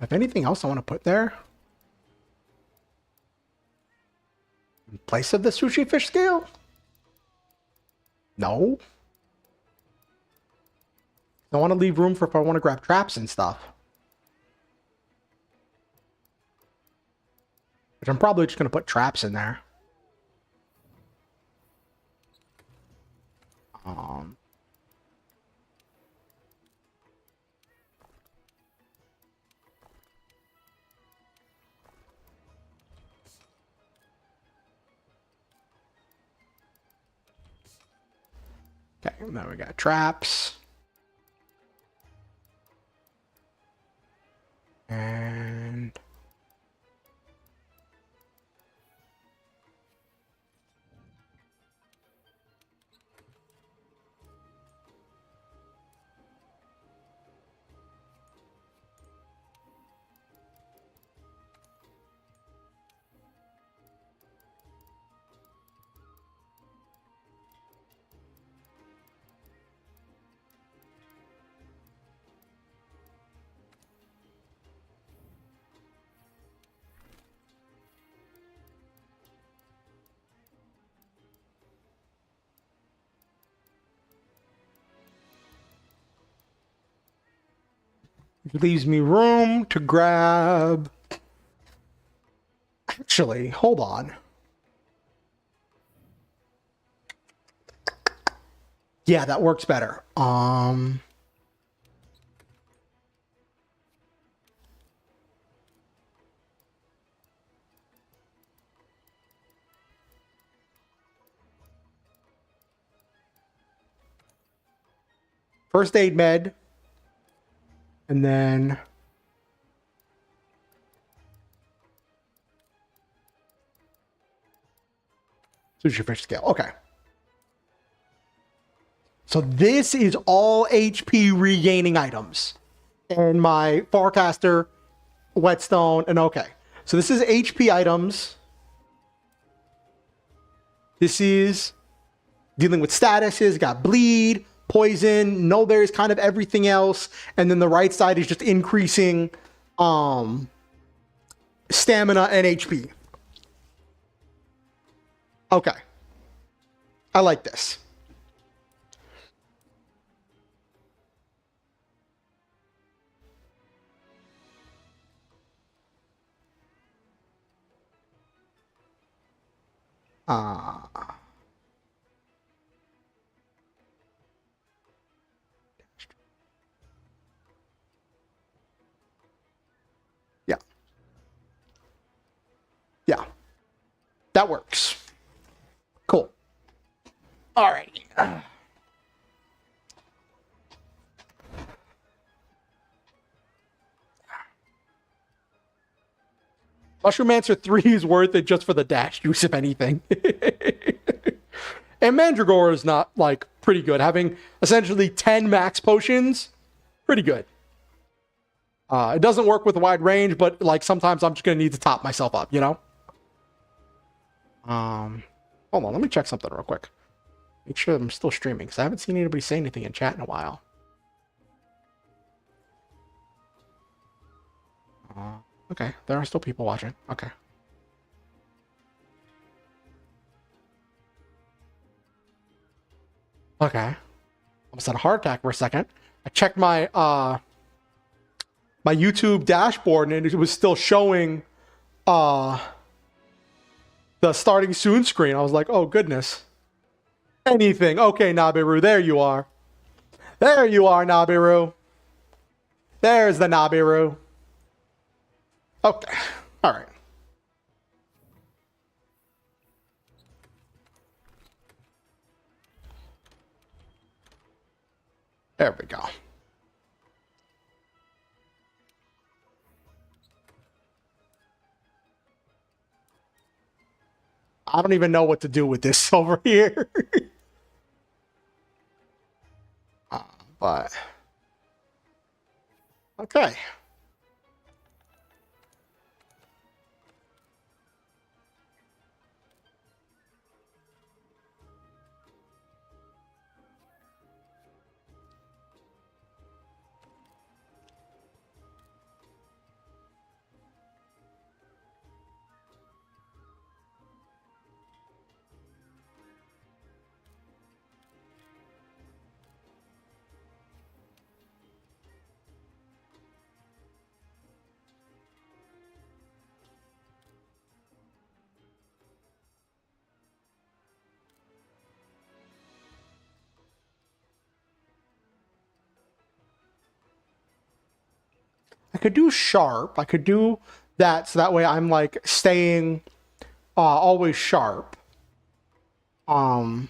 If anything else I want to put there in place of the sushi fish scale? No. I want to leave room for if I want to grab traps and stuff. Which I'm probably just going to put traps in there. Okay, now we got traps. And it leaves me room to grab. Actually, hold on. Yeah, that works better. First aid med. And then sushi fish scale. Okay. So this is all HP regaining items. And my Farcaster, Whetstone, and okay. So this is HP items. This is dealing with statuses, got bleed, poison, no, there's kind of everything else. And then the right side is just increasing stamina and HP. Okay. I like this. Yeah. Yeah. That works. Cool. All right. Mushroom Answer 3 is worth it just for the dash juice, if anything. And Mandragora is not, like, pretty good. Having essentially 10 max potions, pretty good. It doesn't work with a wide range, but, like, sometimes I'm just going to need to top myself up, you know? Hold on, let me check something real quick. Make sure I'm still streaming, because I haven't seen anybody say anything in chat in a while. Okay, there are still people watching. Okay. Okay. Almost had a heart attack for a second. I checked my my YouTube dashboard and it was still showing the starting soon screen. I was like, oh goodness. Anything. Okay, Nabiru, there you are. There you are, Nabiru. There's the Nabiru. Okay. All right. There we go. I don't even know what to do with this over here. But okay. I could do sharp. I could do that so that way I'm like staying always sharp. I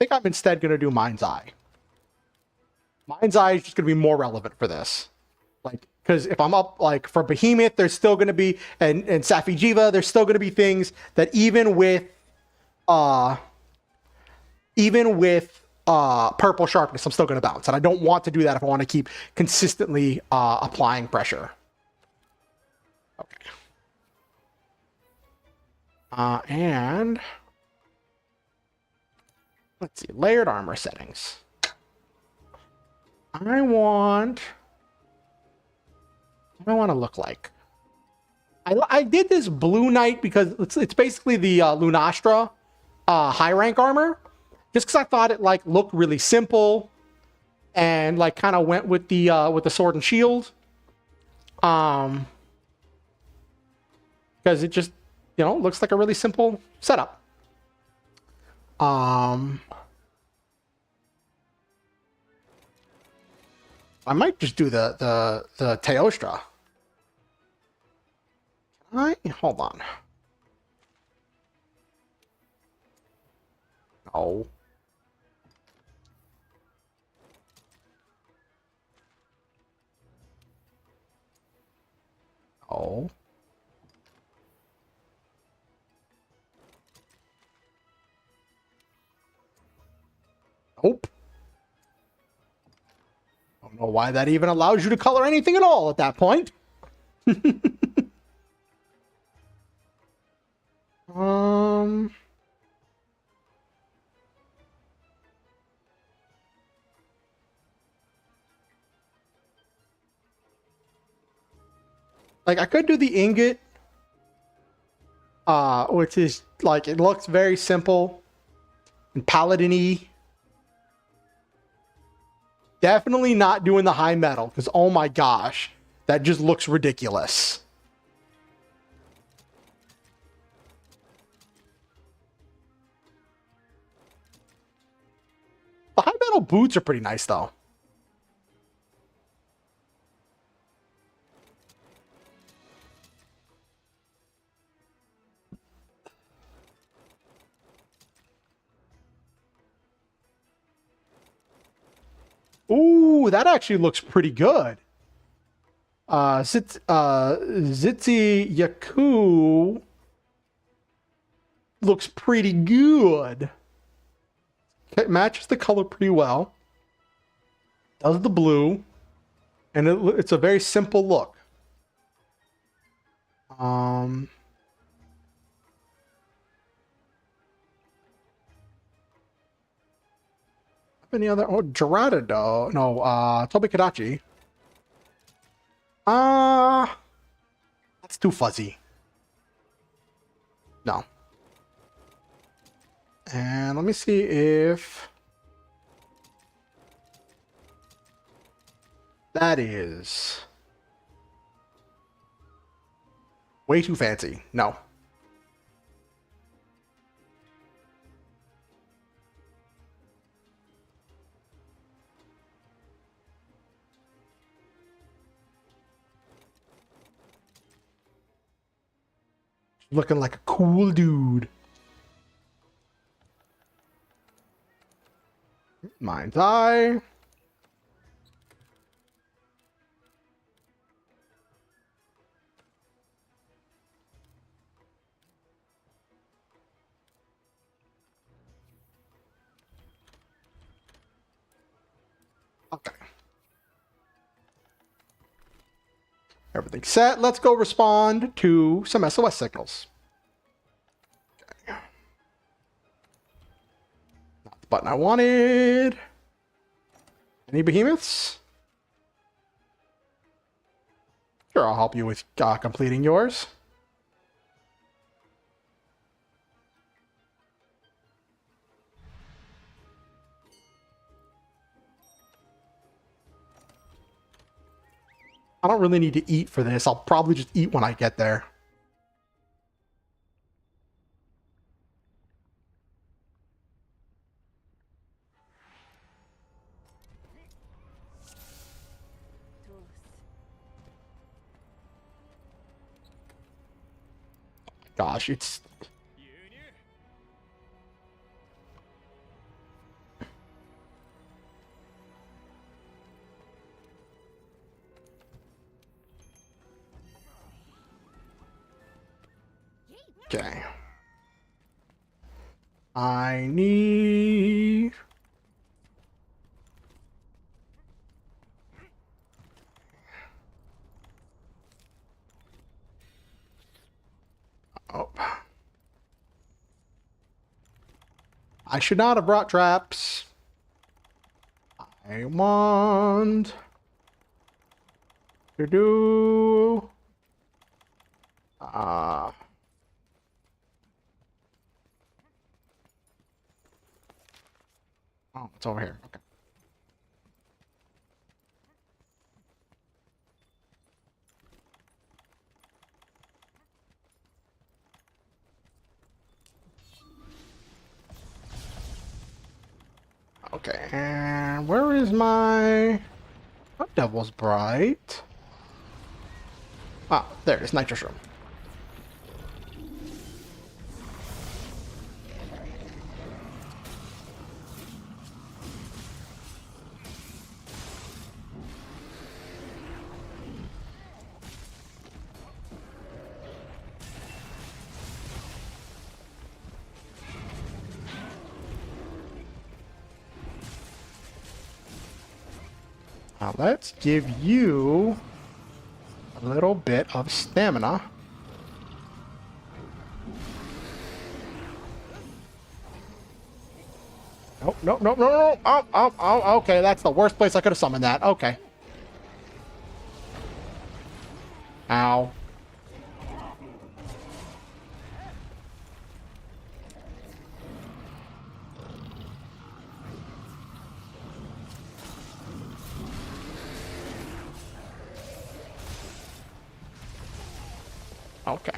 think I'm instead going to do Mind's Eye. Mind's Eye is just going to be more relevant for this. Like, because if I'm up, like, for Behemoth, there's still going to be, and Safi Jiva, there's still going to be things that even with purple sharpness, I'm still going to bounce. And I don't want to do that if I want to keep consistently applying pressure. Okay. And let's see, layered armor settings. What do I want to look like? I did this Blue Knight because it's basically the Lunastra high rank armor, just because I thought it like looked really simple and like kind of went with the sword and shield. Because it just, you know, looks like a really simple setup. I might just do the Teostra. Can I? Hold on. No. Oh. Nope. I don't know why that even allows you to color anything at all at that point. Like I could do the ingot, which is like, it looks very simple and paladin-y. Definitely not doing the high metal, because oh my gosh, that just looks ridiculous. The high metal boots are pretty nice though. Ooh, that actually looks pretty good. Zitzi Yaku looks pretty good. It matches the color pretty well. Does the blue. And it's a very simple look. Any other? Oh, Gerardo. No, Tobi Kadachi. That's too fuzzy. No. And let me see if that is way too fancy. No. Looking like a cool dude. Mind's Eye. Everything's set. Let's go respond to some SOS signals. Okay. Not the button I wanted. Any behemoths? Sure, I'll help you with completing yours. I don't really need to eat for this. I'll probably just eat when I get there. Gosh, it's... Okay. I need... Oh. I should not have brought traps. I want to do... Oh, it's over here. Okay. Okay, and where is my... Oh, Devil's Bright? Ah, there it is, Nitrous Room. Now let's give you a little bit of stamina. Nope, nope, nope, no, no. Oh, oh, oh, okay. That's the worst place I could have summoned that. Okay. Ow. Okay.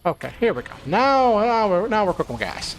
Okay, here we go. Now we're cooking with gas.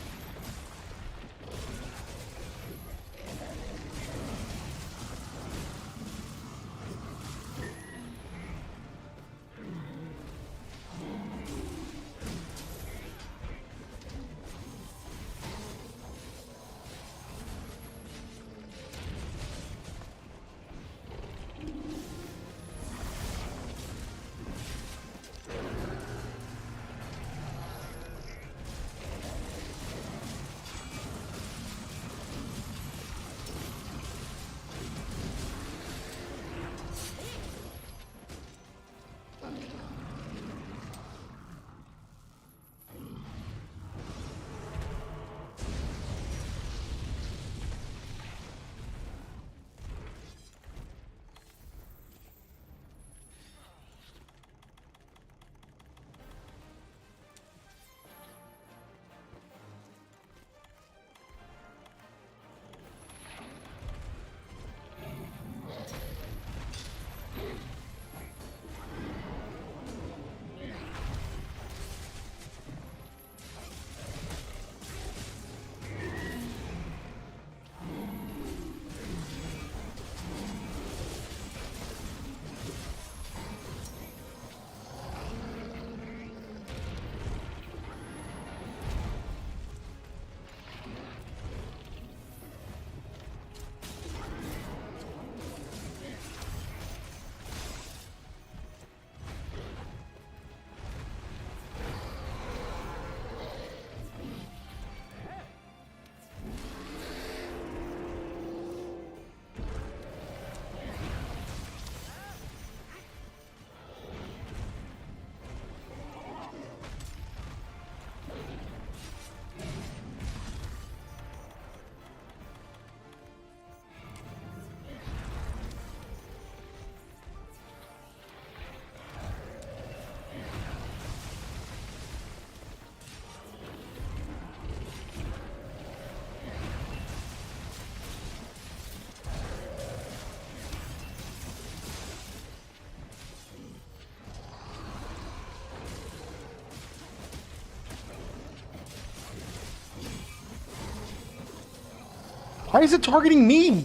Why is it targeting me?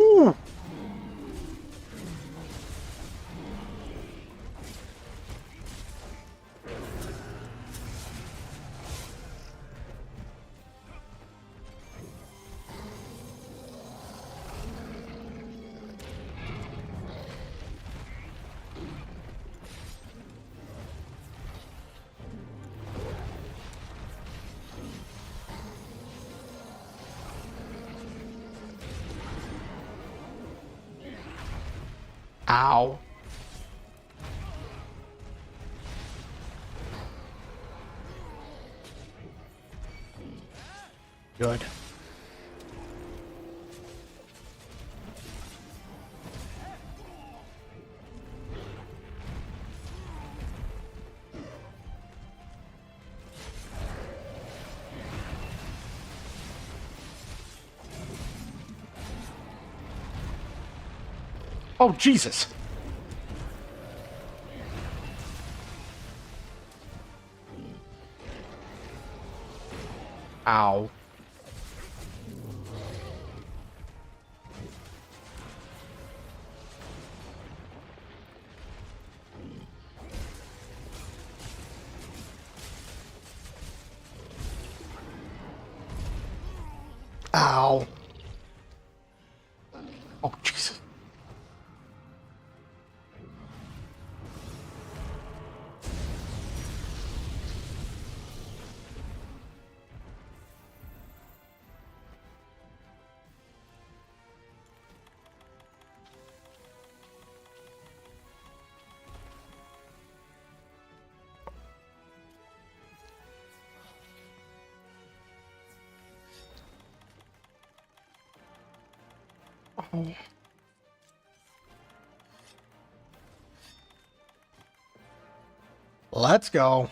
Ooh. Ow. Good. Oh, Jesus. Ow. Ow. Oh, Jesus. Oh. Let's go.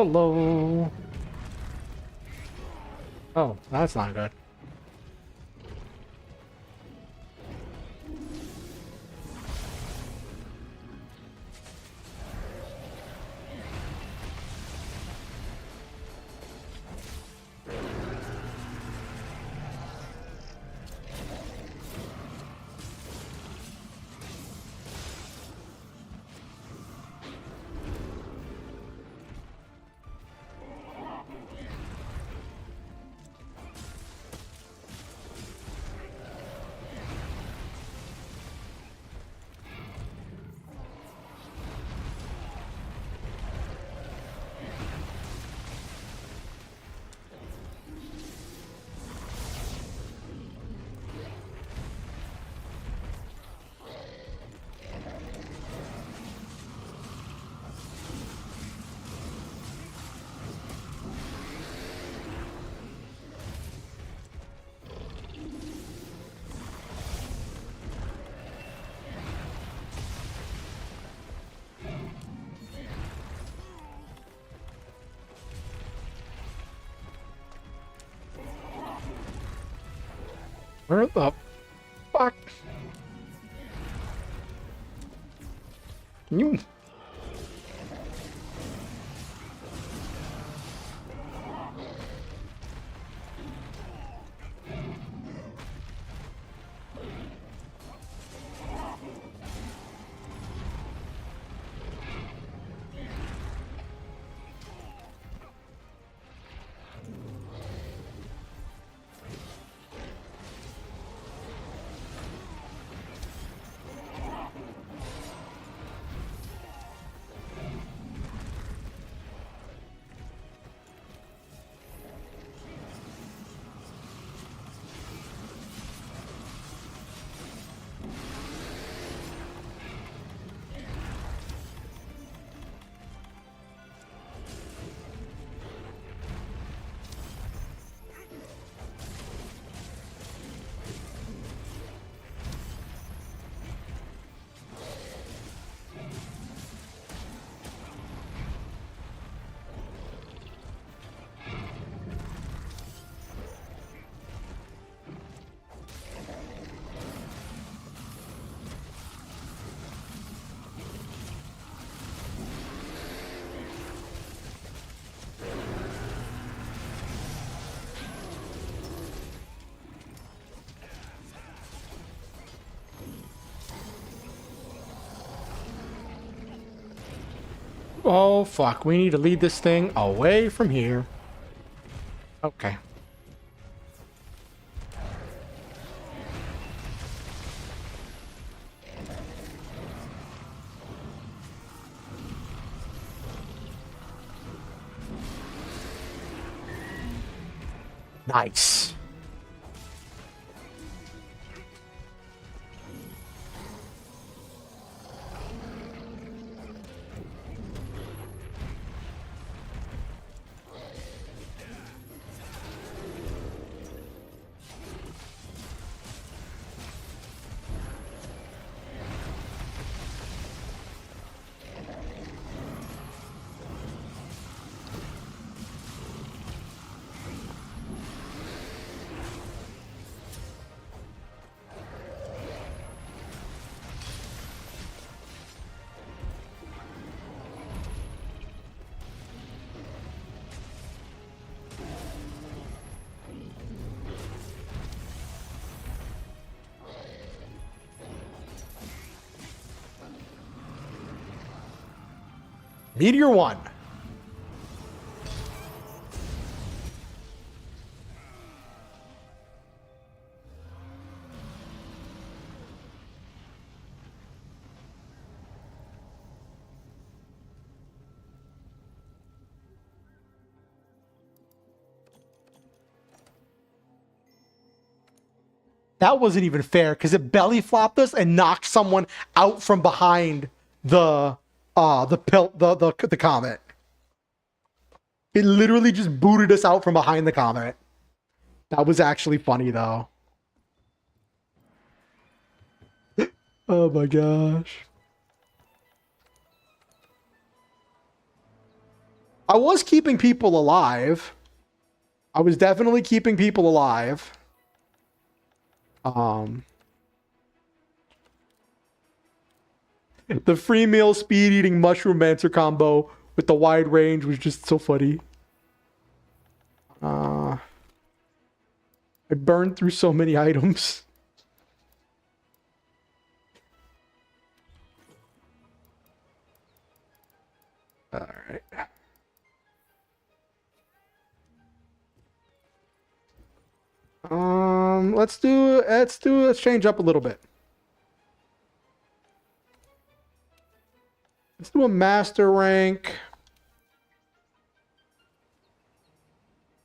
Hello. Oh, that's not good. Where the fuck? Can you? Oh, fuck. We need to lead this thing away from here. Okay. Nice. Meteor 1. That wasn't even fair because it belly flopped us and knocked someone out from behind the comet. It literally just booted us out from behind the comet. That was actually funny though. Oh my gosh. I was keeping people alive. I was definitely keeping people alive. The free meal speed eating mushroom mancer combo with the wide range was just so funny. I burned through so many items. All right. Let's change up a little bit. Let's do a master rank.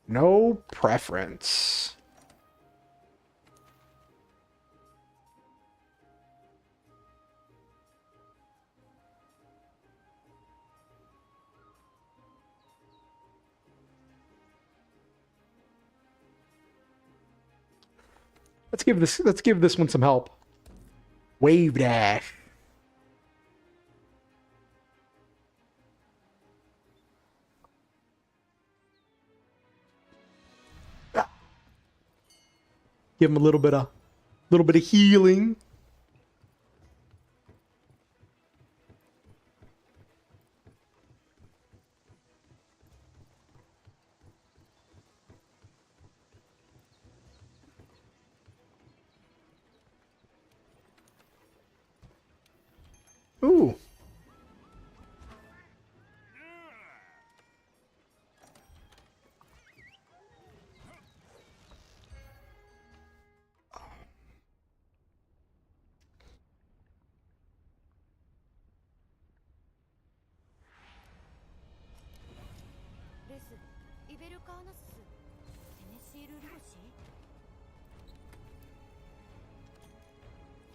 No preference. Let's give this one some help. Wave dash. Give him a little bit of healing. Ooh.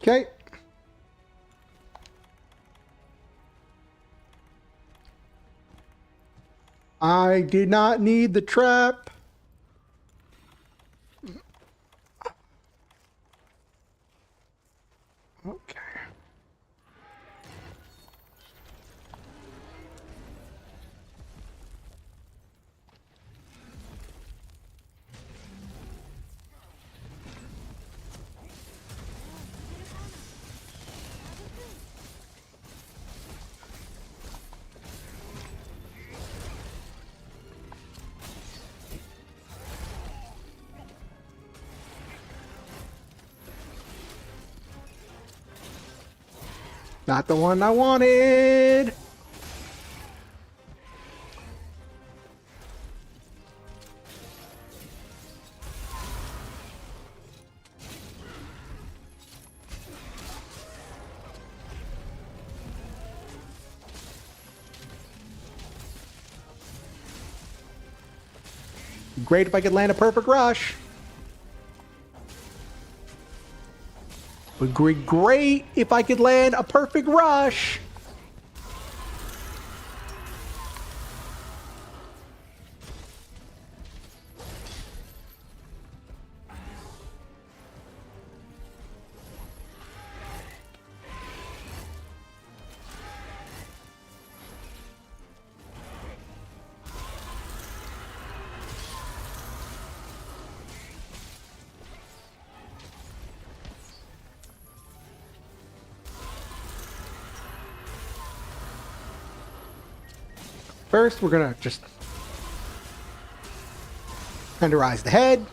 Okay. I did not need the trap. Okay. Not the one I wanted. Great if I could land a perfect rush. Would be great if I could land a perfect rush. First, we're gonna just tenderize the head.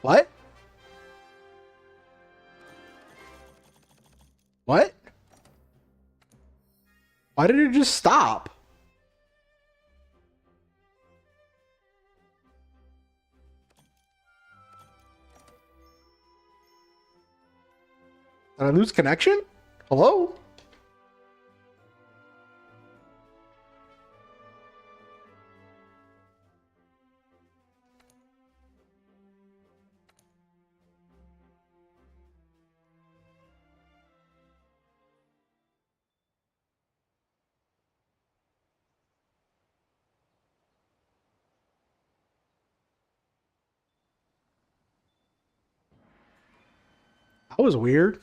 What? What? Why did it just stop? Did I lose connection? Hello? That was weird.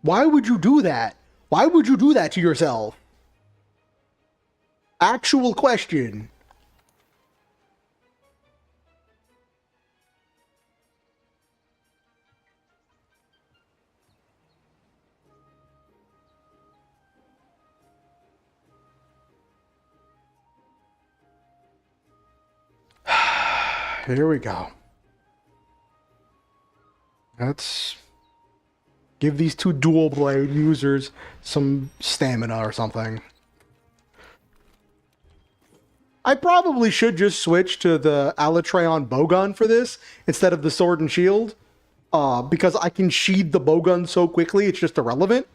Why would you do that? Why would you do that to yourself? Actual question. Here we go. Let's give these two dual blade users some stamina or something. I probably should just switch to the Alatreon bowgun for this instead of the sword and shield. Because I can sheath the bowgun so quickly, it's just irrelevant.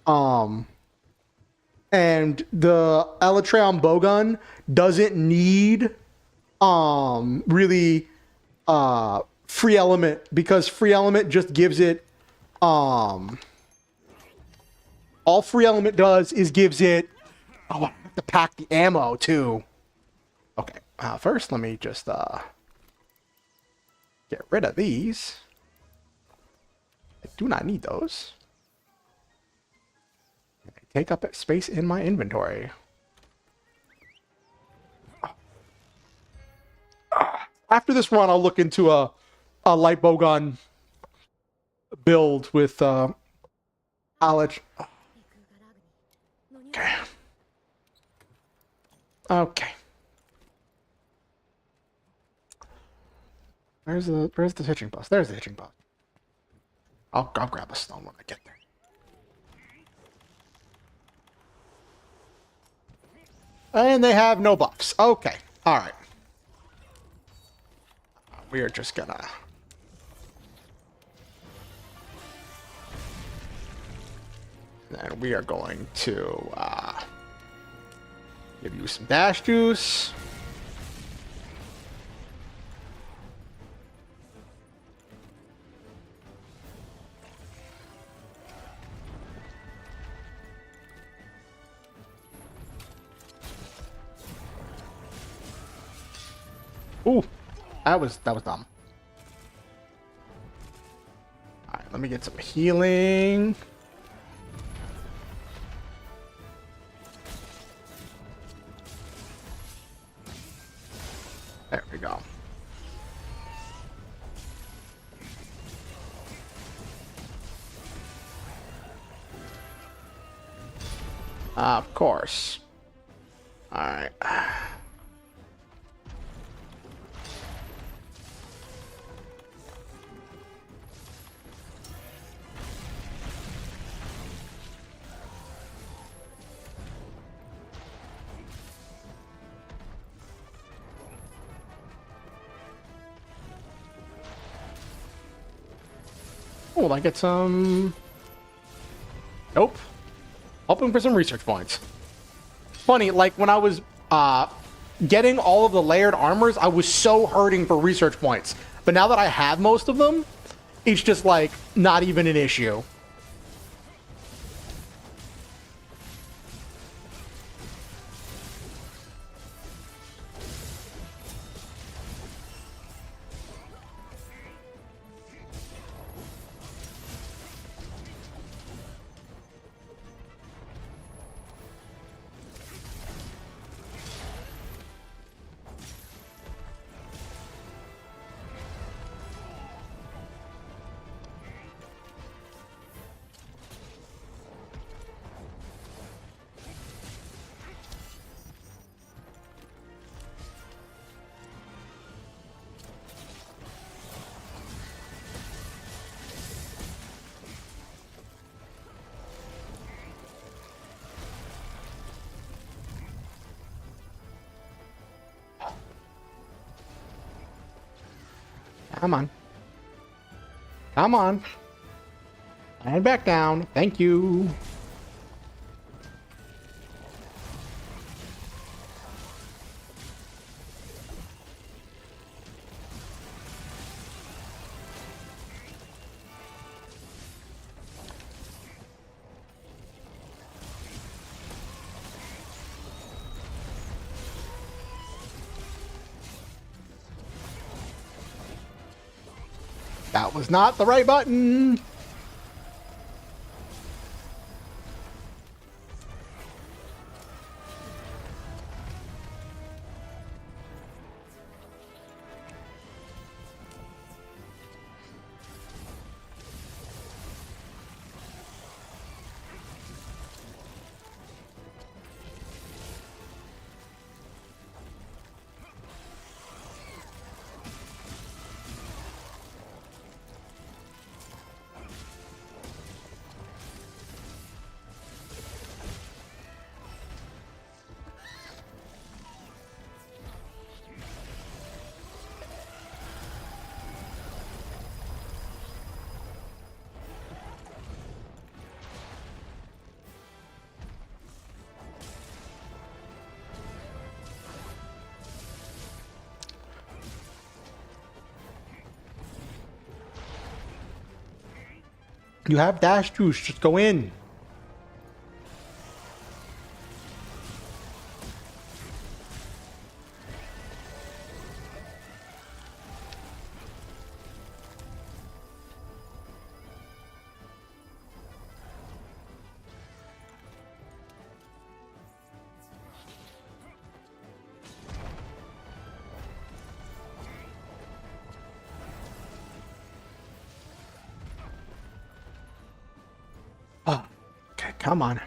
And the Alatreon bowgun doesn't need really free element, because free element just gives it all free element does is gives it I have to pack the ammo too. Okay, first let me just get rid of these. I do not need those. They take up space in my inventory. After this run, I'll look into a light bowgun build with Alec. Okay. Okay. Where's the hitching post? There's the hitching post. I'll grab a stone when I get there. And they have no buffs. Okay. All right. We are just gonna... And we are going to give you some dash juice. Ooh, that was dumb. All right, let me get some healing. There we go. Of course. All right. Oh, I get some... Nope. Hoping for some research points. Funny, like when I was getting all of the layered armors, I was so hurting for research points. But now that I have most of them, it's just like not even an issue. Come on. Come on. And back down. Thank you. That was not the right button. You have dash juice, just go in. Oh, okay, come on.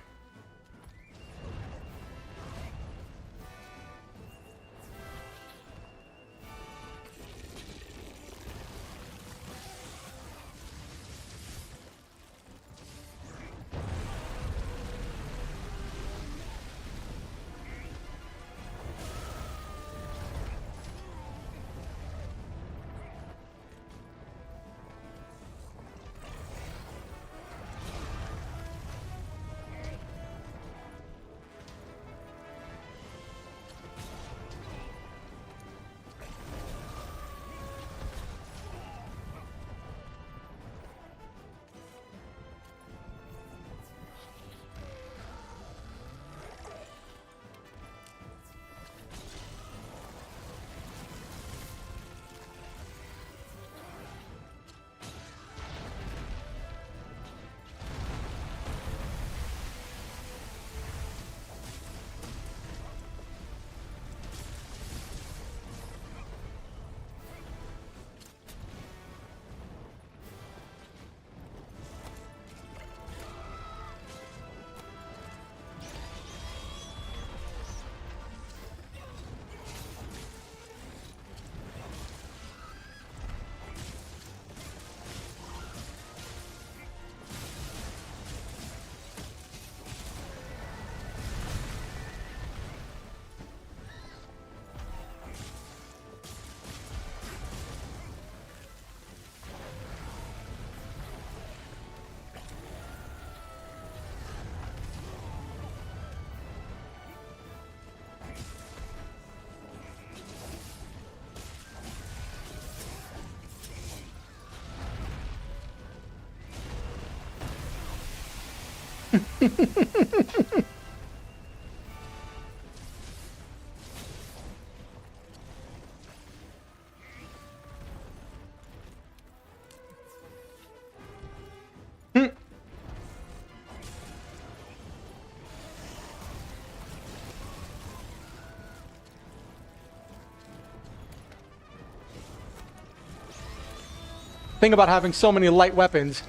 Thing about having so many light weapons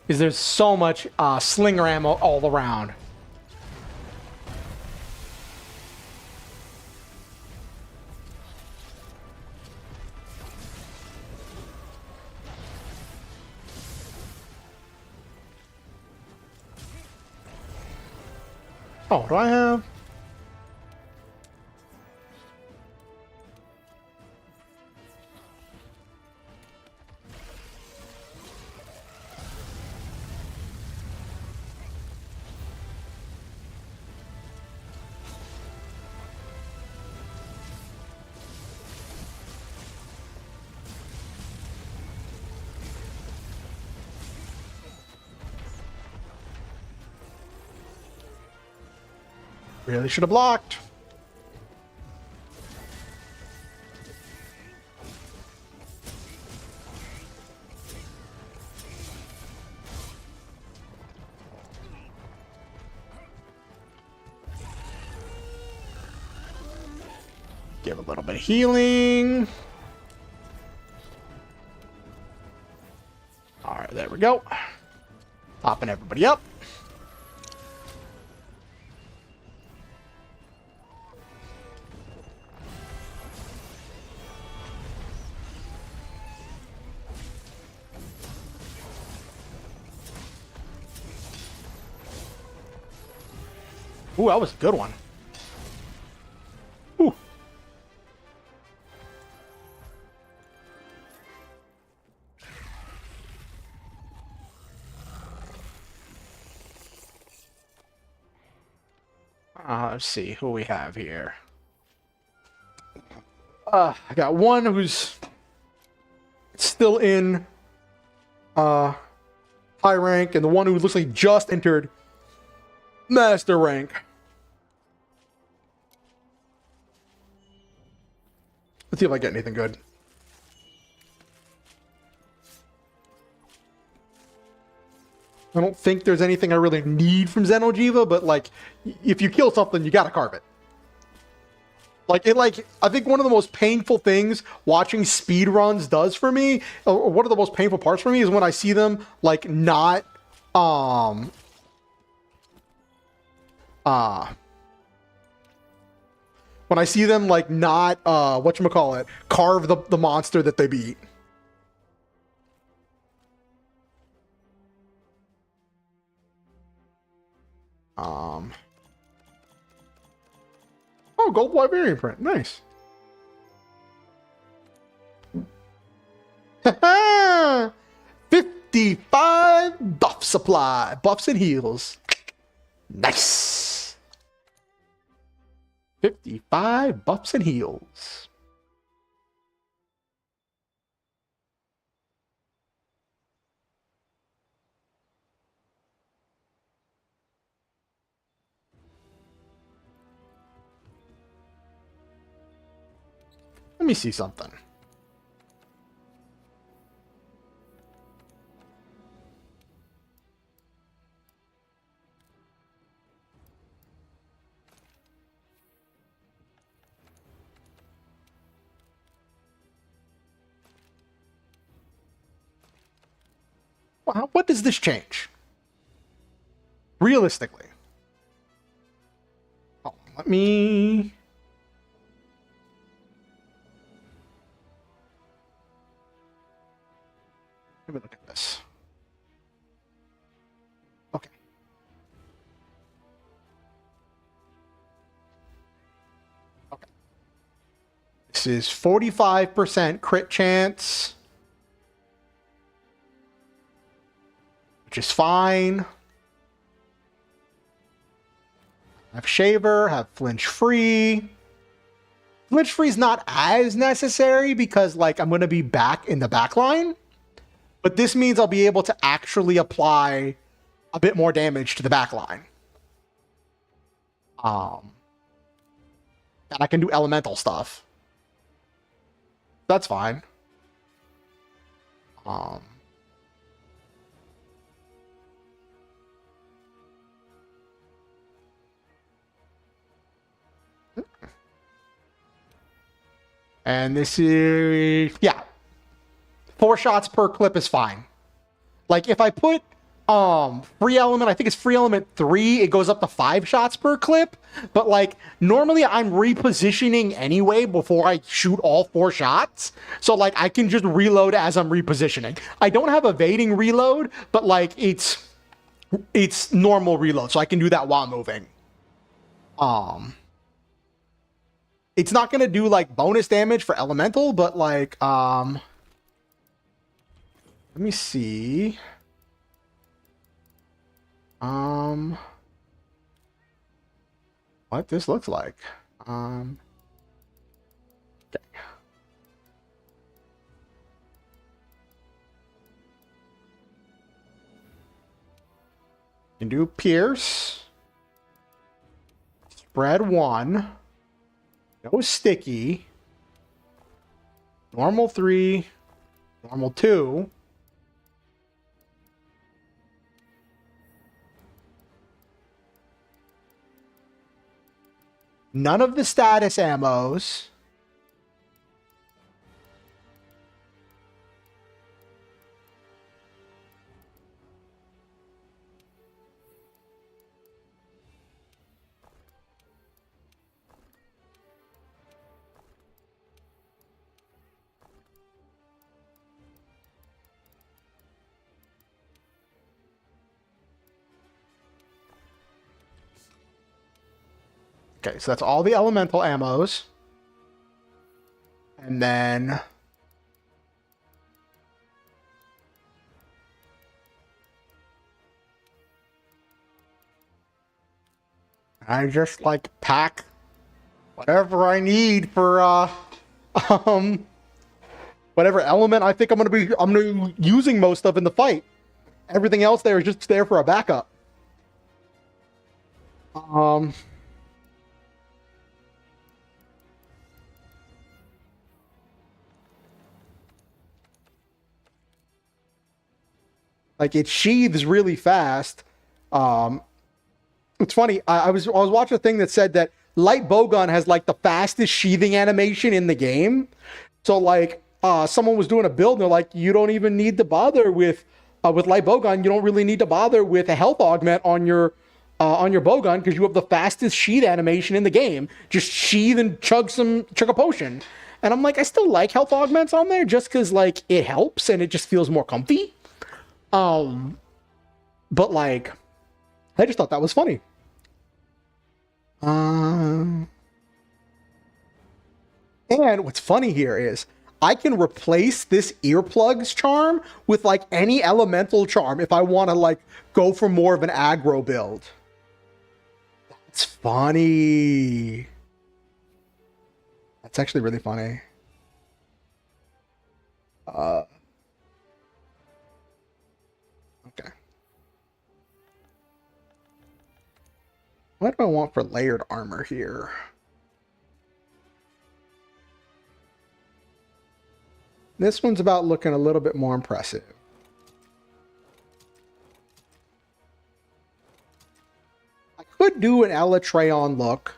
is there's so much slinger ammo all around. Oh, what do I have? Really should have blocked. Give a little bit of healing. All right, there we go. Popping everybody up. Ooh, that was a good one. Ooh. Let's see who we have here. I got one who's still in high rank, and the one who looks like he just entered master rank. Let's see if I get anything good. I don't think there's anything I really need from Xeno'jiiva, but like, if you kill something, you gotta carve it. I think one of the most painful things watching speed runs does for me, or one of the most painful parts for me, is when I see them like not, when I see them like not, whatchamacallit, carve the monster that they beat. Oh, gold Wyverian print. Nice. 55 buff supply. Buffs and heals. Nice. 55 buffs and heals. Let me see something. Well, what does this change? Realistically. Oh, let me... Let me look at this. Okay. Okay. This is 45% crit chance, which is fine. Have Shaver, have Flinch Free. Glitch free is not as necessary because like I'm going to be back in the back line, but this means I'll be able to actually apply a bit more damage to the back line. And I can do elemental stuff. That's fine. And this is, yeah, 4 shots per clip is fine. Like if I put free element, I think it's free element 3, it goes up to 5 shots per clip, but like normally I'm repositioning anyway before I shoot all 4 shots, so like I can just reload as I'm repositioning. I don't have evading reload, but like it's normal reload, so I can do that while moving. It's not gonna do like bonus damage for elemental, but like let me see. What this looks like. Okay. Can do pierce. Spread 1. No sticky. Normal 3. Normal 2. None of the status ammos. Okay, so that's all the elemental ammos. And then I just like pack whatever I need for whatever element I think I'm gonna be using most of in the fight. Everything else there is just there for a backup. Like it sheathes really fast. It's funny. I was watching a thing that said that light bowgun has like the fastest sheathing animation in the game. So like someone was doing a build and they're like, you don't even need to bother with light bowgun. You don't really need to bother with a health augment on your bowgun because you have the fastest sheath animation in the game. Just sheath and chug a potion. And I'm like, I still like health augments on there just because like it helps and it just feels more comfy. But like, I just thought that was funny. And what's funny here is I can replace this earplugs charm with like any elemental charm if I want to like go for more of an aggro build. That's funny. That's actually really funny. Okay. What do I want for layered armor here? This one's about looking a little bit more impressive. I could do an Elatreon look.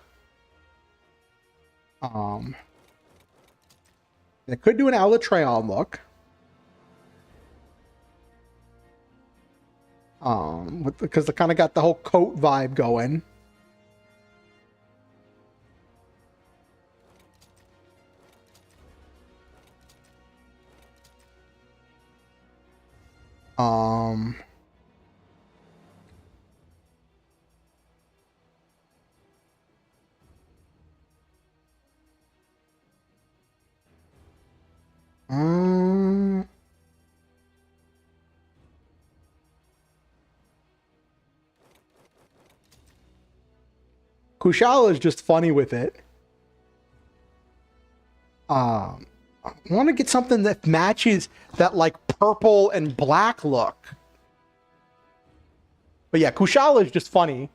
I could do an Elatreon look. Because I kind of got the whole coat vibe going. Kushala is just funny with it. I want to get something that matches that like purple and black look. But yeah, Kushala is just funny.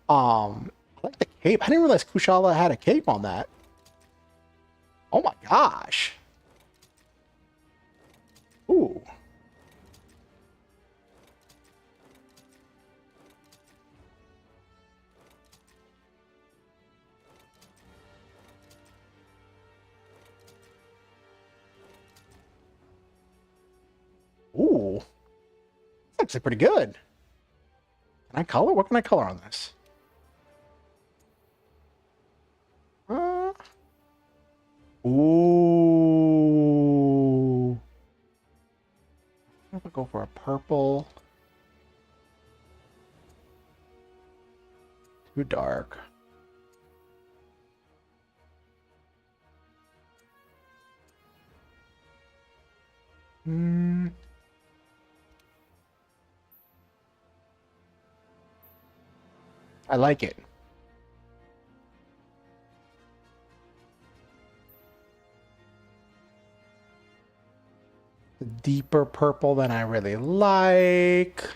I like the cape. I didn't realize Kushala had a cape on that. Oh my gosh. Ooh. Ooh. That's actually pretty good. Can I color? What can I color on this? Ooh. I'm gonna go for a purple. Too dark. I like it. The deeper purple than I really like.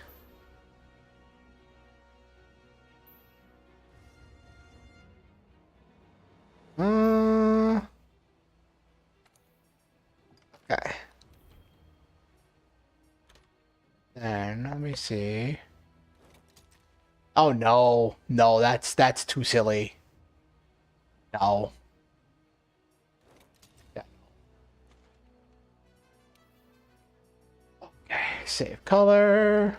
Okay. And let me see. Oh no, no, that's too silly. No. Yeah. Okay, save color.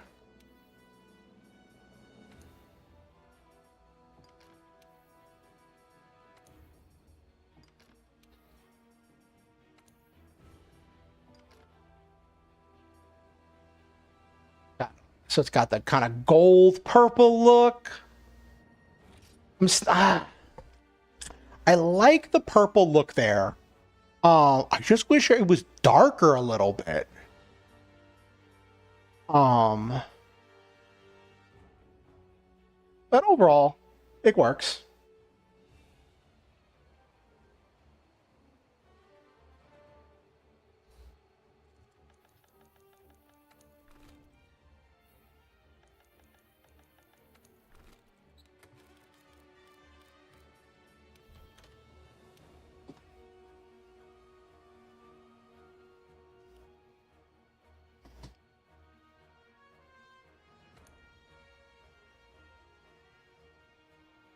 So it's got the kind of gold purple look. I like the purple look there. I just wish it was darker a little bit. But overall, it works.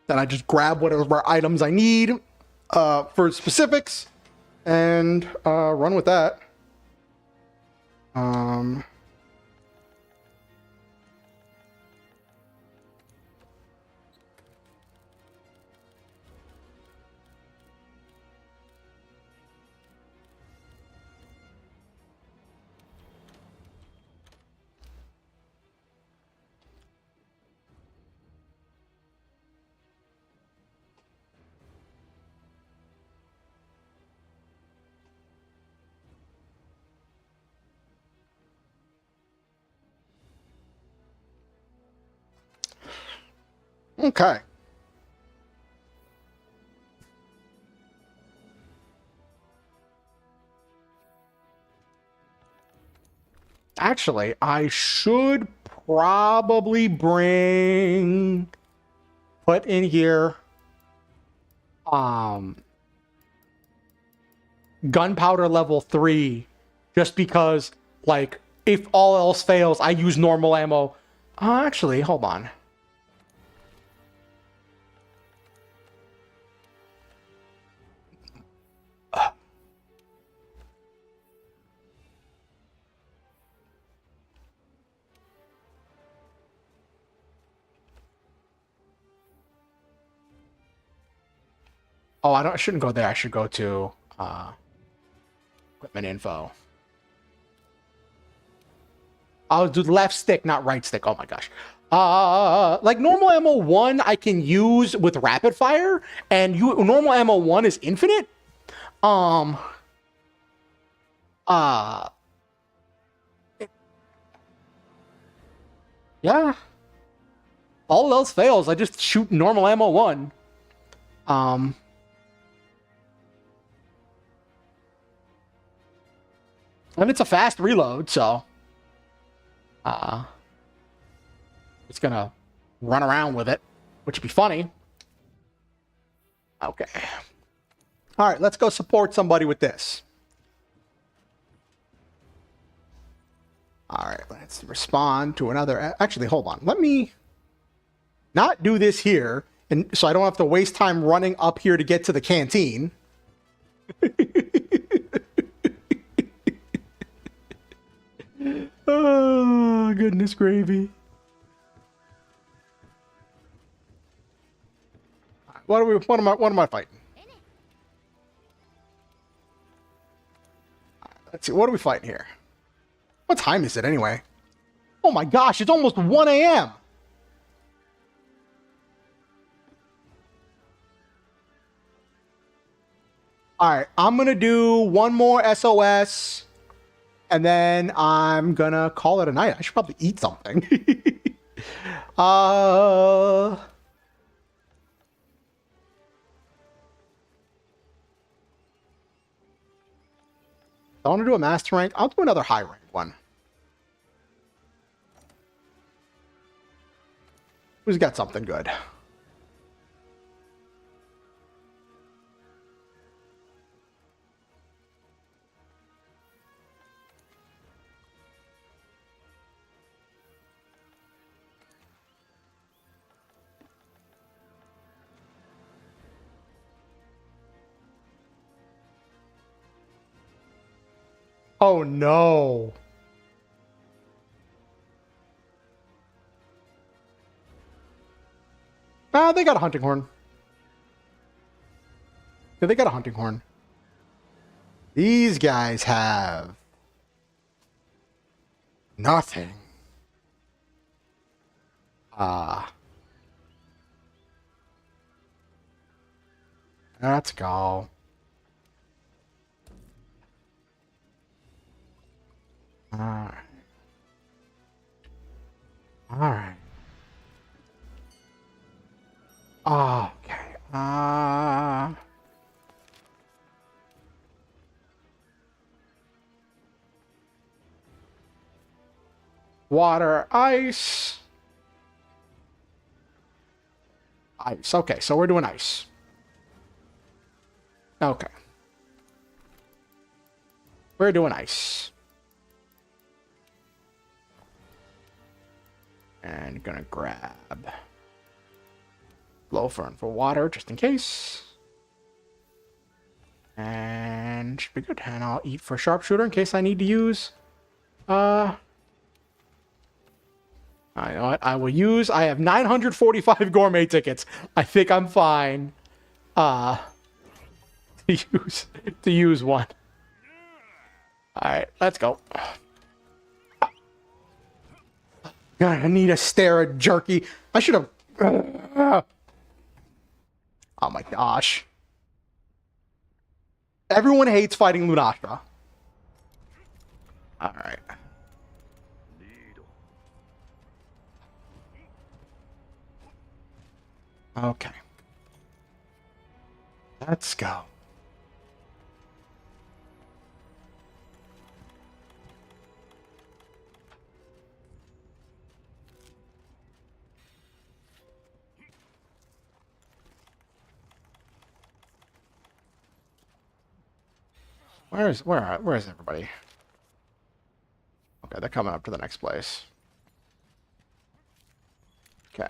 Then I just grab whatever items I need for specifics and run with that. Okay. Actually, I should probably put in here gunpowder level 3, just because, like, if all else fails, I use normal ammo. Actually, hold on. Oh, I shouldn't go there. I should go to equipment info. I'll do left stick, not right stick. Oh my gosh. Like normal ammo 1 I can use with rapid fire, and normal ammo 1 is infinite. Yeah. All else fails, I just shoot normal ammo 1. And it's a fast reload, so it's gonna run around with it, which would be funny. Okay. All right, let's go support somebody with this. All right, let's respond to another. Actually, hold on. Let me not do this here, and so I don't have to waste time running up here to get to the canteen. Oh, goodness gravy. What am I fighting? Let's see, what are we fighting here? What time is it anyway? Oh my gosh, it's almost 1 a.m. Alright, I'm gonna do one more SOS, and then I'm gonna call it a night. I should probably eat something. I want to do a master rank. I'll do another high rank one. Who's got something good? Oh no. Ah, they got a hunting horn. Yeah, they got a hunting horn. These guys have nothing. Let's go. Alright. Alright. Okay. Water, ice. Ice. Okay, so we're doing ice. Okay. We're doing ice. And gonna grab Blowfern for water, just in case. And should be good. And I'll eat for sharpshooter in case I need to use. I know what I will use. I have 945 gourmet tickets. I think I'm fine. To use one. All right, let's go. God, I need a stare at jerky. I should have. Oh my gosh. Everyone hates fighting Lunastra. Alright. Okay. Let's go. Where is everybody? Okay, they're coming up to the next place. Okay.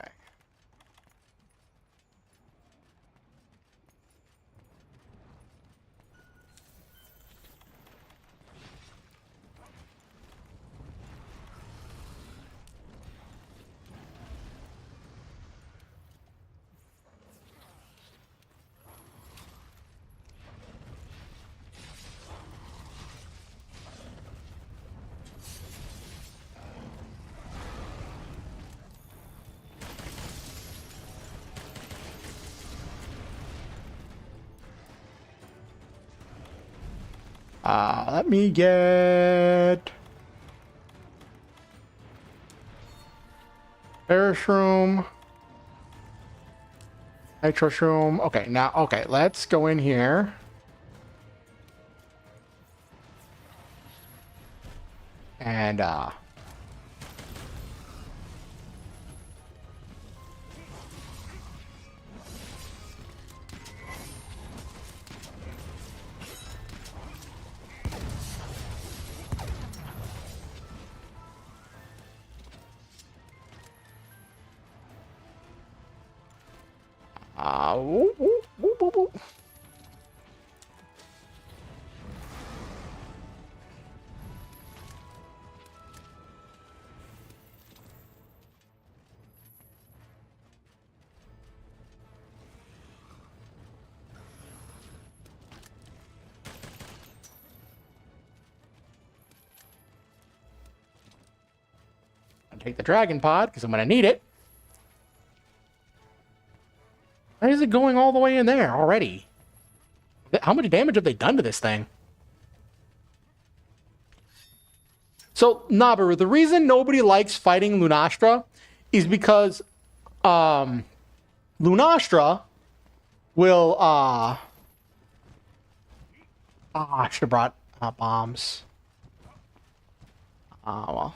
Let me get Perish Room, Nitrous Room. Okay, now, okay, let's go in here. And whoop, whoop, whoop, whoop, whoop. Take the dragon pod because I'm going to need it. Why is it going all the way in there already? How much damage have they done to this thing? So, Nabaru, the reason nobody likes fighting Lunastra is because Lunastra will I should have brought bombs. Well.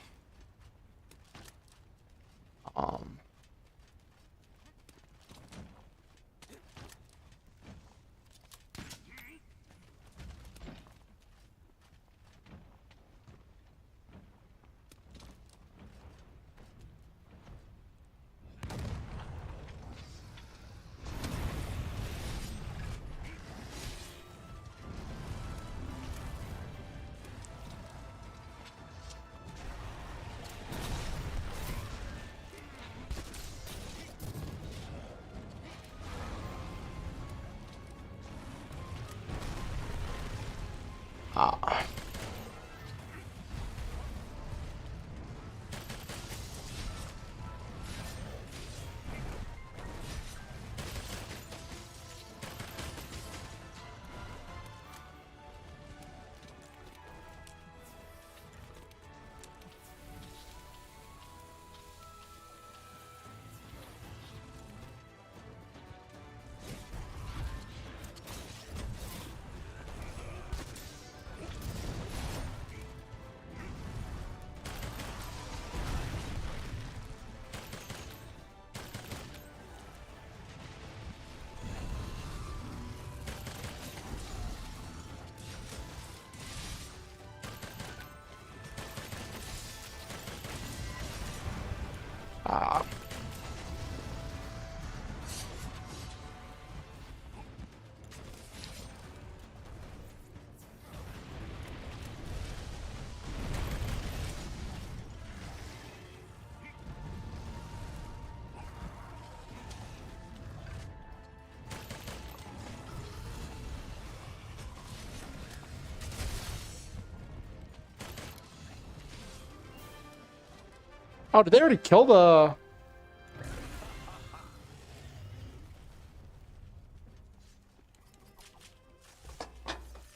Oh, did they already kill the...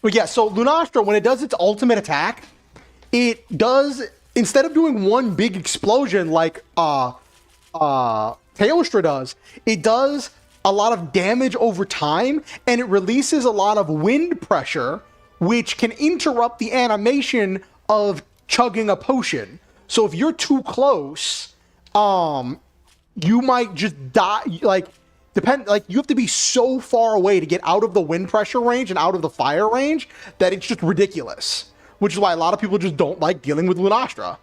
But yeah, so Lunastra, when it does its ultimate attack, it does, instead of doing one big explosion like Teostra does, it does a lot of damage over time, and it releases a lot of wind pressure, which can interrupt the animation of chugging a potion. So if you're too close, you might just die. Like you have to be so far away to get out of the wind pressure range and out of the fire range that it's just ridiculous. Which is why a lot of people just don't like dealing with Lunastra.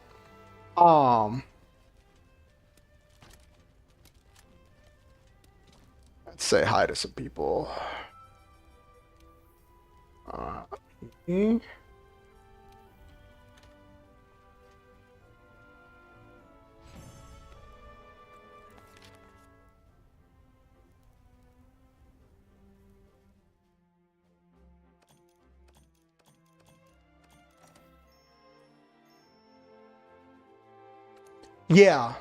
Let's say hi to some people. Yeah.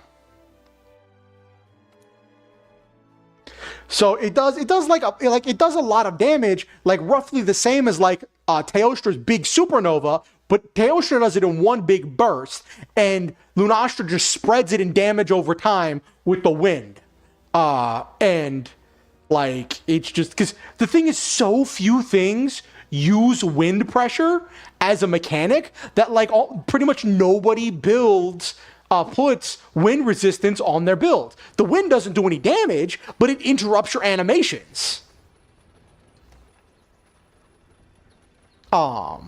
So it does like it does a lot of damage, like roughly the same as like Teostra's big supernova, but Teostra does it in one big burst, and Lunastra just spreads it in damage over time with the wind. And like it's just because the thing is, so few things use wind pressure as a mechanic that like pretty much nobody builds puts wind resistance on their build. The wind doesn't do any damage, but it interrupts your animations. Let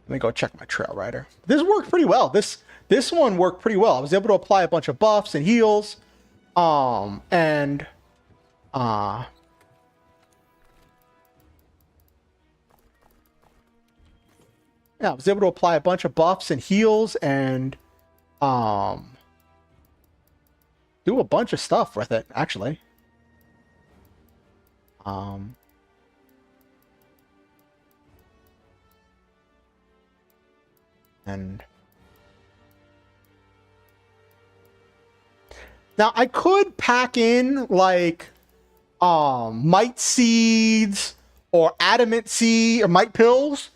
me go check my Trail Rider. This worked pretty well. This one worked pretty well. I was able to apply a bunch of buffs and heals. Yeah, I was able to apply a bunch of buffs and heals and do a bunch of stuff with it, actually. And now I could pack in like might seeds or adamant seed or might pills.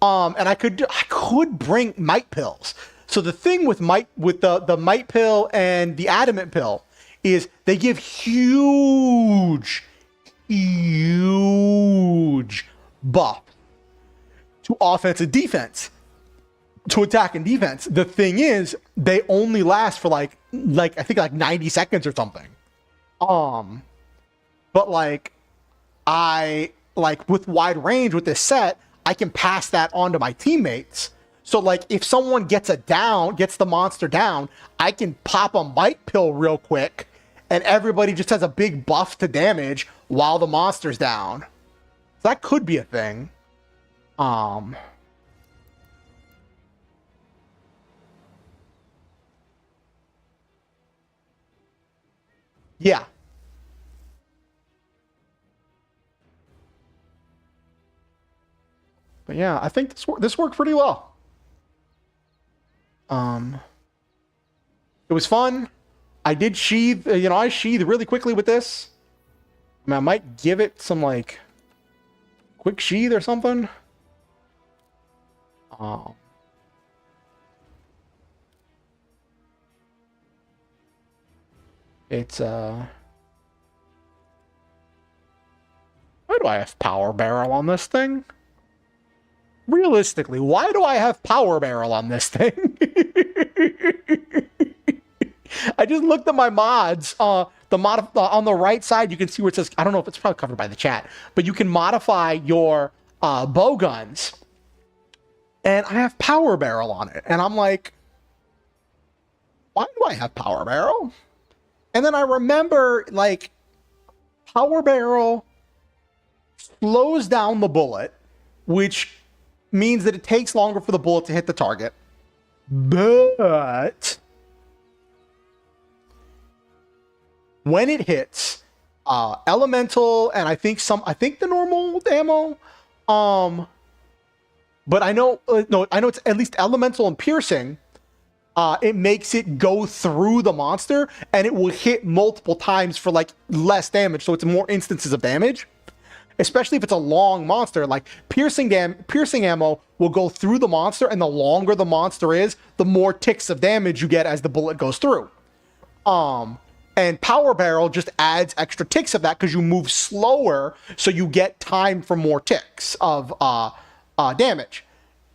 And I could bring might pills. So the thing with the might pill and the adamant pill is they give huge buff to offense and defense, to attack and defense. The thing is, they only last for like I think like 90 seconds or something. But like I like with wide range with this set, I can pass that on to my teammates. So like if someone gets the monster down, I can pop a might pill real quick and everybody just has a big buff to damage while the monster's down. So that could be a thing. Yeah. But yeah, I think this worked pretty well. It was fun. I did sheathe, I sheathed really quickly with this. I mean, I might give it some like quick sheath or something. It's why do I have power barrel on this thing? Realistically, why do I have power barrel on this thing? I just looked at my mods. On the right side, you can see where it says, I don't know if it's probably covered by the chat, but you can modify your bow guns. And I have power barrel on it. And I'm like, why do I have power barrel? And then I remember, like, power barrel slows down the bullet, which means that it takes longer for the bullet to hit the target. But when it hits elemental and I think the normal ammo, but I know it's at least elemental and piercing, it makes it go through the monster and it will hit multiple times for like less damage, so it's more instances of damage. Especially if it's a long monster, like piercing ammo will go through the monster, and the longer the monster is, the more ticks of damage you get as the bullet goes through. And power barrel just adds extra ticks of that because you move slower, so you get time for more ticks of damage.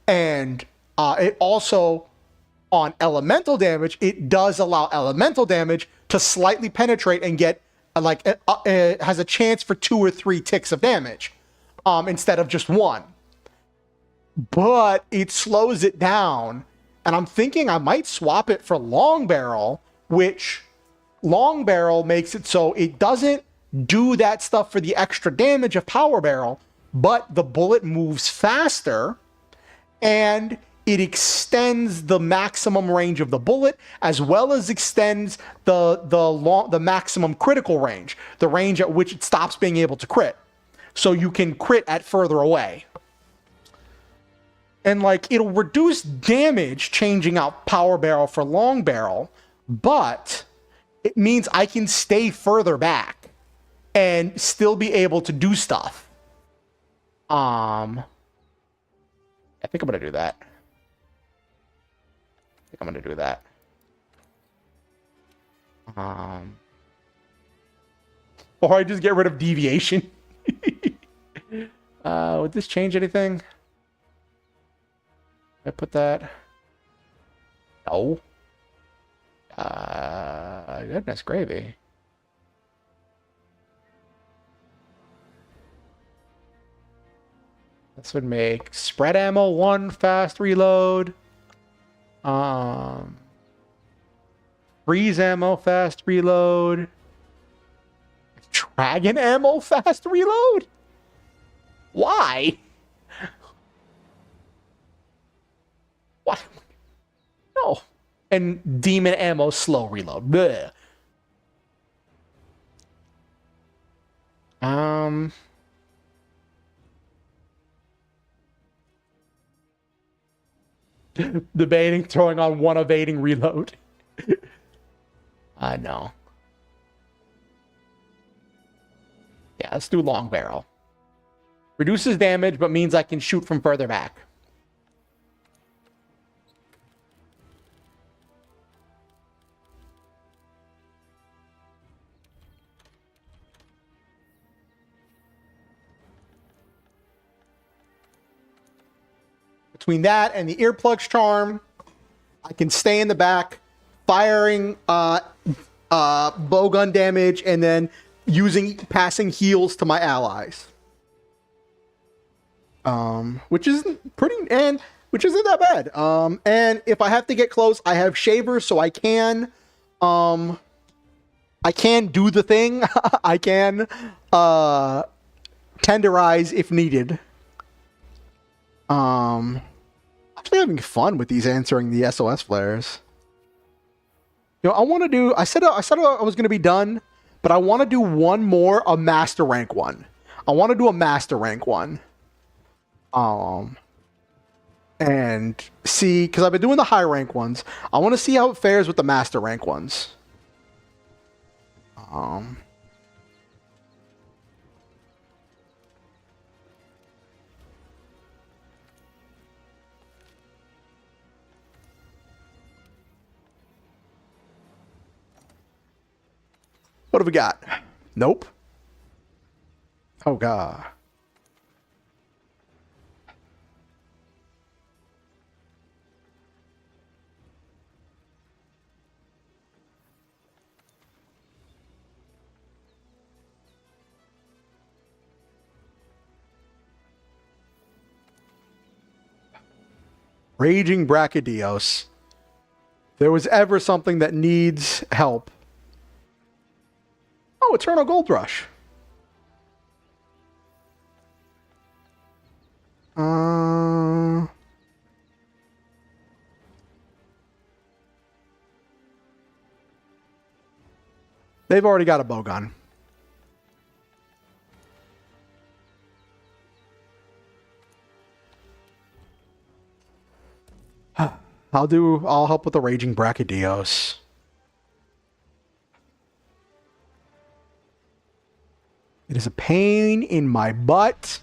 And it also, on elemental damage, it does allow elemental damage to slightly penetrate and get it has a chance for 2 or 3 ticks of damage instead of just 1. But it slows it down, and I'm thinking I might swap it for long barrel, which long barrel makes it so it doesn't do that stuff for the extra damage of power barrel, but the bullet moves faster and it extends the maximum range of the bullet, as well as extends the maximum critical range, the range at which it stops being able to crit. So you can crit at further away. And like, it'll reduce damage changing out power barrel for long barrel, but it means I can stay further back and still be able to do stuff. I think I'm gonna do that. Or I just get rid of deviation. Would this change anything? I put that. No. Goodness gravy. This would make spread ammo 1 fast reload. Freeze ammo fast reload. Dragon ammo fast reload? Why? What? No. And demon ammo slow reload. Blech. Debating throwing on 1 evading reload. I know. Yeah, let's do long barrel. Reduces damage, but means I can shoot from further back. Between that and the earplugs charm, I can stay in the back, firing bowgun damage, and then passing heals to my allies. Which isn't that bad. And if I have to get close, I have shavers, so I can do the thing. I can tenderize if needed. Actually having fun with these answering the SOS flares. You know, I want to do. I said I was going to be done, but I want to do one more, a master rank one. I want to do a master rank one. And see, because I've been doing the high rank ones. I want to see how it fares with the master rank ones. What have we got? Nope. Oh, God. Raging Brachydios. If there was ever something that needs help. Oh, Eternal Gold Rush. They've already got a bowgun. I'll help with the Raging Brachydios. It is a pain in my butt.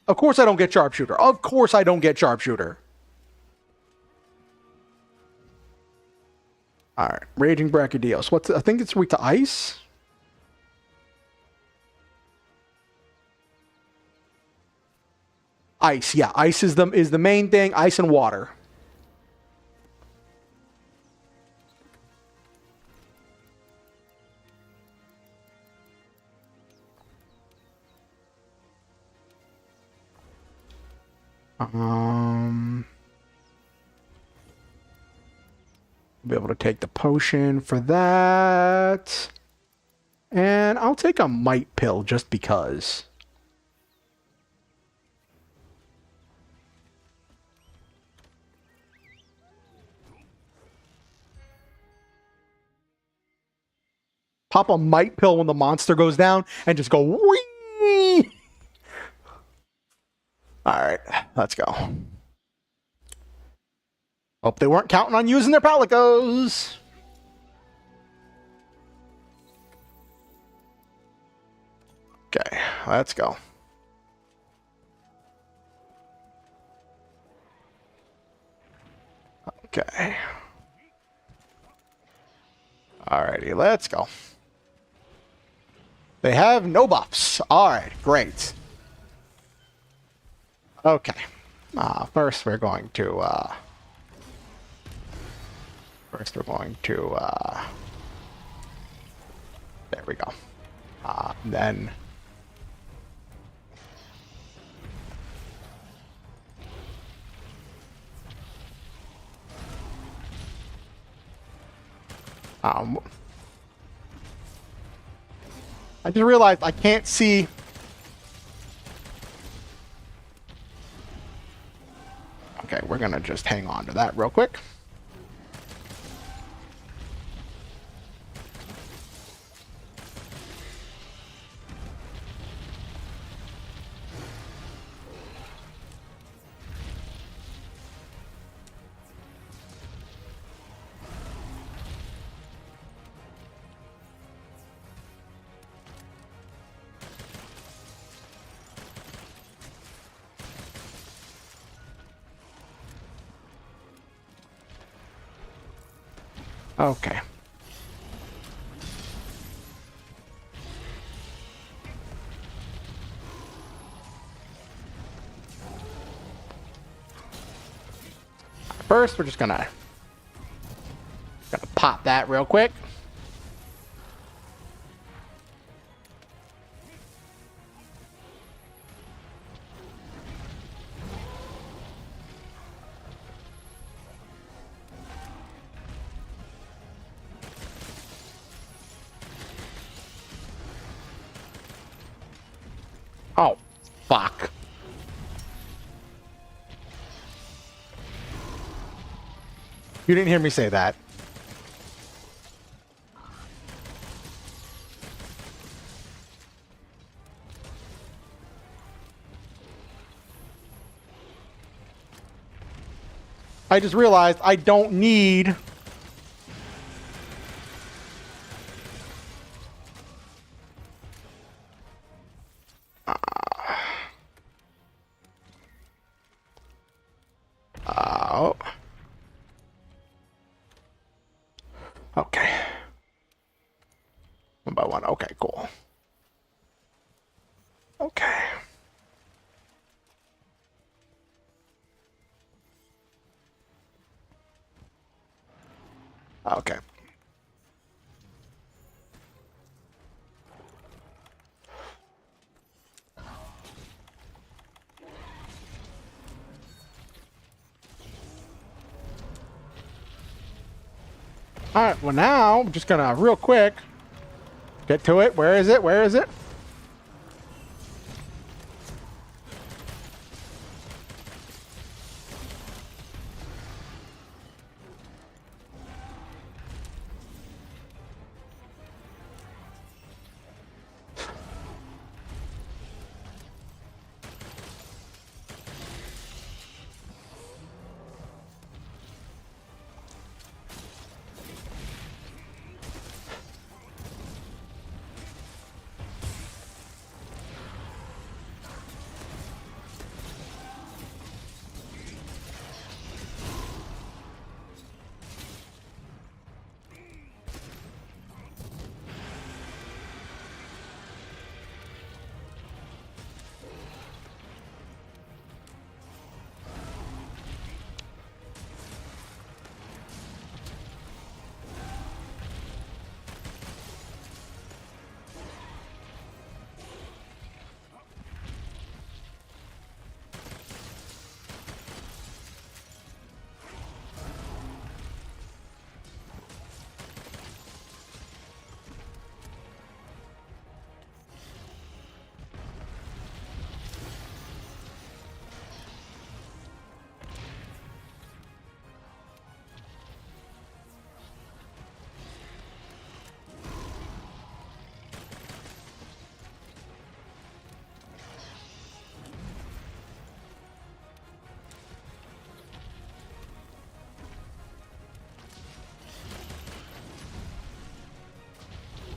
Of course I don't get Sharpshooter. Of course I don't get Sharpshooter. Alright, Raging Brachydios. I think it's weak to ice? Ice, yeah. Ice is the main thing. Ice and water. Be able to take the potion for that. And I'll take a might pill just because. Pop a might pill when the monster goes down and just go whee! Alright, let's go. Hope they weren't counting on using their palicos. Okay, let's go. Okay. Alrighty, let's go. They have no buffs. Alright, great. Okay. First we're going to there we go. Then I just realized I can't see. Okay, we're gonna just hang on to that real quick. Okay. First, we're just gonna pop that real quick. Oh, fuck. You didn't hear me say that. I just realized I don't need... Okay. One by one. Okay, cool. Okay. Okay. Alright, well now, I'm just gonna real quick get to it. Where is it? Where is it?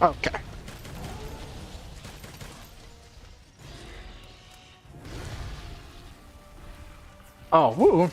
Okay. Oh, woo.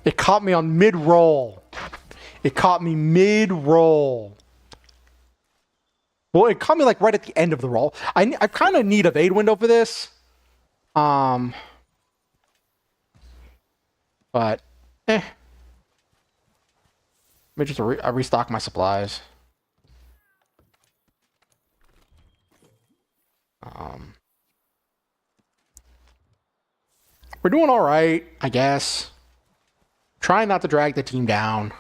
It caught me on mid-roll. It caught me mid-roll. Well, it caught me like right at the end of the roll. I kind of need a evade window for this. But Let me just restock my supplies. We're doing all right, I guess. Trying not to drag the team down.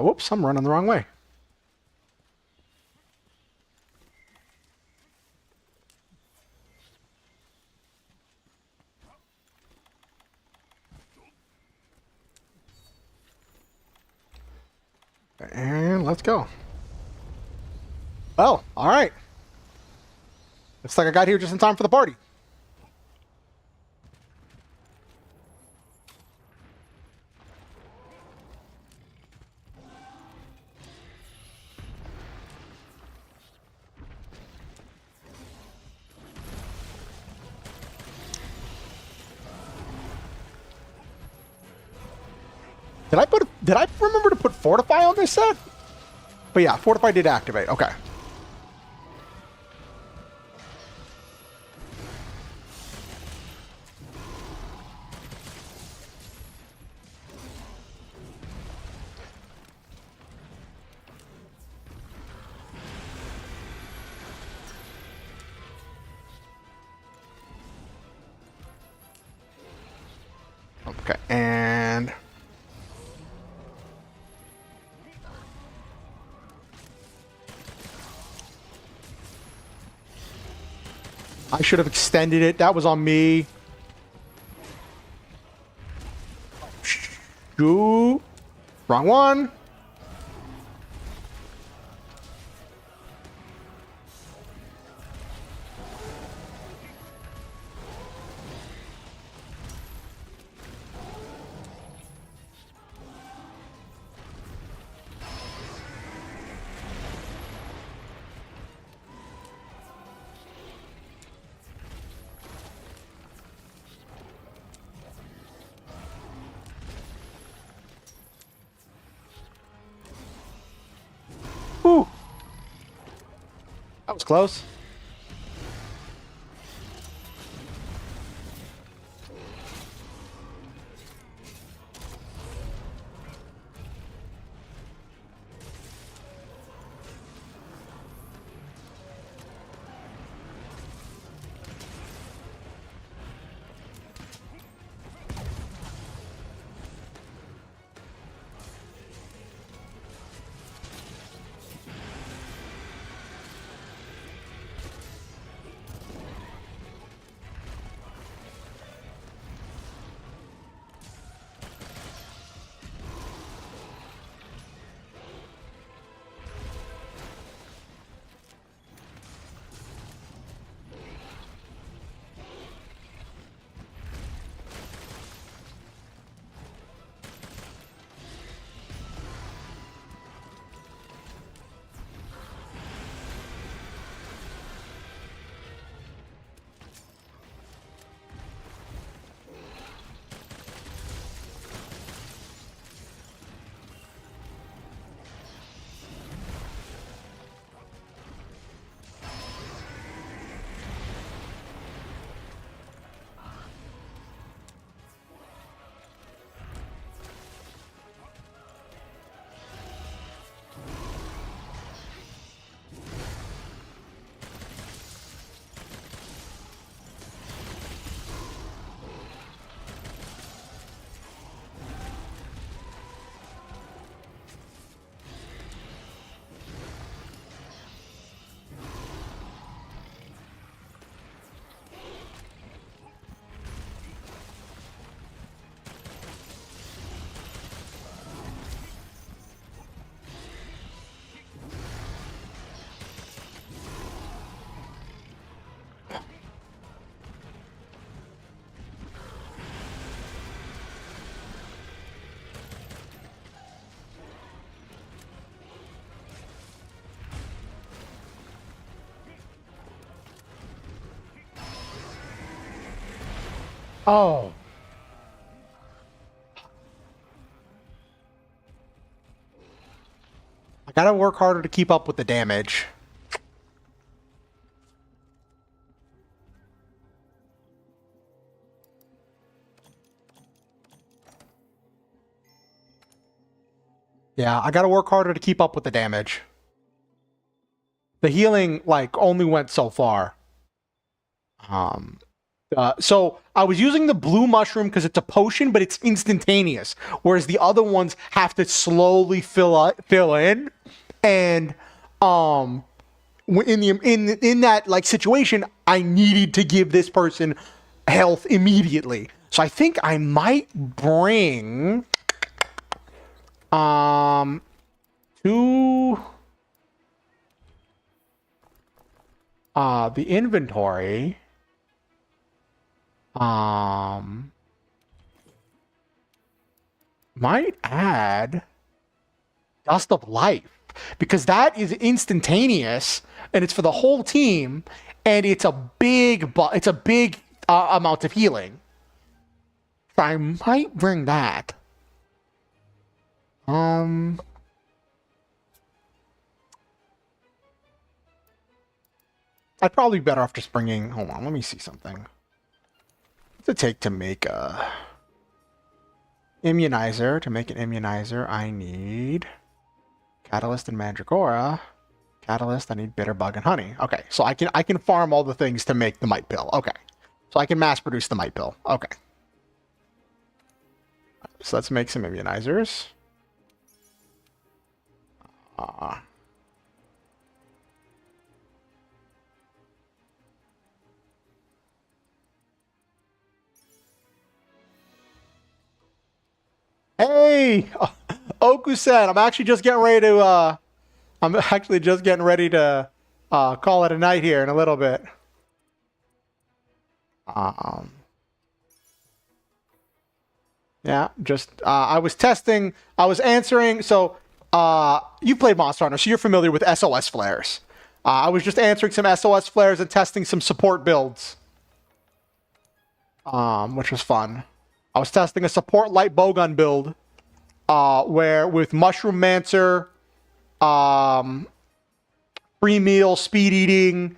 Whoops, I'm running the wrong way. And let's go. Well, all right. Looks like I got here just in time for the party. Did I remember to put Fortify on this set? But yeah, Fortify did activate. Okay. Okay, and I should have extended it. That was on me. Shoot. Wrong one. Ooh. That was close. Oh. I gotta work harder to keep up with the damage. Yeah, I gotta work harder to keep up with the damage. The healing, like, only went so far. So I was using the blue mushroom because it's a potion, but it's instantaneous, whereas the other ones have to slowly fill in. And in that like situation, I needed to give this person health immediately. So I think I might bring to the inventory. Might add Dust of Life, because that is instantaneous and it's for the whole team, and it's a big amount of healing. So I might bring that. I'd probably be better off just bringing. Hold on, let me see something. What's it take to make a immunizer? To make an immunizer, I need catalyst and mandragora. Catalyst, I need bitter bug and honey. Okay, so I can farm all the things to make the mite pill. Okay, so I can mass produce the mite pill. Okay, so let's make some immunizers. Hey, Oku-san, I'm actually just getting ready to call it a night here in a little bit. Yeah, just I was answering. So you played Monster Hunter, so you're familiar with SOS flares. I was just answering some SOS flares and testing some support builds, which was fun. I was testing a support light bowgun build, where with Mushroom Mancer, free meal, speed eating,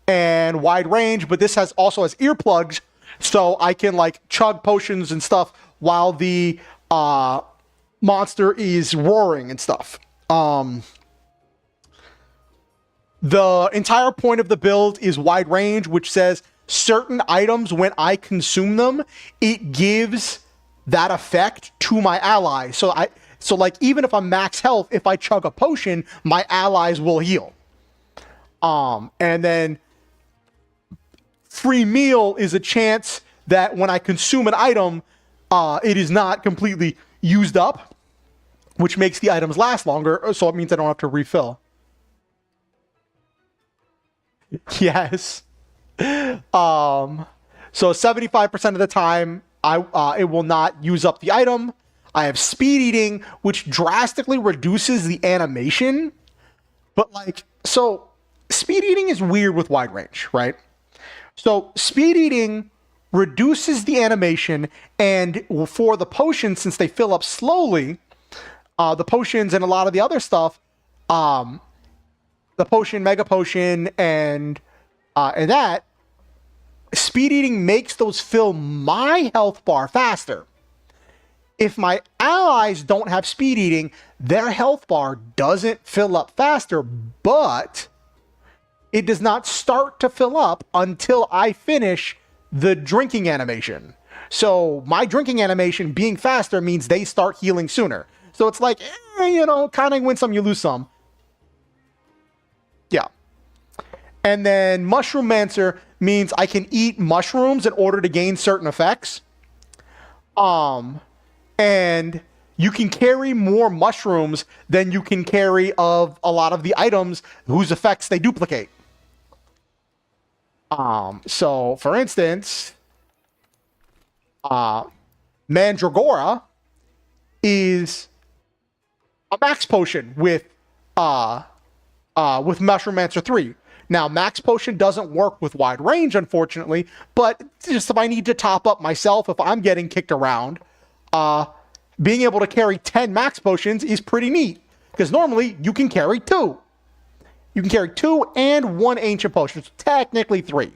and wide range, but this also has earplugs, so I can like chug potions and stuff while the monster is roaring and stuff. The entire point of the build is wide range, which says certain items, when I consume them, it gives that effect to my allies. So like even if I'm max health, if I chug a potion, my allies will heal. And then free meal is a chance that when I consume an item, it is not completely used up, which makes the items last longer. So it means I don't have to refill. Yes. So 75% of the time, it will not use up the item. I have speed eating, which drastically reduces the animation. But like, so speed eating is weird with wide range, right? So speed eating reduces the animation, and for the potions, since they fill up slowly, the potions and a lot of the other stuff, the potion, mega potion, and that, speed eating makes those fill my health bar faster. If my allies don't have speed eating, their health bar doesn't fill up faster, but it does not start to fill up until I finish the drinking animation. So my drinking animation being faster means they start healing sooner. So it's like, kind of win some, you lose some. Yeah. And then Mushroom Mancer means I can eat mushrooms in order to gain certain effects. And you can carry more mushrooms than you can carry of a lot of the items whose effects they duplicate. So for instance, Mandragora is a max potion with Mushroom Mancer 3. Now, Max Potion doesn't work with wide range, unfortunately, but just if I need to top up myself, if I'm getting kicked around, being able to carry 10 Max Potions is pretty neat, because normally you can carry 2. You can carry 2 and 1 Ancient Potion, so technically 3.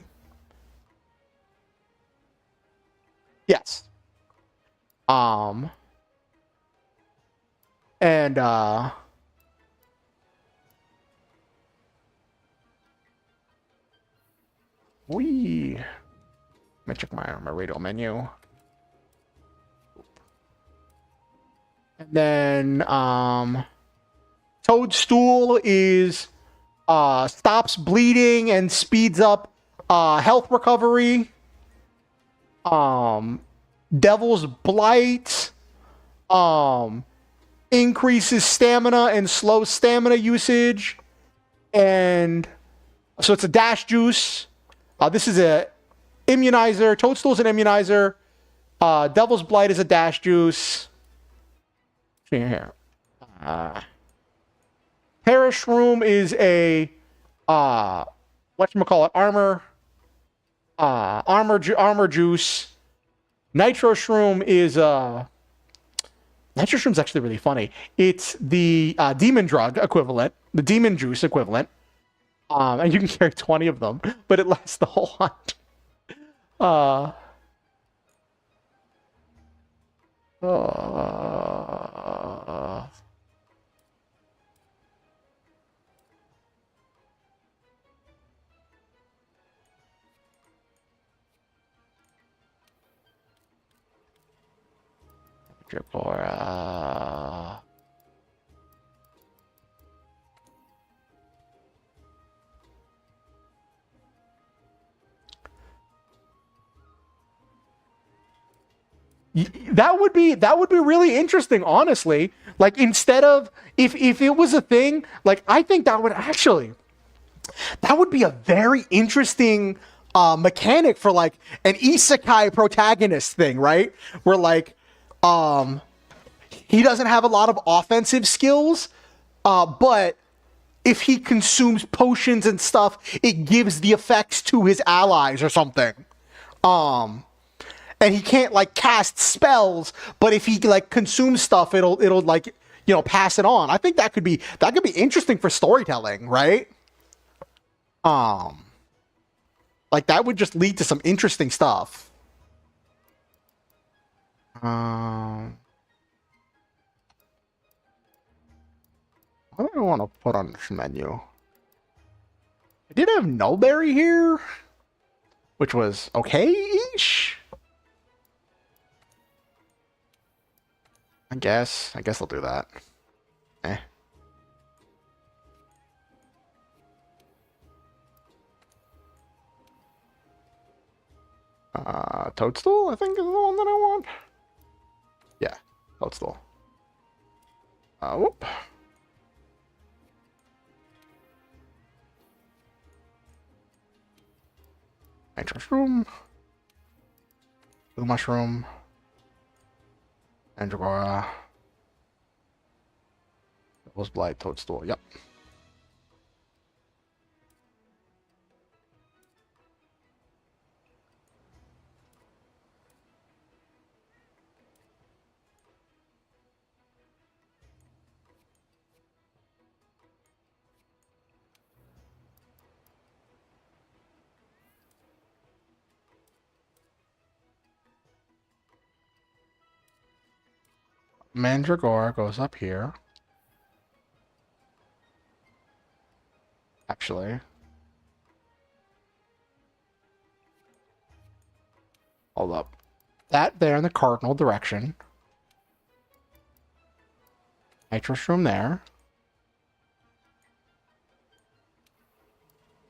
Yes. And let me check my radio menu. And then Toadstool is stops bleeding and speeds up health recovery. Devil's Blight increases stamina and slows stamina usage. And so it's a dash juice. This is a immunizer. Toadstool's an immunizer. Devil's Blight is a dash juice. Here. Perish Room is a whatchamacallit, armor juice. Nitro Shroom is Nitro Shroom's actually really funny. It's the demon drug equivalent, the demon juice equivalent. And you can carry 20 of them, but it lasts the whole hunt. That would be really interesting, honestly. Like, instead of if it was a thing, like, I think that would be a very interesting mechanic for like an isekai protagonist thing, right? Where like he doesn't have a lot of offensive skills, but if he consumes potions and stuff, it gives the effects to his allies or something. And he can't like cast spells, but if he like consumes stuff, it'll like, you know, pass it on. I think that could be interesting for storytelling, right? Like that would just lead to some interesting stuff. What do I want to put on this menu? I did have Nullberry here, which was okay-ish. I guess I'll do that. Toadstool, I think, is the one that I want. Yeah, Toadstool. Whoop. Nitro Shroom. Blue Mushroom. Andragora. Devil's Blight, Toadstool, yep. Mandragora goes up here. Actually. Hold up. That there in the cardinal direction. Nitro Shroom there.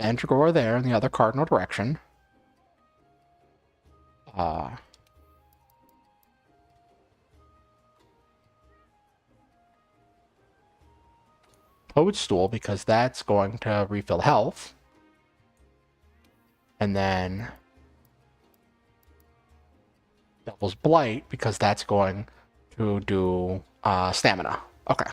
Mandragora there in the other cardinal direction. Toadstool, because that's going to refill health. And then Devil's Blight, because that's going to do stamina. Okay.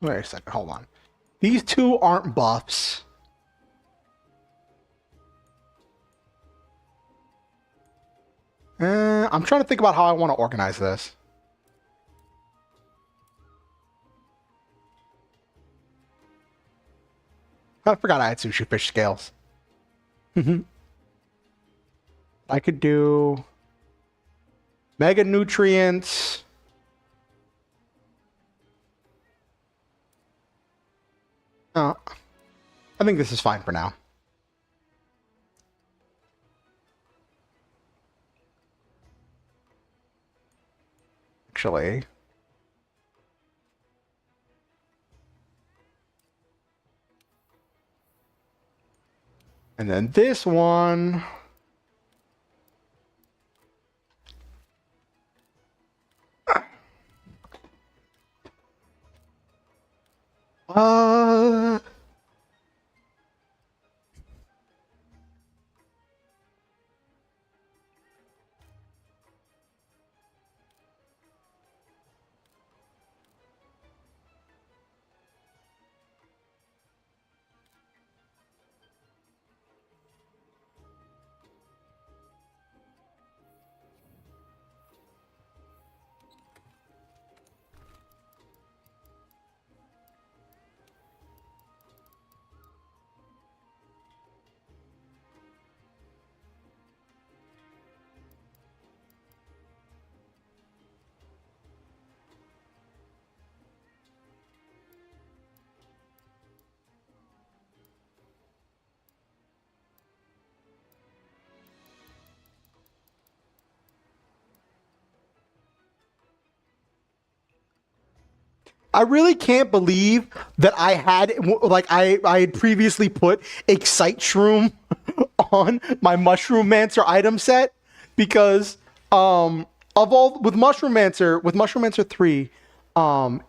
Wait a second, hold on. These two aren't buffs. I'm trying to think about how I want to organize this. I forgot I had sushi fish scales. I could do mega nutrients. I think this is fine for now. Actually. And then this one. Uh... I really can't believe that I had, like, I had previously put Excite Shroom on my Mushroom-mancer item set, because of all, with Mushroom-mancer 3,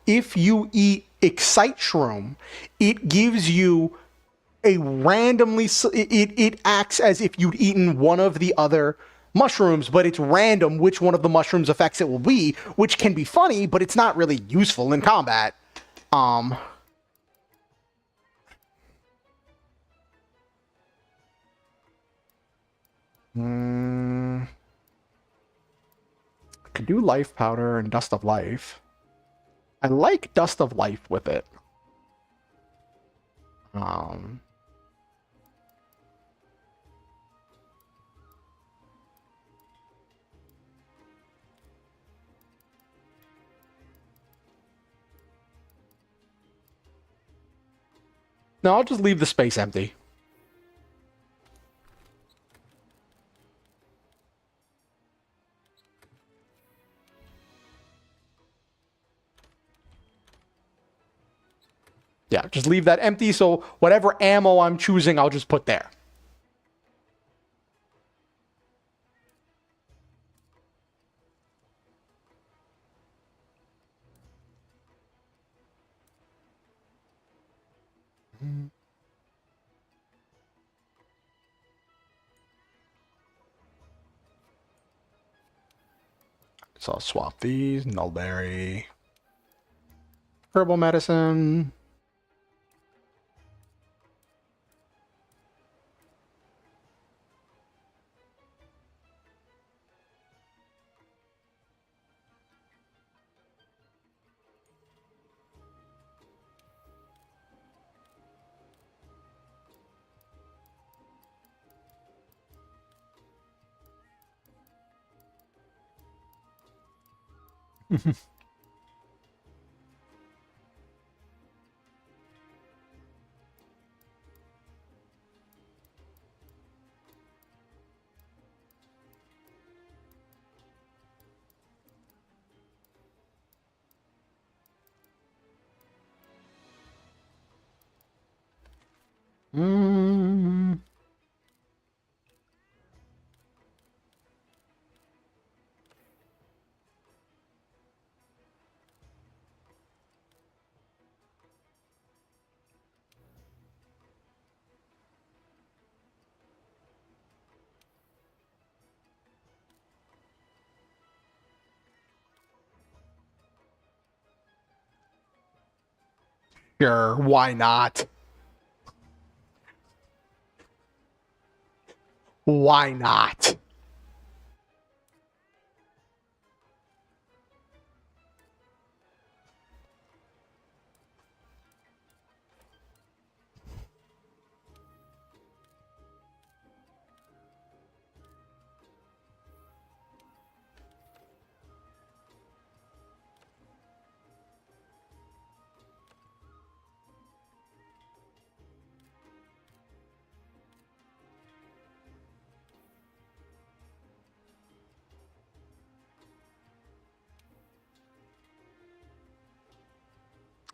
if you eat Excite Shroom, it gives you a randomly, it acts as if you'd eaten one of the other mushrooms, but it's random which one of the mushrooms effects it will be, which can be funny, but it's not really useful in combat. Could do Life Powder and Dust of Life. I like Dust of Life with it. No, I'll just leave the space empty. Yeah, just leave that empty, so whatever ammo I'm choosing, I'll just put there. So I'll swap these. Nullberry. Herbal medicine. Sure, why not? Why not?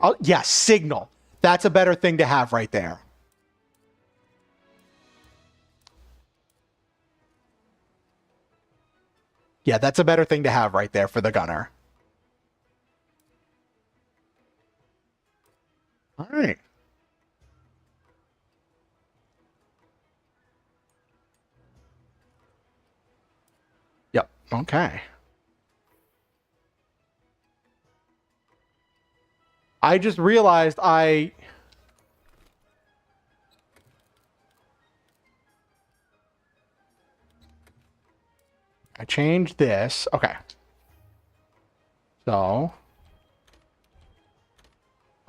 Oh, yeah, signal. That's a better thing to have right there. Yeah, that's a better thing to have right there for the gunner. All right. Yep. Okay. I just realized I changed this. Okay. So,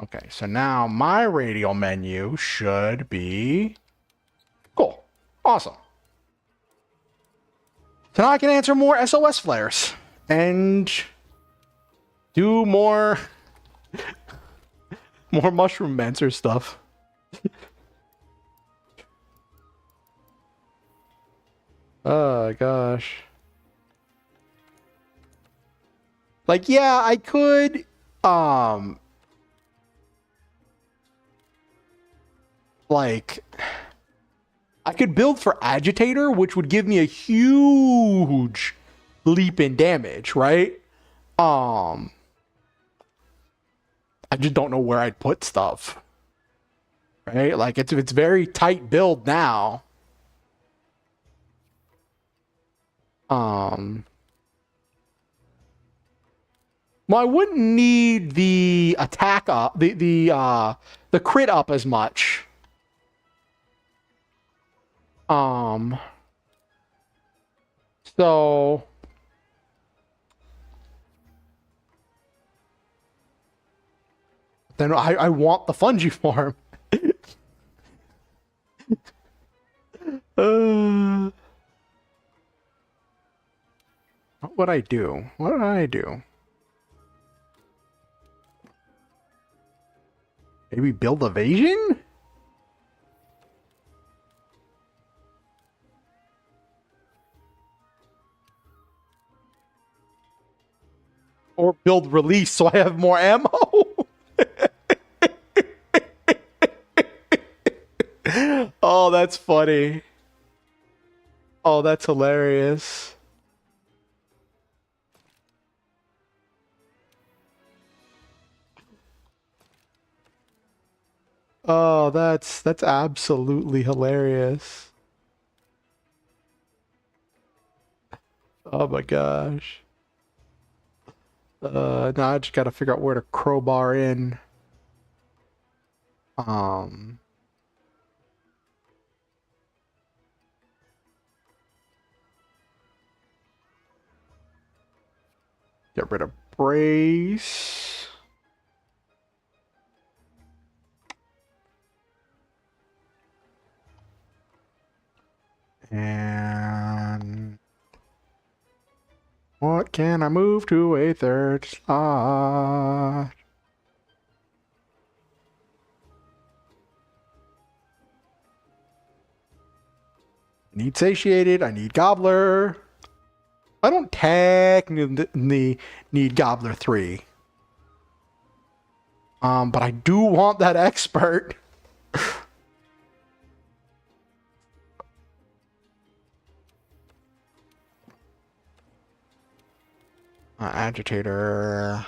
okay. So now my radial menu should be cool. Awesome. So now I can answer more SOS flares and do more mushroom mancer stuff. Oh gosh. Like, yeah, I could like I could build for agitator, which would give me a huge leap in damage, right? I just don't know where I'd put stuff. Right? Like it's very tight build now. Well, I wouldn't need the attack up, the crit up as much. So then I want the fungi farm. What would I do? What would I do? Maybe build evasion? Or build release so I have more ammo? Oh, that's funny. Oh, that's hilarious. Oh, that's absolutely hilarious. Oh my gosh. Now I just gotta figure out where to crowbar in. Get rid of brace. And what can I move to a third slot? I need satiated. I need gobbler. I don't technically need gobbler 3. But I do want that expert. Agitator.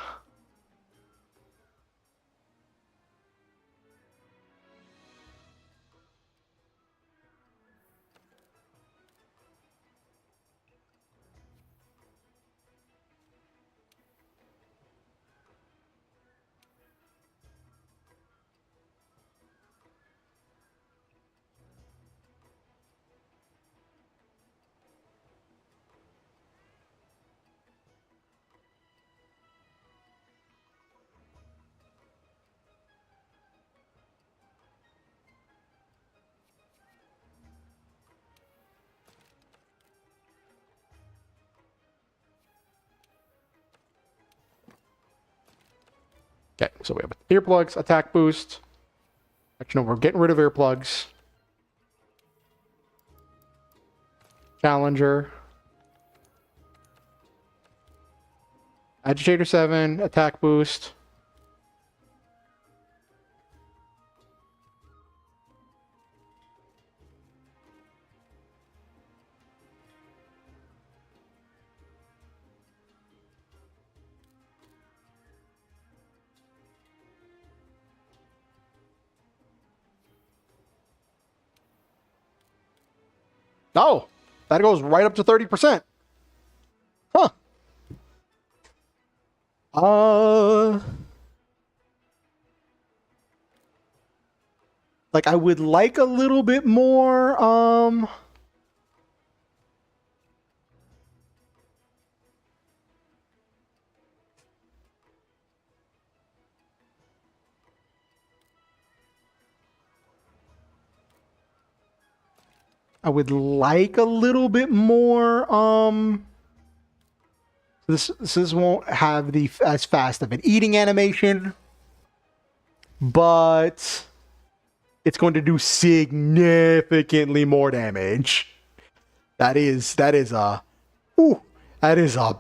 Okay, so we have earplugs, attack boost. Actually, no, we're getting rid of earplugs. Challenger. Agitator 7, attack boost. Oh, that goes right up to 30%. Huh. Like I would like a little bit more, I would like a little bit more, this won't have the as fast of an eating animation, but it's going to do significantly more damage. That is a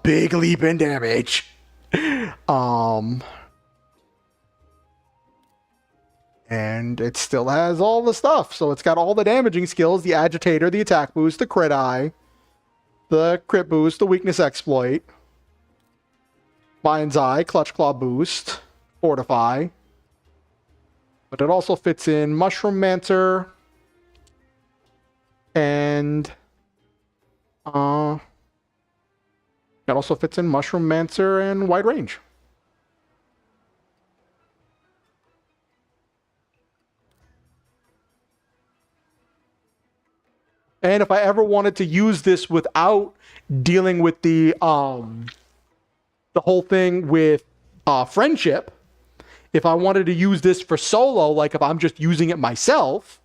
big leap in damage. And it still has all the stuff. So it's got all the damaging skills, the agitator, the attack boost, the crit eye, the crit boost, the weakness exploit, mind's eye, clutch claw boost, fortify. But it also fits in Mushroom Mancer and it also fits in Mushroom Mancer and wide range. And if I ever wanted to use this without dealing with the whole thing with friendship, if I wanted to use this for solo, like if I'm just using it myself,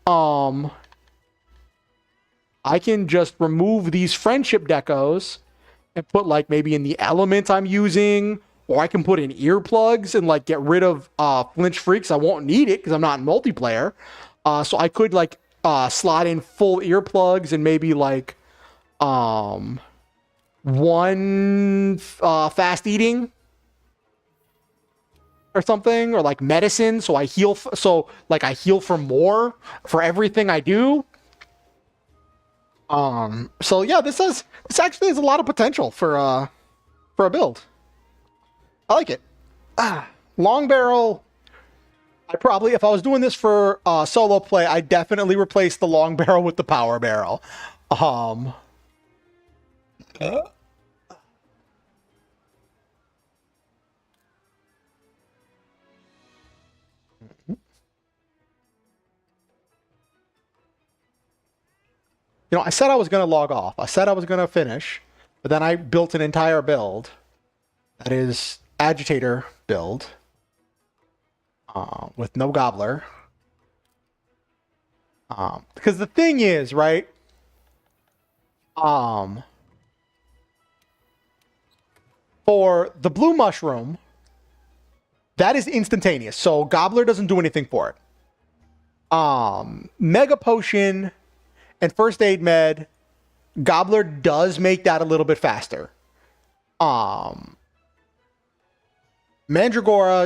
I can just remove these friendship decos and put like maybe in the element I'm using, or I can put in earplugs and like get rid of flinch freaks. I won't need it because I'm not in multiplayer. So I could like slot in full earplugs and maybe like one fast eating or something, or like medicine, so I heal. So like I heal for more for everything I do. So yeah, this actually has a lot of potential for a build. I like it. Long barrel. I probably, if I was doing this for solo play, I'd definitely replace the long barrel with the power barrel. You know, I said I was going to log off. I said I was going to finish, but then I built an entire build that is agitator build with no gobbler. Because the thing is, right? For the blue mushroom, that is instantaneous. So gobbler doesn't do anything for it. Mega potion and first aid med, gobbler does make that a little bit faster. Mandragora,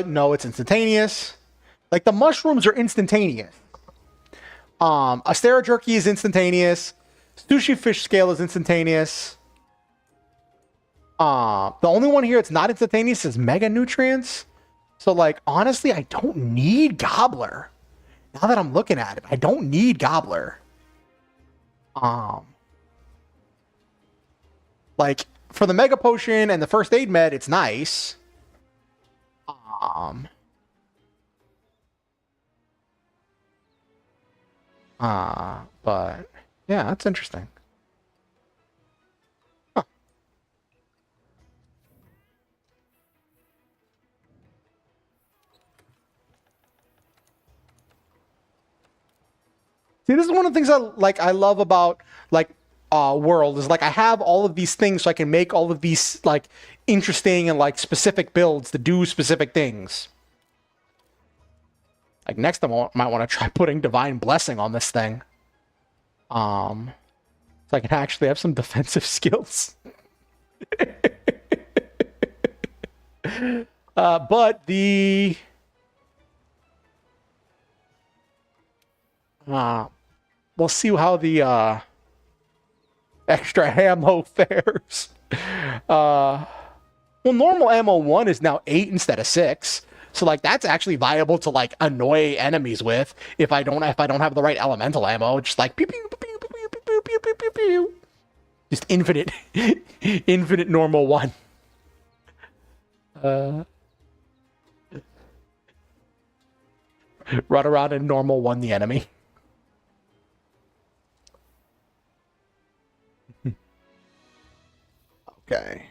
no, it's instantaneous. Like the mushrooms are instantaneous. Astera jerky is instantaneous. Sushi fish scale is instantaneous. The only one here that's not instantaneous is mega nutrients. So like honestly, I don't need gobbler. Now that I'm looking at it, I don't need gobbler. Like for the mega potion and the first aid med, it's nice. But yeah, that's interesting. Huh. See, this is one of the things I love about like world is like I have all of these things so I can make all of these like interesting and like specific builds to do specific things. Like next time I might want to try putting Divine Blessing on this thing. So I can actually have some defensive skills. But the we'll see how the extra ammo fares. Well, normal ammo 1 is now 8 instead of 6. So like that's actually viable to like annoy enemies with if I don't have the right elemental ammo. Just like pew pew pew pew pew pew pew pew pew pew. Just infinite infinite normal 1. Run around and normal 1 the enemy. Okay.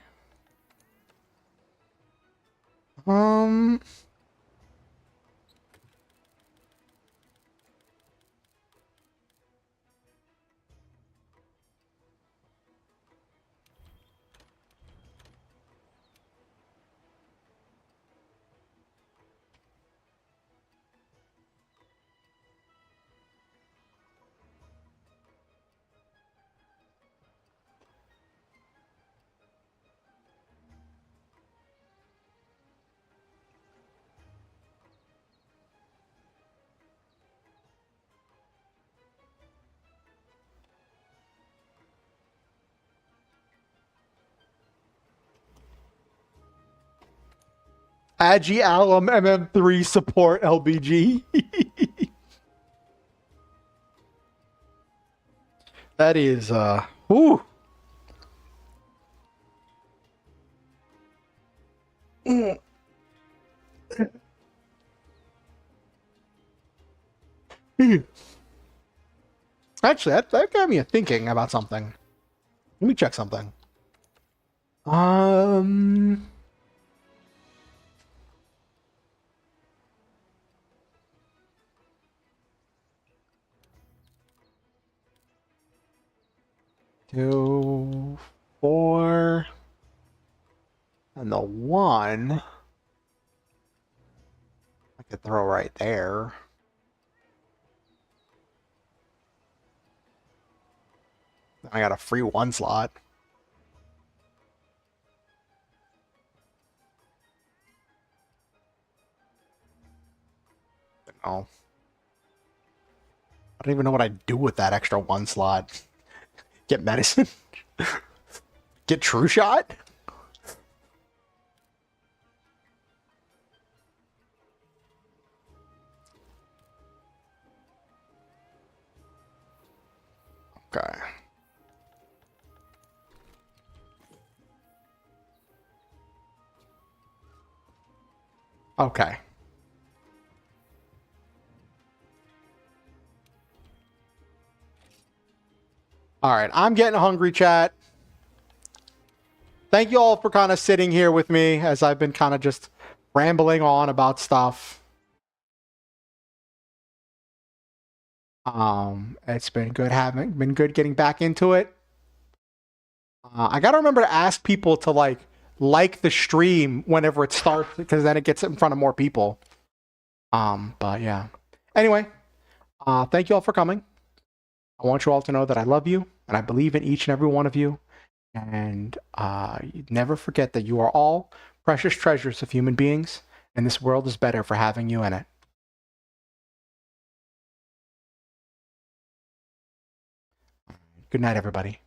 Agi Alum MM3 support LBG. That is whew. Actually, that got me thinking about something. Let me check something. 2, 4, and the 1 I could throw right there. I got a free 1 slot. Oh. I don't even know what I'd do with that extra 1 slot. Get medicine? Get true shot? Okay. Okay. All right, I'm getting hungry, chat. Thank you all for kind of sitting here with me as I've been kind of just rambling on about stuff. It's been good getting back into it. I gotta remember to ask people to like the stream whenever it starts because then it gets in front of more people. But yeah. Anyway, thank you all for coming. I want you all to know that I love you and I believe in each and every one of you. And never forget that you are all precious treasures of human beings, and this world is better for having you in it. Good night, everybody.